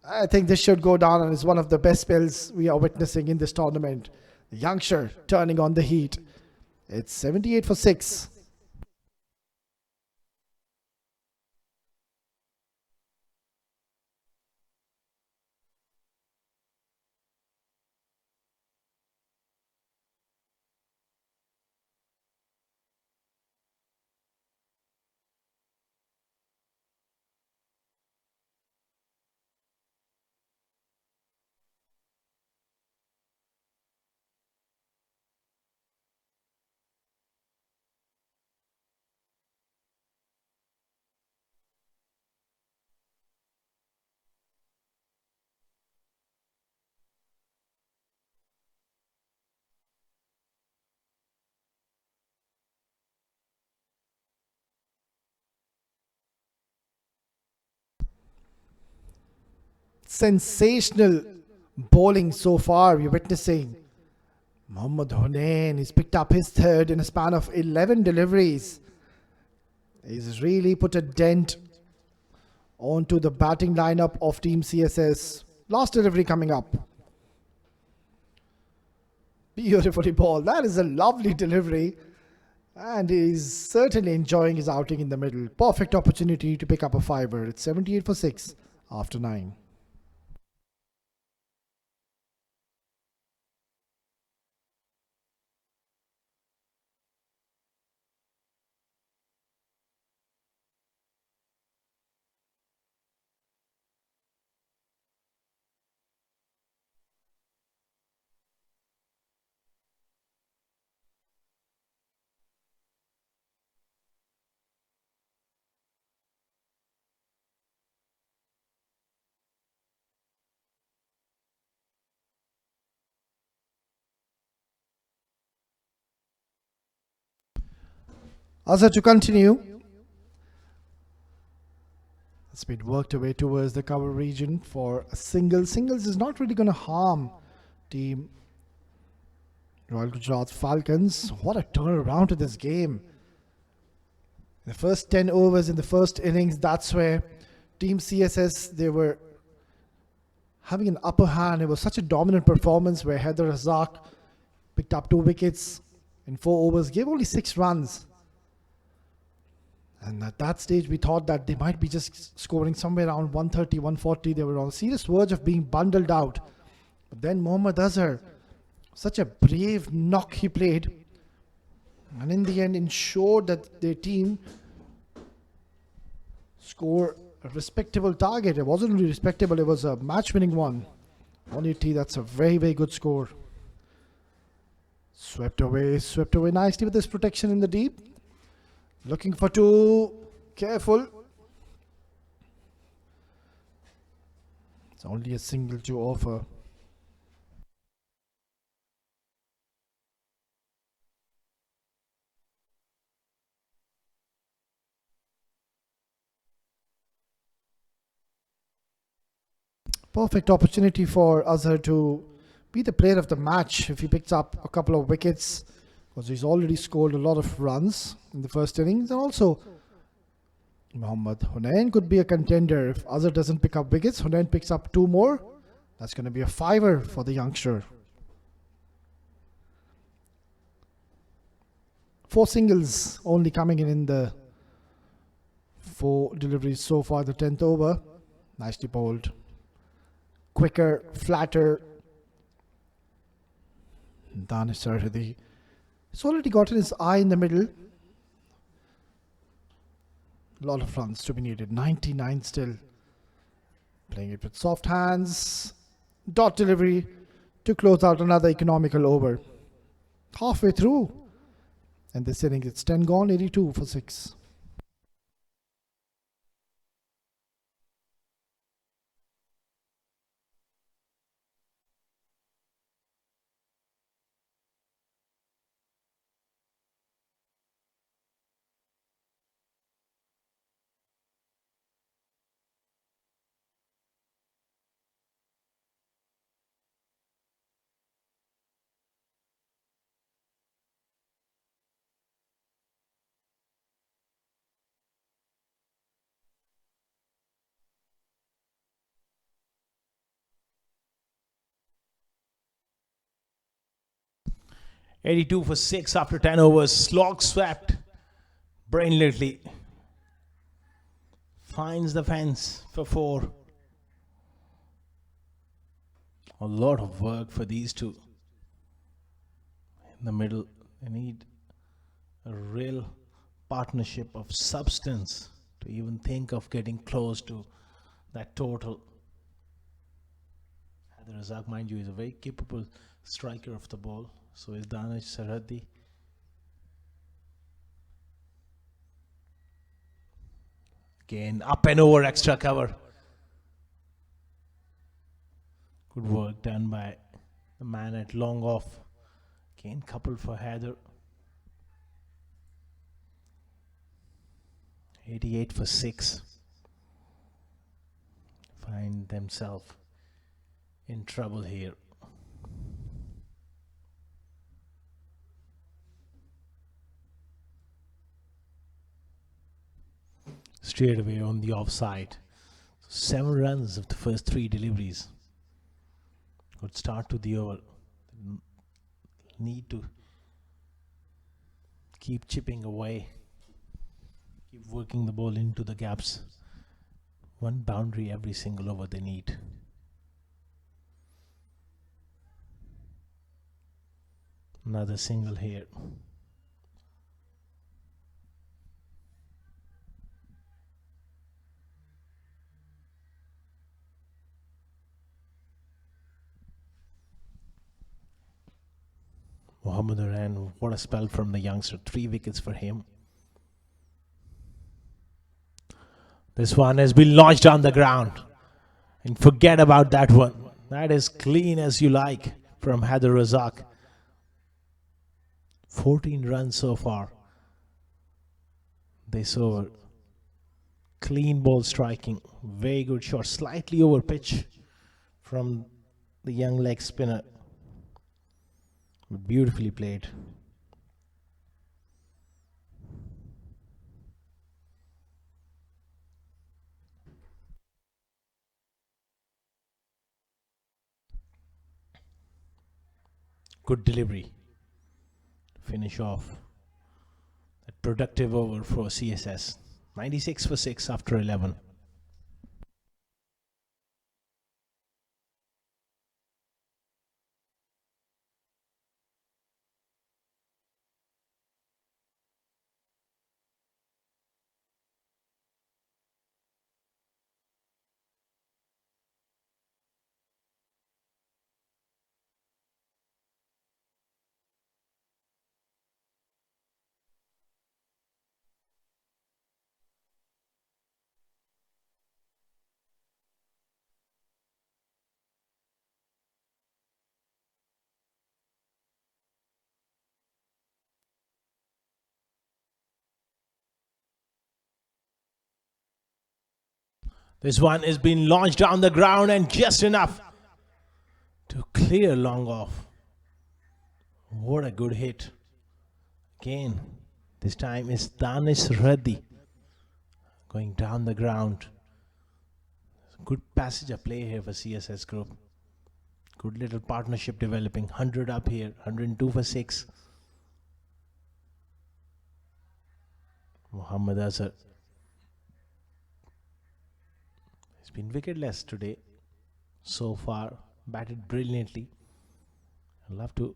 I think this should go down and is one of the best spells we are witnessing in this tournament. The youngster turning on the heat. It's 78 for 6. Sensational bowling so far we're witnessing. Mohammad Hunain, he's picked up his third in a span of 11 deliveries. He's really put a dent onto the batting lineup of Team CSS. Last delivery coming up. Beautifully bowled. That is a lovely delivery. And he's certainly enjoying his outing in the middle. Perfect opportunity to pick up a fiver. It's 78 for 6 after 9. Azhar to continue. It's been worked away towards the cover region for a single. Singles is not really going to harm team Royal Gujrat Falcons. What a turnaround to this game. In the first 10 overs in the first innings, that's where Team CSS, they were having an upper hand. It was such a dominant performance where Haider Razak picked up 2 wickets in 4 overs, gave only 6 runs. And at that stage, we thought that they might be just scoring somewhere around 130, 140. They were on a serious verge of being bundled out. But then Mohammad Azhar, such a brave knock he played, and in the end ensured that their team score a respectable target. It wasn't really respectable, it was a match-winning one. 180, that's a very, very good score. Swept away nicely with this protection in the deep. Looking for 2, careful. It's only a single to offer. Perfect opportunity for Azhar to be the player of the match if he picks up a couple of wickets, because he's already scored a lot of runs in the first innings. And also Mohammad Hunain could be a contender if Azhar doesn't pick up wickets. Hunain picks up 2 more. That's going to be a 5-er for the youngster. 4 singles only coming in the 4 deliveries so far, the 10th over. Nicely bowled. Quicker, flatter. Danish Sarhadi. He's already gotten his eye in the middle. A lot of runs to be needed. 99 still. Playing it with soft hands. Dot delivery to close out another economical over. Halfway through. And this inning, it's 10 gone, 82 for 6. $82 for 6 after 10 overs. Slog swept brilliantly. Finds the fence for 4. A lot of work for these two. In the middle, they need a real partnership of substance to even think of getting close to that total. Haider Razak, mind you, is a very capable striker of the ball. So is Danish Sarhadi. Again, up and over, extra cover. Good work done by the man at long off. Again, coupled for Haider. 88 for 6. Find themselves in trouble here. Straight away on the offside. 7 runs of the first 3 deliveries. Good start to the over. Need to keep chipping away. Keep working the ball into the gaps. 1 boundary every single over they need. Another single here. Mohammad Hunain, what a spell from the youngster. 3 wickets for him. This one has been launched on the ground. And forget about that one. That is clean as you like from Haider Razak. 14 runs so far. this over. Clean ball striking. Very good shot. Slightly over pitch from the young leg spinner. Beautifully played. Good delivery. Finish off that productive over for CSS. 96 for 6 after 11. This one is being launched down the ground and just enough to clear long off. What a good hit. Again, this time is Danish Reddy going down the ground. Good passage of play here for CSS group. Good little partnership developing. 100 up here, 102 for 6. Muhammad Azhar. He's been wicketless today. So far, batted brilliantly. I'd love to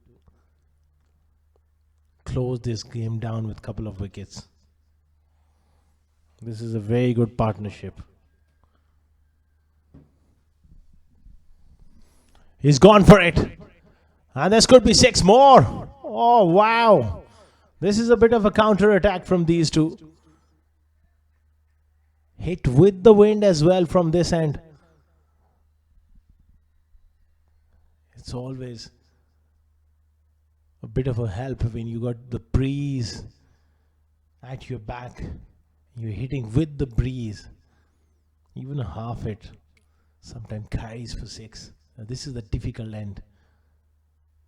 close this game down with a couple of wickets. This is a very good partnership. He's gone for it. And this could be 6 more. Oh, wow. This is a bit of a counter attack from these two. Hit with the wind as well from this end. It's always a bit of a help when you got the breeze at your back. You're hitting with the breeze. Even a half hit sometimes carries for 6. Now this is the difficult end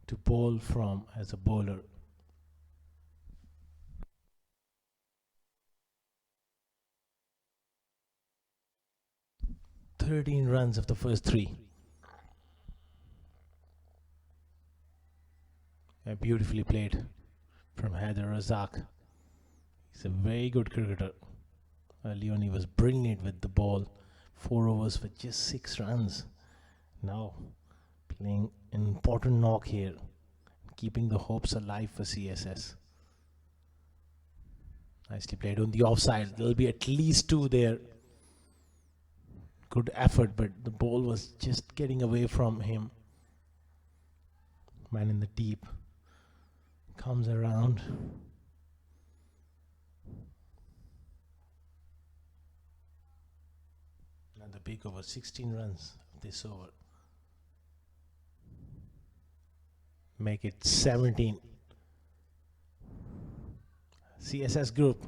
to bowl from as a bowler. "13 runs of the first 3. Beautifully played from Haider Razak. He's a very good cricketer. Early on he was brilliant with the ball. 4 overs for just 6 runs. Now playing an important knock here, keeping the hopes alive for CSS. Nicely played on the offside. There'll be at least 2 there. Good effort, but the ball was just getting away from him. Man in the deep comes around. Another big over. 16 runs this over. Make it 17. CSS group,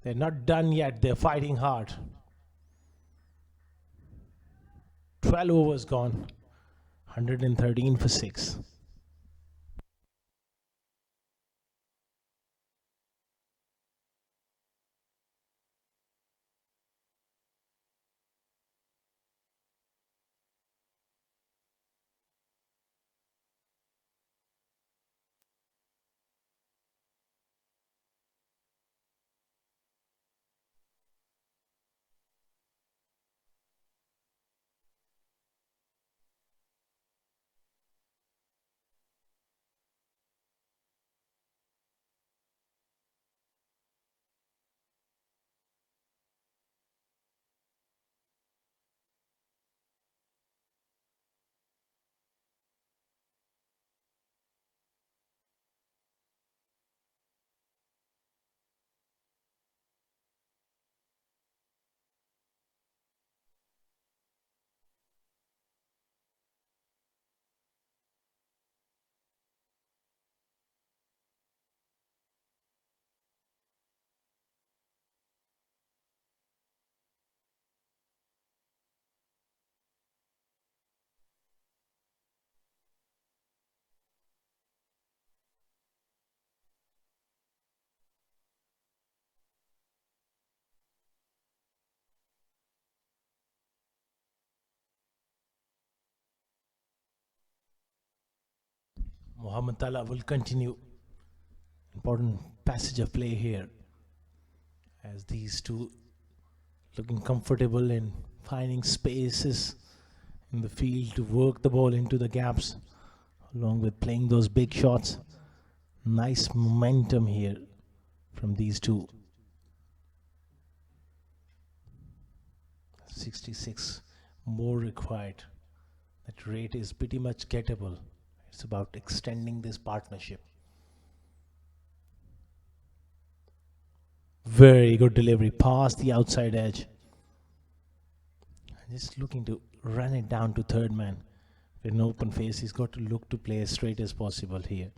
they're not done yet. They're fighting hard. 12 overs gone. 113 for 6. Mohammad Tala will continue. Important passage of play here as these two looking comfortable in finding spaces in the field to work the ball into the gaps along with playing those big shots. Nice momentum here from these two. 66 more required. That rate is pretty much gettable. It's about extending this partnership. Very good delivery past the outside edge. Just looking to run it down to third man. With an open face, he's got to look to play as straight as possible here.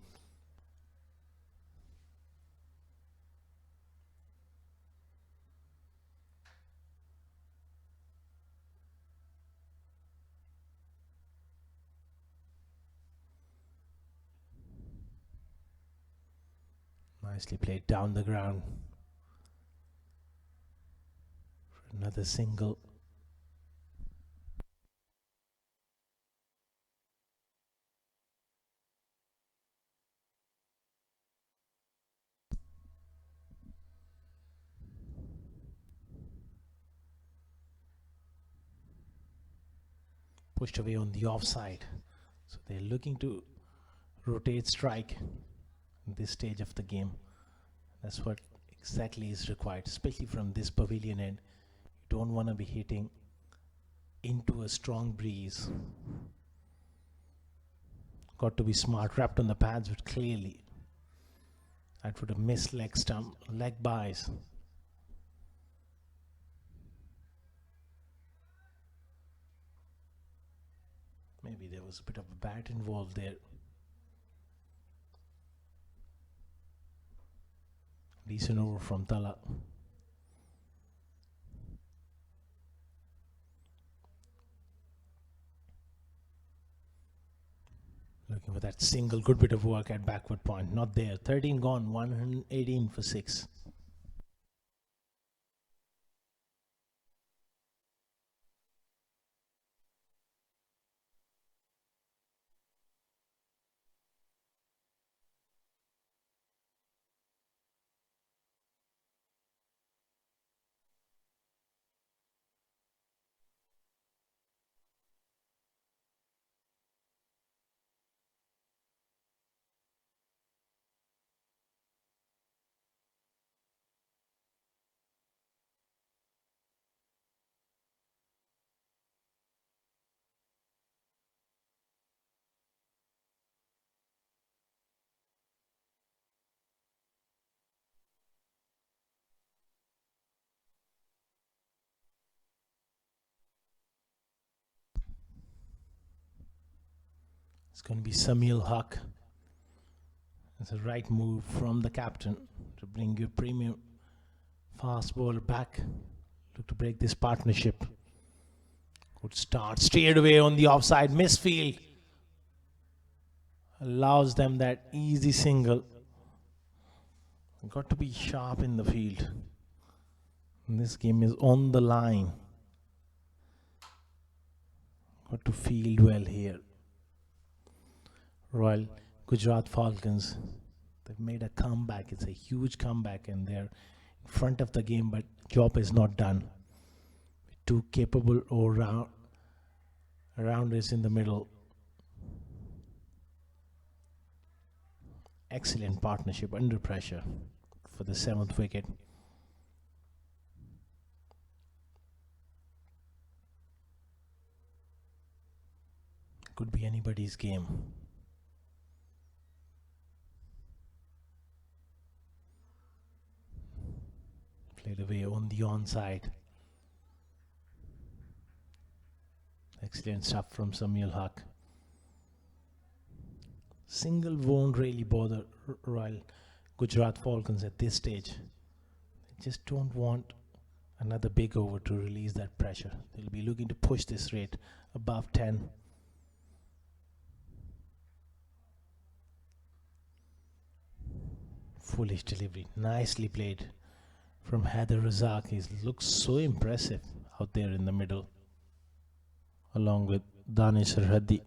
Nicely played down the ground. For another single. Pushed away on the offside. So they're looking to rotate strike in this stage of the game. That's what exactly is required, especially from this pavilion end. You don't want to be hitting into a strong breeze. Got to be smart, wrapped on the pads, but clearly that would have missed leg stump, leg buys. Maybe there was a bit of a bat involved there. Decent over from Tala. Looking for that single good bit of work at backward point. Not there. 13 gone, 118 for 6. It's going to be Samil Haq. It's a right move from the captain to bring your premium fast bowler back. Look to break this partnership. Good start. Straight away on the offside. Misfield. Allows them that easy single. Got to be sharp in the field. And this game is on the line. Got to field well here. Royal Gujrat Falcons, they've made a comeback. It's a huge comeback and they're in front of the game, but job is not done. Two capable all-rounders in the middle. Excellent partnership under pressure for the 7th wicket. Could be anybody's game. Played away on the onside. Excellent stuff from Samil Haq. Single won't really bother Royal Gujrat Falcons at this stage. They just don't want another big over to release that pressure. They'll be looking to push this rate above 10. Foolish delivery. Nicely played from Haider Razak. He looks so impressive out there in the middle, along with Danish Sarhadi.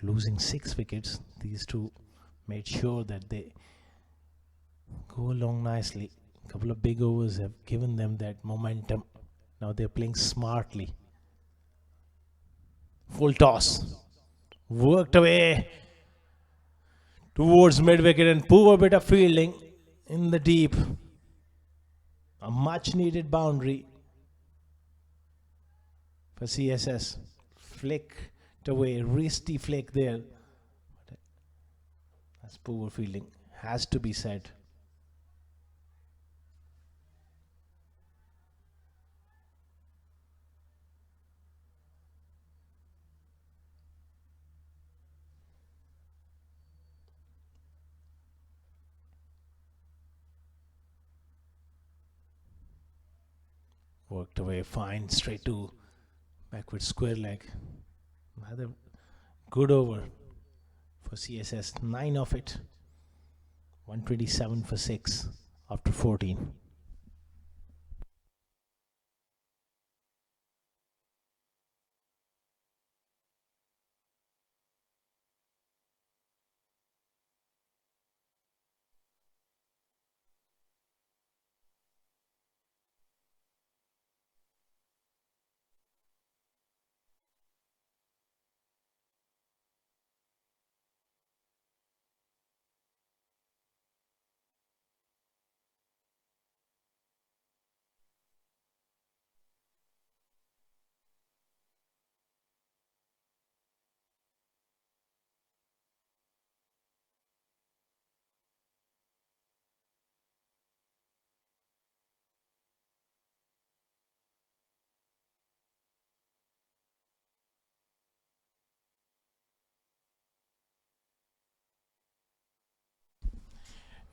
losing 6 wickets, these two made sure that they go along nicely. A couple of big overs have given them that momentum. Now they're playing smartly. Full toss. Worked away towards mid wicket and poor bit of fielding in the deep. A much needed boundary for CSS. Flicked away, wristy flick there. That's poor fielding, has to be said. Worked away fine, straight to backward square leg. Another good over for CSS, 9 of it. 127 for 6 after 14.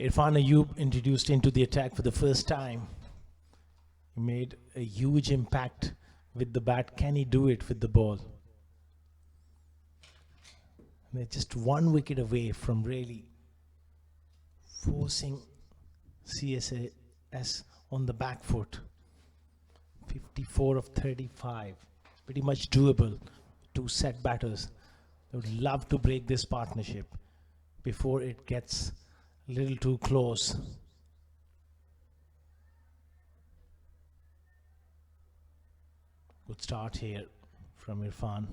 Irfan Ayub introduced into the attack for the first time. He made a huge impact with the bat. Can he do it with the ball? They're just 1 wicket away from really forcing CSS on the back foot. 54 of 35. It's pretty much doable. 2 set batters. They would love to break this partnership before it gets a little too close. Good start here from Irfan,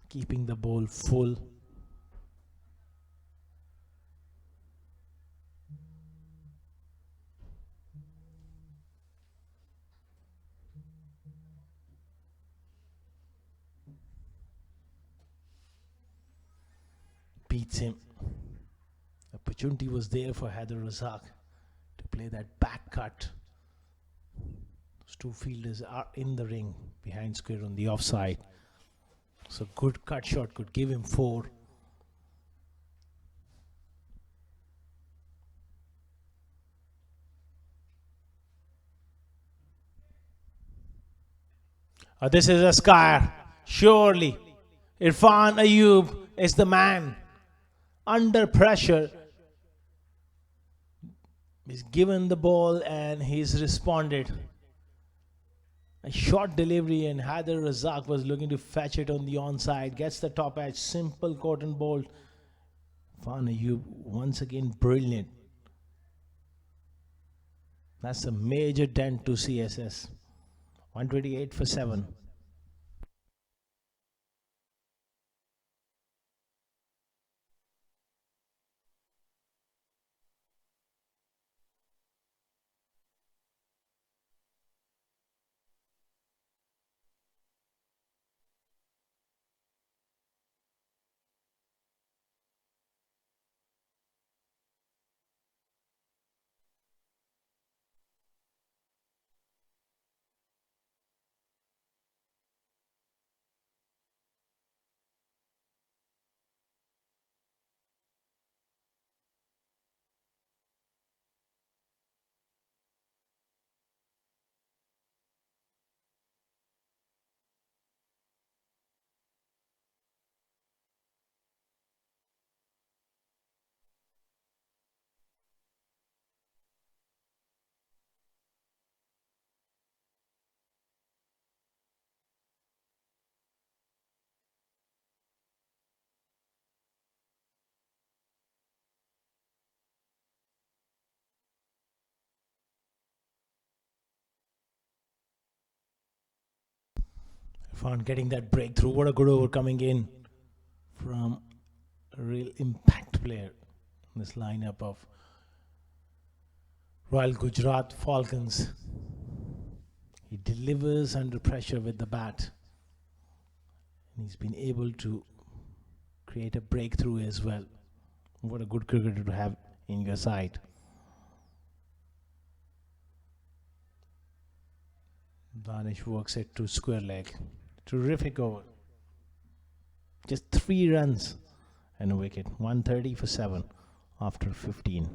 keeping the ball full. Beats him. Opportunity was there for Haider Razak to play that back cut. Those 2 fielders are in the ring behind square on the offside. So good cut shot could give him 4. This is a scare. Surely Irfan Ayub is the man. Under pressure, he's given the ball and he's responded. A short delivery and Haider Razak was looking to fetch it on the onside. Gets the top edge, simple cotton bolt. Irfan Ayub once again brilliant. That's a major dent to CSS. 128 for 7. Irfan getting that breakthrough. What a good over coming in from a real impact player in this lineup of Royal Gujrat Falcons. He delivers under pressure with the bat. And he's been able to create a breakthrough as well. What a good cricketer to have in your side. Danish works it to square leg. Terrific over. Just 3 runs and a wicket. 130 for 7 after 15.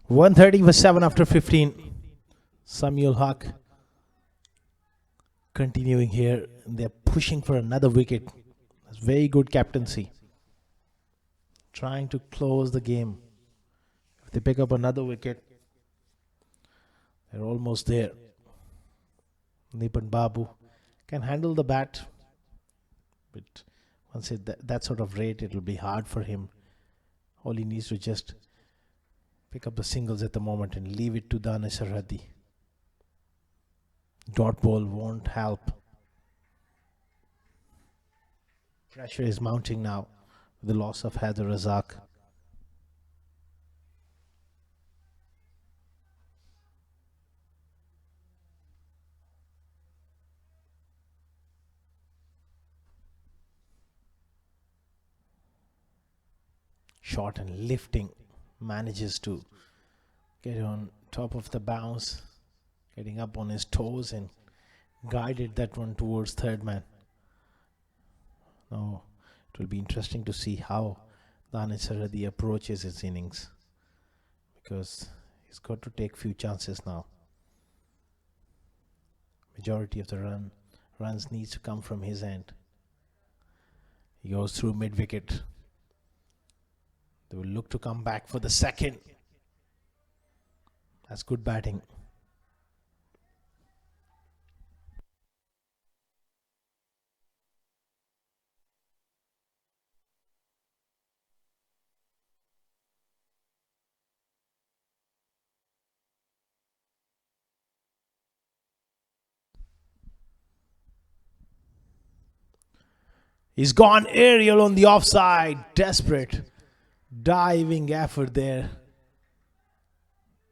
One 30 for 7 after 15. Samuel Haq continuing here. They're pushing for another wicket. That's very good captaincy. Trying to close the game. If they pick up another wicket, they're almost there. Nipan Babu can handle the bat, but once at that sort of rate, it'll be hard for him. All he needs to just pick up the singles at the moment and leave it to Danish Sarhadi. Dot ball won't help. Pressure is mounting now with the loss of Haider Razak. Short and lifting, manages to get on top of the bounce, getting up on his toes and guided that one towards third man. Now it will be interesting to see how Danish Sarhadi approaches his innings, because he's got to take few chances now. Majority of the runs needs to come from his end. He goes through mid wicket. They will look to come back for the second. That's good batting. He's gone aerial on the offside. Desperate diving effort there.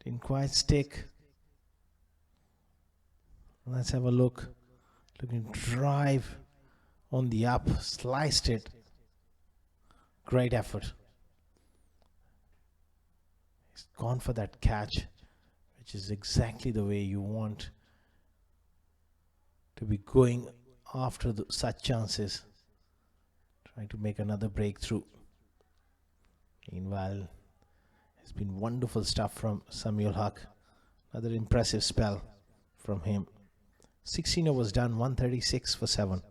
Didn't quite stick. Let's have a look. Looking to drive on the up. Sliced it. Great effort. He's gone for that catch, which is exactly the way you want to be going after such chances. Trying to make another breakthrough. Meanwhile, it's been wonderful stuff from Samuel Haq. Another impressive spell from him. 16 overs done, 136 for 7.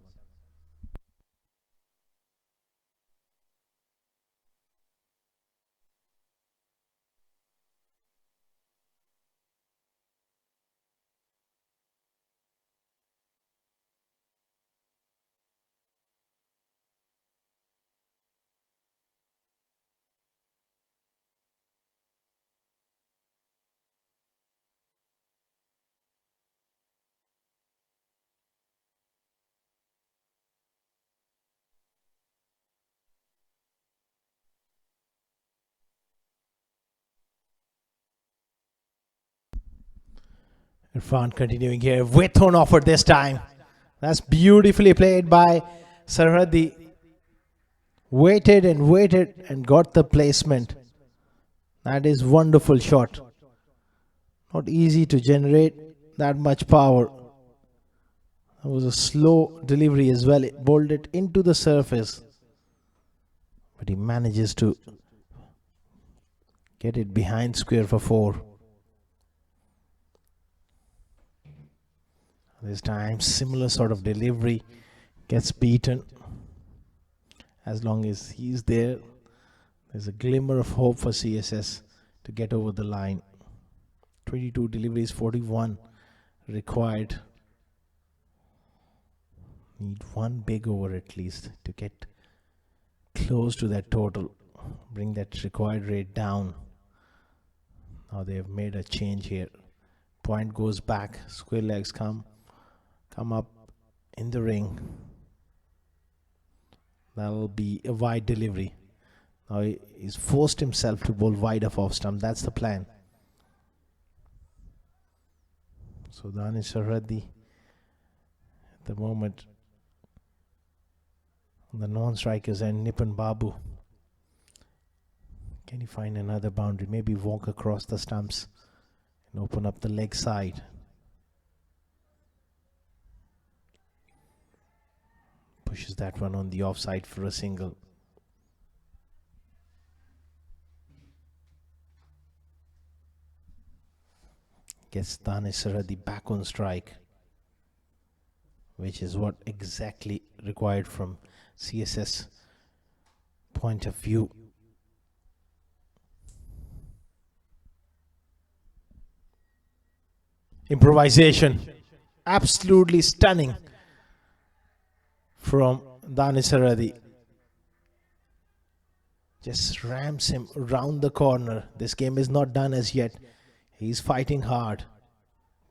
Irfan continuing here with on offer this time. That's beautifully played by Sarhadi. Waited and got the placement. That is wonderful shot. Not easy to generate that much power. That was a slow delivery as well. It bowled it into the surface. But he manages to get it behind square for 4. This time, similar sort of delivery, gets beaten. As long as he's there, there's a glimmer of hope for CSS to get over the line. 22 deliveries, 41 required. Need one big over at least to get close to that total. Bring that required rate down. Now they have made a change here. Point goes back. Square legs come up in the ring. That'll be a wide delivery. Now he's forced himself to bowl wide of off stump. That's the plan. So Danish Sarhadi at the moment on the non-strikers and Nipun Babu. Can he find another boundary? Maybe walk across the stumps and open up the leg side. Pushes that one on the offside for a single. Gets Danish Sarhadi back on strike, which is what exactly required from CSS point of view. Improvisation, absolutely stunning from Danish Sarhadi. Just rams him round the corner. This game is not done as yet. He's fighting hard.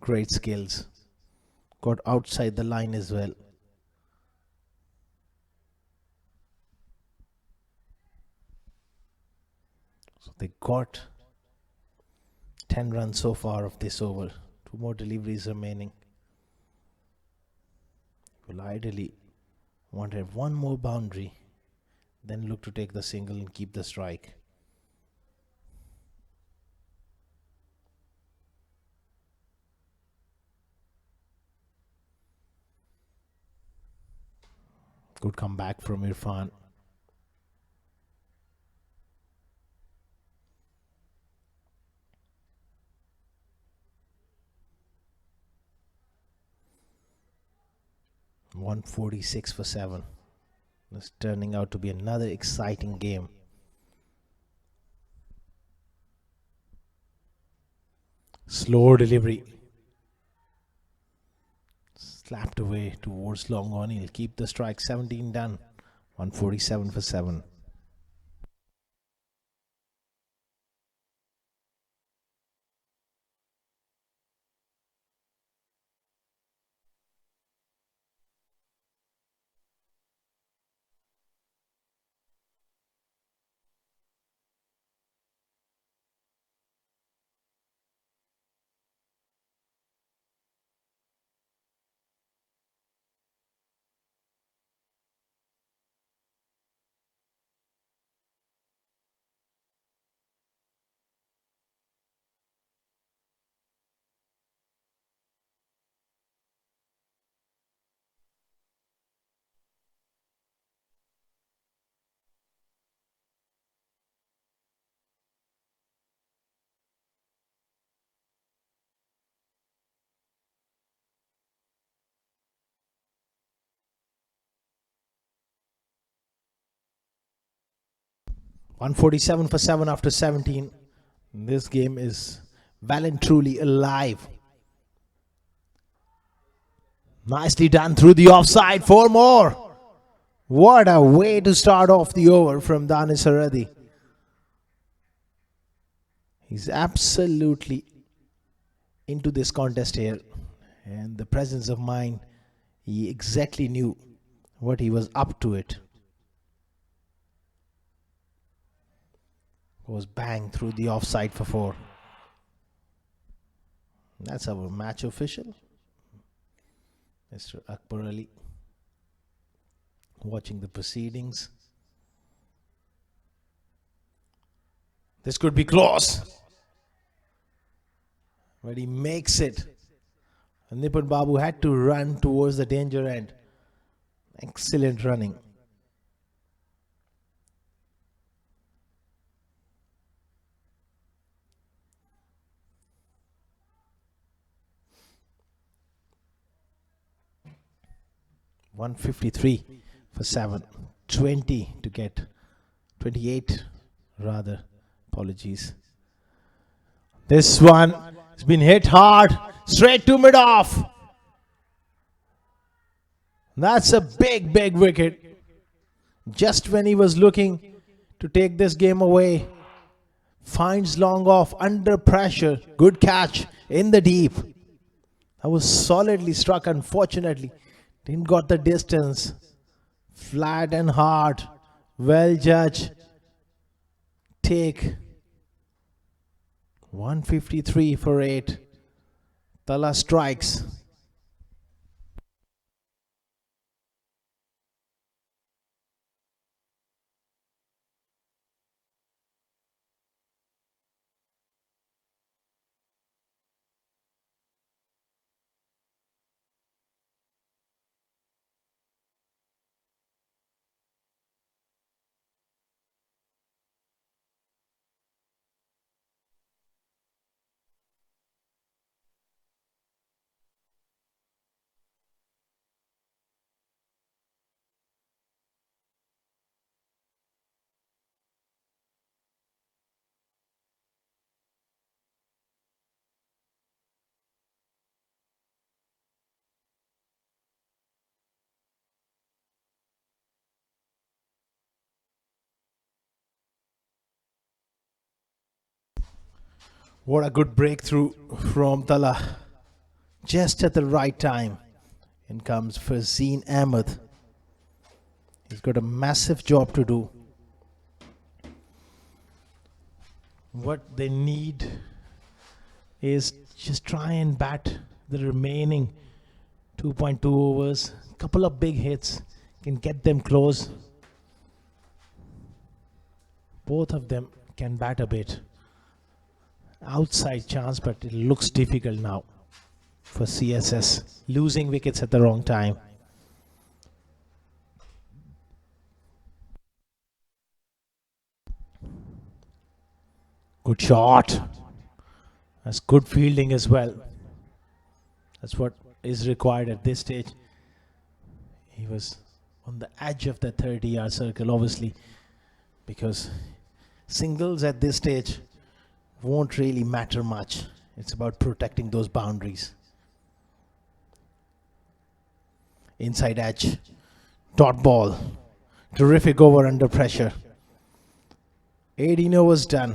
Great skills. Got outside the line as well. So they got 10 runs so far of this over. 2 more deliveries remaining. Will ideally want to have one more boundary, then look to take the single and keep the strike. Good comeback from Irfan. .146 for 7. It's turning out to be another exciting game. Slow delivery. Slapped away towards long on. He'll keep the strike. 17 done. 147 for 7. .147 for 7 after 17. This game is well and truly alive. Nicely done through the offside. 4 more. What a way to start off the over from Danish Sarhadi. He's absolutely into this contest here. And the presence of mind, he exactly knew what he was up to it. Was bang through the offside for 4. That's our match official, Mr. Akbar Ali, watching the proceedings. This could be close, but he makes it. And Nipun Babu had to run towards the danger end. Excellent running. $153 for 7. 20 to get. 28 rather. Apologies. This one has been hit hard. Straight to mid-off. That's a big, big wicket. Just when he was looking to take this game away, finds long off under pressure. Good catch in the deep. That was solidly struck, unfortunately. Didn't got the distance. Flat and hard. Well judged. Take. 153 for 8. Tala strikes. What a good breakthrough from Tala. Just at the right time. In comes Fazeen Ahmed. He's got a massive job to do. What they need is just try and bat the remaining 2.2 overs. Couple of big hits can get them close. Both of them can bat a bit. Outside chance, but it looks difficult now for CSS. Losing wickets at the wrong time. Good shot. That's good fielding as well. That's what is required at this stage. He was on the edge of the 30-yard circle, obviously, because singles at this stage won't really matter much. It's about protecting those boundaries. Inside edge. Dot ball. Terrific over under pressure. 18 overs done.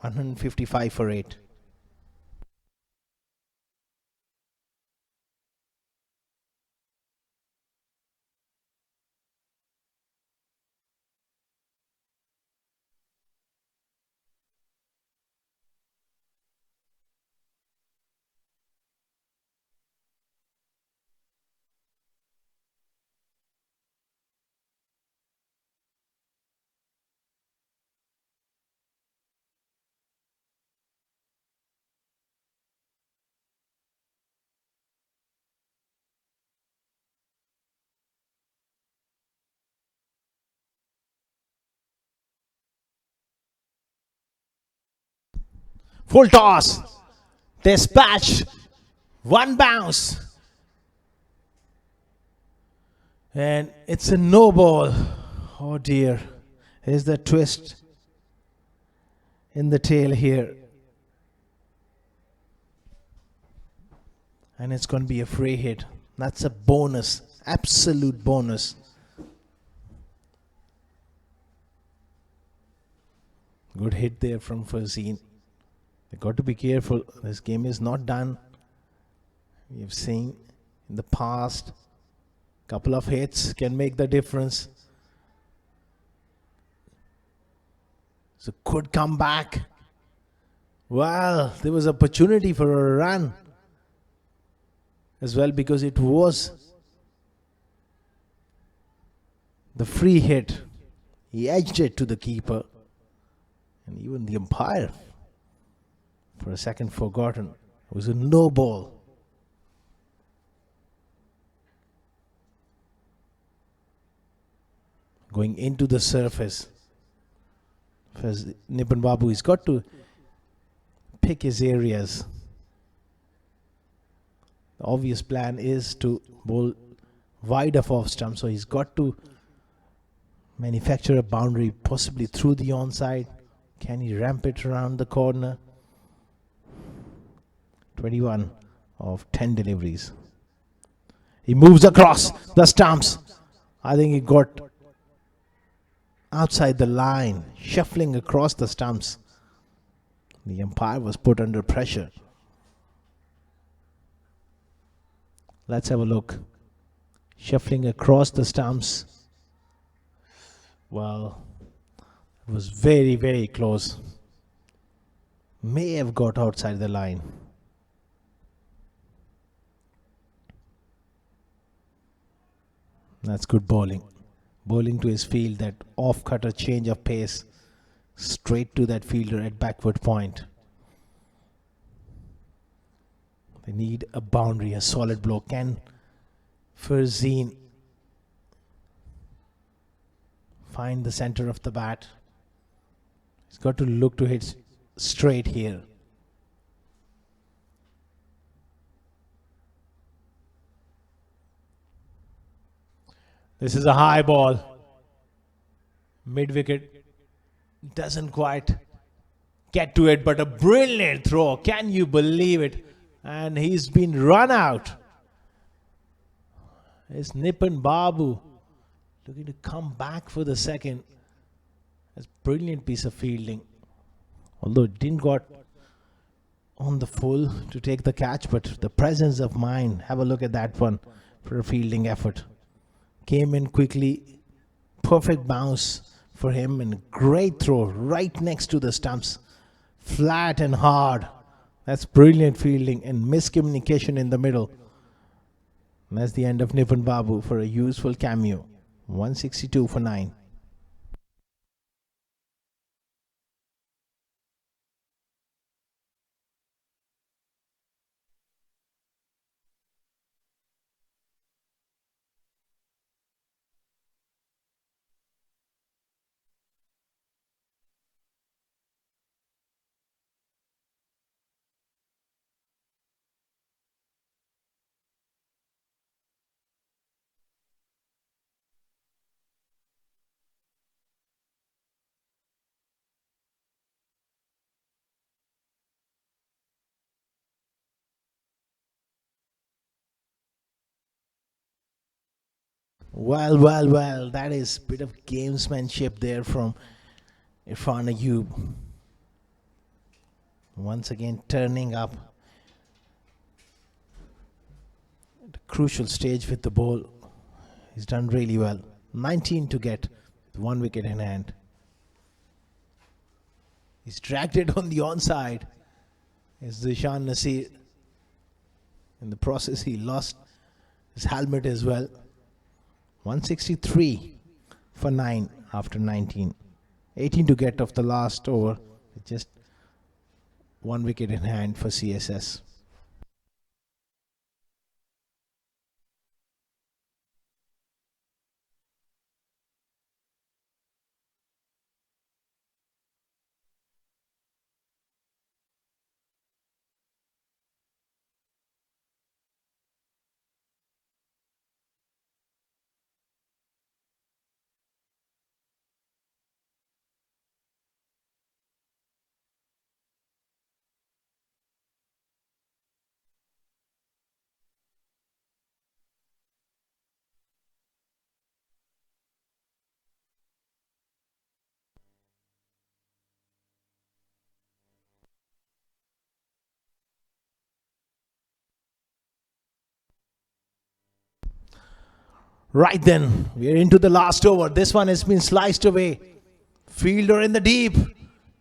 155 for 8. Full toss. Dispatch. One bounce. And it's a no ball. Oh dear. Here's the twist in the tail here. And it's going to be a free hit. That's a bonus. Absolute bonus. Good hit there from Fazeen. They got to be careful. This game is not done. We've seen in the past, couple of hits can make the difference. So could come back. Well, there was opportunity for a run. as well, because it was the free hit. He edged it to the keeper, and even the umpire for a second forgotten. It was a no ball. Going into the surface. For Nipun Babu, he's got to pick his areas. The obvious plan is to bowl wide of off stump, so he's got to manufacture a boundary, possibly through the onside. Can he ramp it around the corner? 21 of 10 deliveries. He moves across the stumps. I think he got outside the line, shuffling across the stumps. The umpire was put under pressure. Let's have a look. Shuffling across the stumps. Well, it was very, very close. May have got outside the line. That's good bowling. Bowling to his field, that off-cutter change of pace, straight to that fielder at backward point. They need a boundary, a solid blow. Can Farzeen find the center of the bat? He's got to look to hit straight here. This is a high ball. Mid-wicket doesn't quite get to it, but a brilliant throw. Can you believe it? And he's been run out. It's Nipun Babu looking to come back for the second. That's a brilliant piece of fielding. Although it didn't got on the full to take the catch, but the presence of mind. Have a look at that one for a fielding effort. Came in quickly. Perfect bounce for him and great throw right next to the stumps. Flat and hard. That's brilliant fielding and miscommunication in the middle. And that's the end of Nipun Babu for a useful cameo. 162 for 9. Well, that is a bit of gamesmanship there from Irfan Ayub. Once again turning up at a crucial stage with the ball. He's done really well. 19 to get with 1 wicket in hand. He's dragged it on the onside. It's Zishan Nasir. In the process, he lost his helmet as well. 163 for 9 after 19. 18 to get off the last over. Just 1 wicket in hand for CSS. Right then, we are into the last over. This one has been sliced away. Fielder in the deep.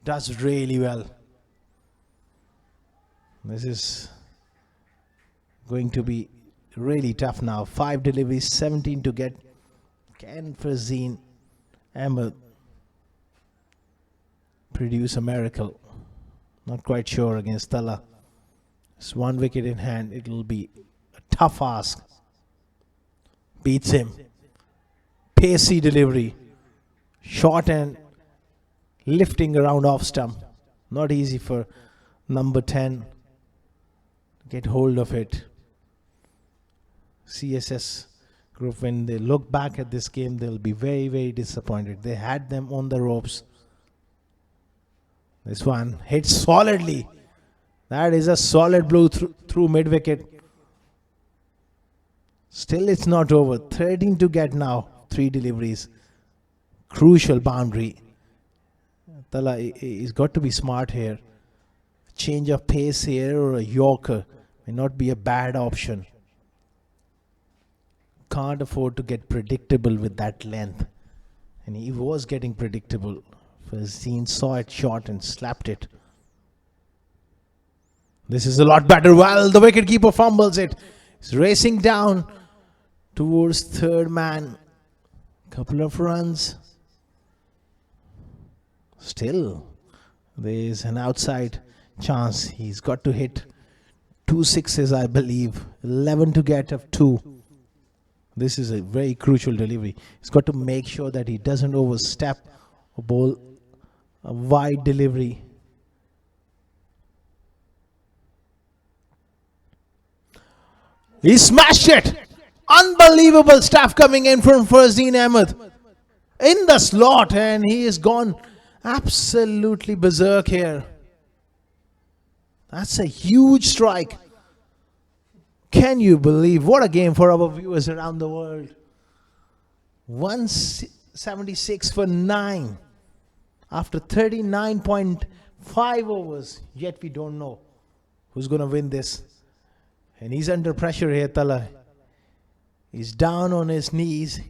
Does really well. This is going to be really tough now. 5 deliveries, 17 to get. Can Farzeen Ahmed produce a miracle? Not quite sure against Tala. It's 1 wicket in hand. It'll be a tough ask. Beats him. Pacey delivery. Short and lifting around off stump. Not easy for number 10 to get hold of it. CSS group, when they look back at this game, they'll be very, very disappointed. They had them on the ropes. This one hits solidly. That is a solid blow through mid-wicket. Still it's not over. 13 to get now. 3 deliveries. Crucial boundary. Tala he's got to be smart here. Change of pace here or a Yorker may not be a bad option. Can't afford to get predictable with that length. And he was getting predictable. Farzeen saw it short and slapped it. This is a lot better. Well, the wicketkeeper fumbles it. He's racing down towards third man. Couple of runs. Still, there's an outside chance. He's got to hit 2 sixes, I believe. 11 to get of 2. This is a very crucial delivery. He's got to make sure that he doesn't overstep or bowl a wide delivery. He smashed it! Unbelievable stuff coming in from Farzeen Ahmed in the slot, and he has gone absolutely berserk here. That's a huge strike. Can you believe? What a game for our viewers around the world. 176 for 9 after 39.5 overs. Yet we don't know who's going to win this. And he's under pressure here, Tala. He's down on his knees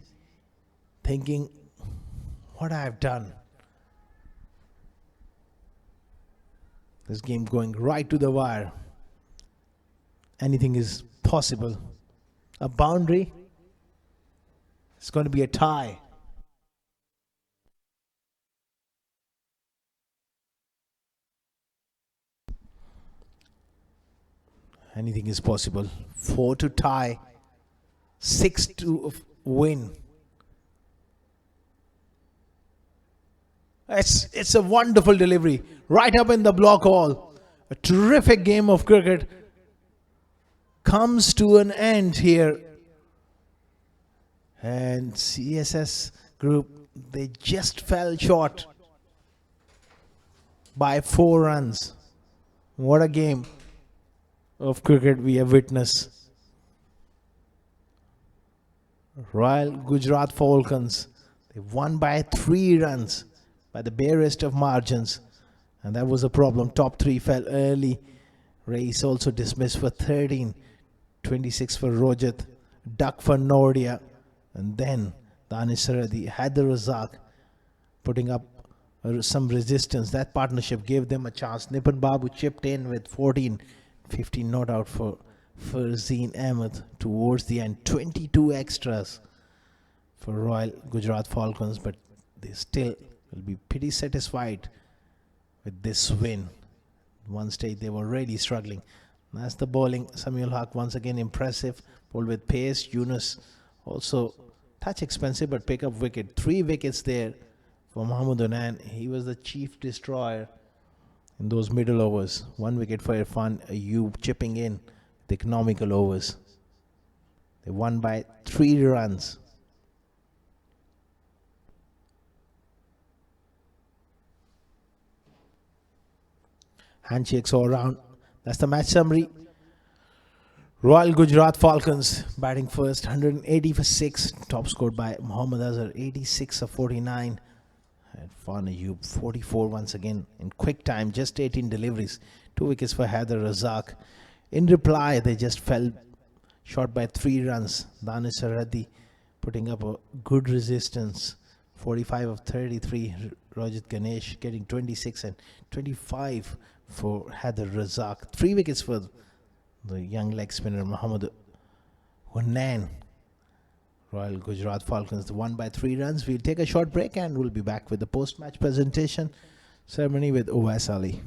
thinking, what I've done. This game going right to the wire. Anything is possible. A boundary. It's going to be a tie. Anything is possible. 4 to tie. 6 to win. It's a wonderful delivery. Right up in the block hall. A terrific game of cricket comes to an end here. And CSS group, they just fell short by 4 runs. What a game of cricket we have witnessed. Royal Gujrat Falcons, they won by 3 runs by the barest of margins, and that was a problem. Top 3 fell early. Race also dismissed for 13. 26 for Rojat, Duck for Nordia, and then Danish Saradi had the Razak putting up some resistance. That partnership gave them a chance. Nipun Babu chipped in with 14. 15 not out for Farzeen Ahmed towards the end. 22 extras for Royal Gujrat Falcons, but they still will be pretty satisfied with this win. One stage they were really struggling. That's the bowling. Samuel Haq once again impressive. Bowled with pace. Yunus also touch expensive but pick up wicket. 3 wickets there for Mohammad Unan. He was the chief destroyer in those middle overs. 1 wicket for Irfan Ayub chipping in the economical overs. They won by 3 runs. Handshakes all around. That's the match summary. Royal Gujrat Falcons batting first, 180 for 6. Top scored by Mohammad Azhar, 86 of 49. And Irfan Ayub, 44 once again in quick time, just 18 deliveries. 2 wickets for Haider Razak. In reply, they just fell short by 3 runs. Danish Saradi putting up a good resistance. 45 of 33. Rajat Ganesh getting 26 and 25 for Haider Razak. 3 wickets for the young leg spinner Mohammad Hunain. Royal Gujrat Falcons won by 3 runs. We'll take a short break and we'll be back with the post-match presentation ceremony with Uwais Ali.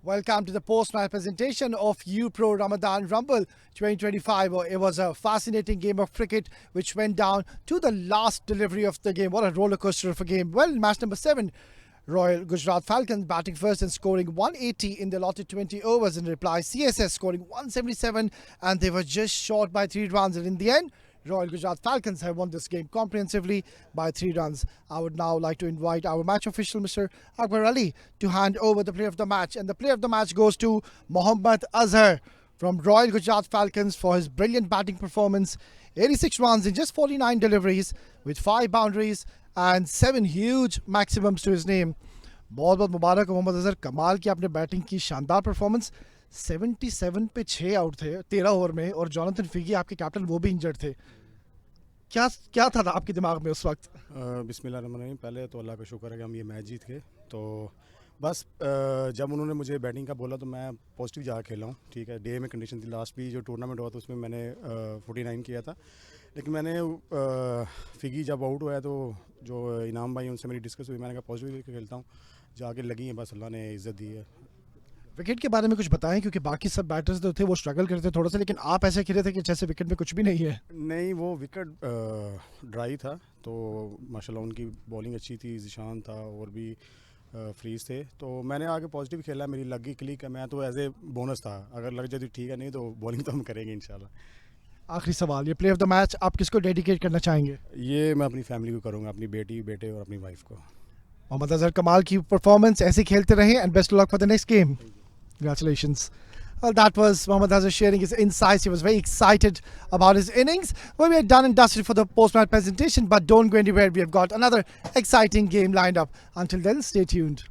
Welcome to the post-match presentation of UPro Ramadan Rumble 2025. It was a fascinating game of cricket which went down to the last delivery of the game. What a roller coaster of a game. Well, match number 7, Royal Gujrat Falcons batting first and scoring 180 in the allotted 20 overs. In reply, CSS scoring 177 and they were just short by 3 runs. And in the end, Royal Gujrat Falcons have won this game comprehensively by 3 runs. I would now like to invite our match official, Mr. Akbar Ali, to hand over the player of the match. And the player of the match goes to Mohammad Azhar from Royal Gujrat Falcons for his brilliant batting performance. 86 runs in just 49 deliveries with 5 boundaries and 7 huge maximums to his name. बहुत बहुत मुबारक हो मोहम्मद अजहर, कमाल की आपने batting की, शानदार performance. 77 पे 6 out थे 13 ओवर में, और जॉनथन फिगी आपके कैप्टन वो भी इंजर्ड थे. क्या था आपके दिमाग में उस वक्त? बिस्मिल्लाहिर्रहमानिर्रहीम. पहले तो अल्लाह का शुक्र है कि हम ये मैच जीत गए. तो बस जब उन्होंने मुझे बैटिंग का बोला तो मैं पॉजिटिव जा खेला हूँ. ठीक है, डे में कंडीशन थी. लास्ट भी जो टूर्नामेंट हुआ था उसमें मैंने 49 किया था, लेकिन मैंने फिगी जब आउट हुआ है तो जो इनाम भाई उनसे मेरी डिस्कस हुई, मैंने कहा पॉजिटिव खेलता हूँ. जाके लगी है, बस अल्लाह ने इज़्ज़त दी है. विकेट के बारे में कुछ बताएं, क्योंकि बाकी सब बैटर्स जो थे वो स्ट्रगल करते थोड़ा सा, लेकिन आप ऐसे खेले थे कि जैसे विकेट में कुछ भी नहीं है. नहीं, वो विकेट ड्राई था, तो माशाल्लाह उनकी बॉलिंग अच्छी थी. जिशान था और भी फ्रीज थे, तो मैंने आगे पॉजिटिव खेला. मेरी लगी क्लिक है, मैं तो एज ए बोनस था. अगर लग जाती ठीक है, नहीं तो बॉलिंग तो हम करेंगे इंशाल्लाह. आखिरी सवाल, ये प्लेयर ऑफ द मैच आप किसको डेडिकेट करना चाहेंगे? ये मैं अपनी फैमिली को करूँगा, अपनी बेटी, बेटे और अपनी वाइफ को. मोहम्मद अजहर, कमाल की परफॉर्मेंस, ऐसे खेलते रहे and best luck for the next game. Congratulations. Well, that was Mohammad Azhar sharing his insights. He was very excited about his innings. Well, we are done and dusted for the post-match presentation, but don't go anywhere. We have got another exciting game lined up. Until then, stay tuned.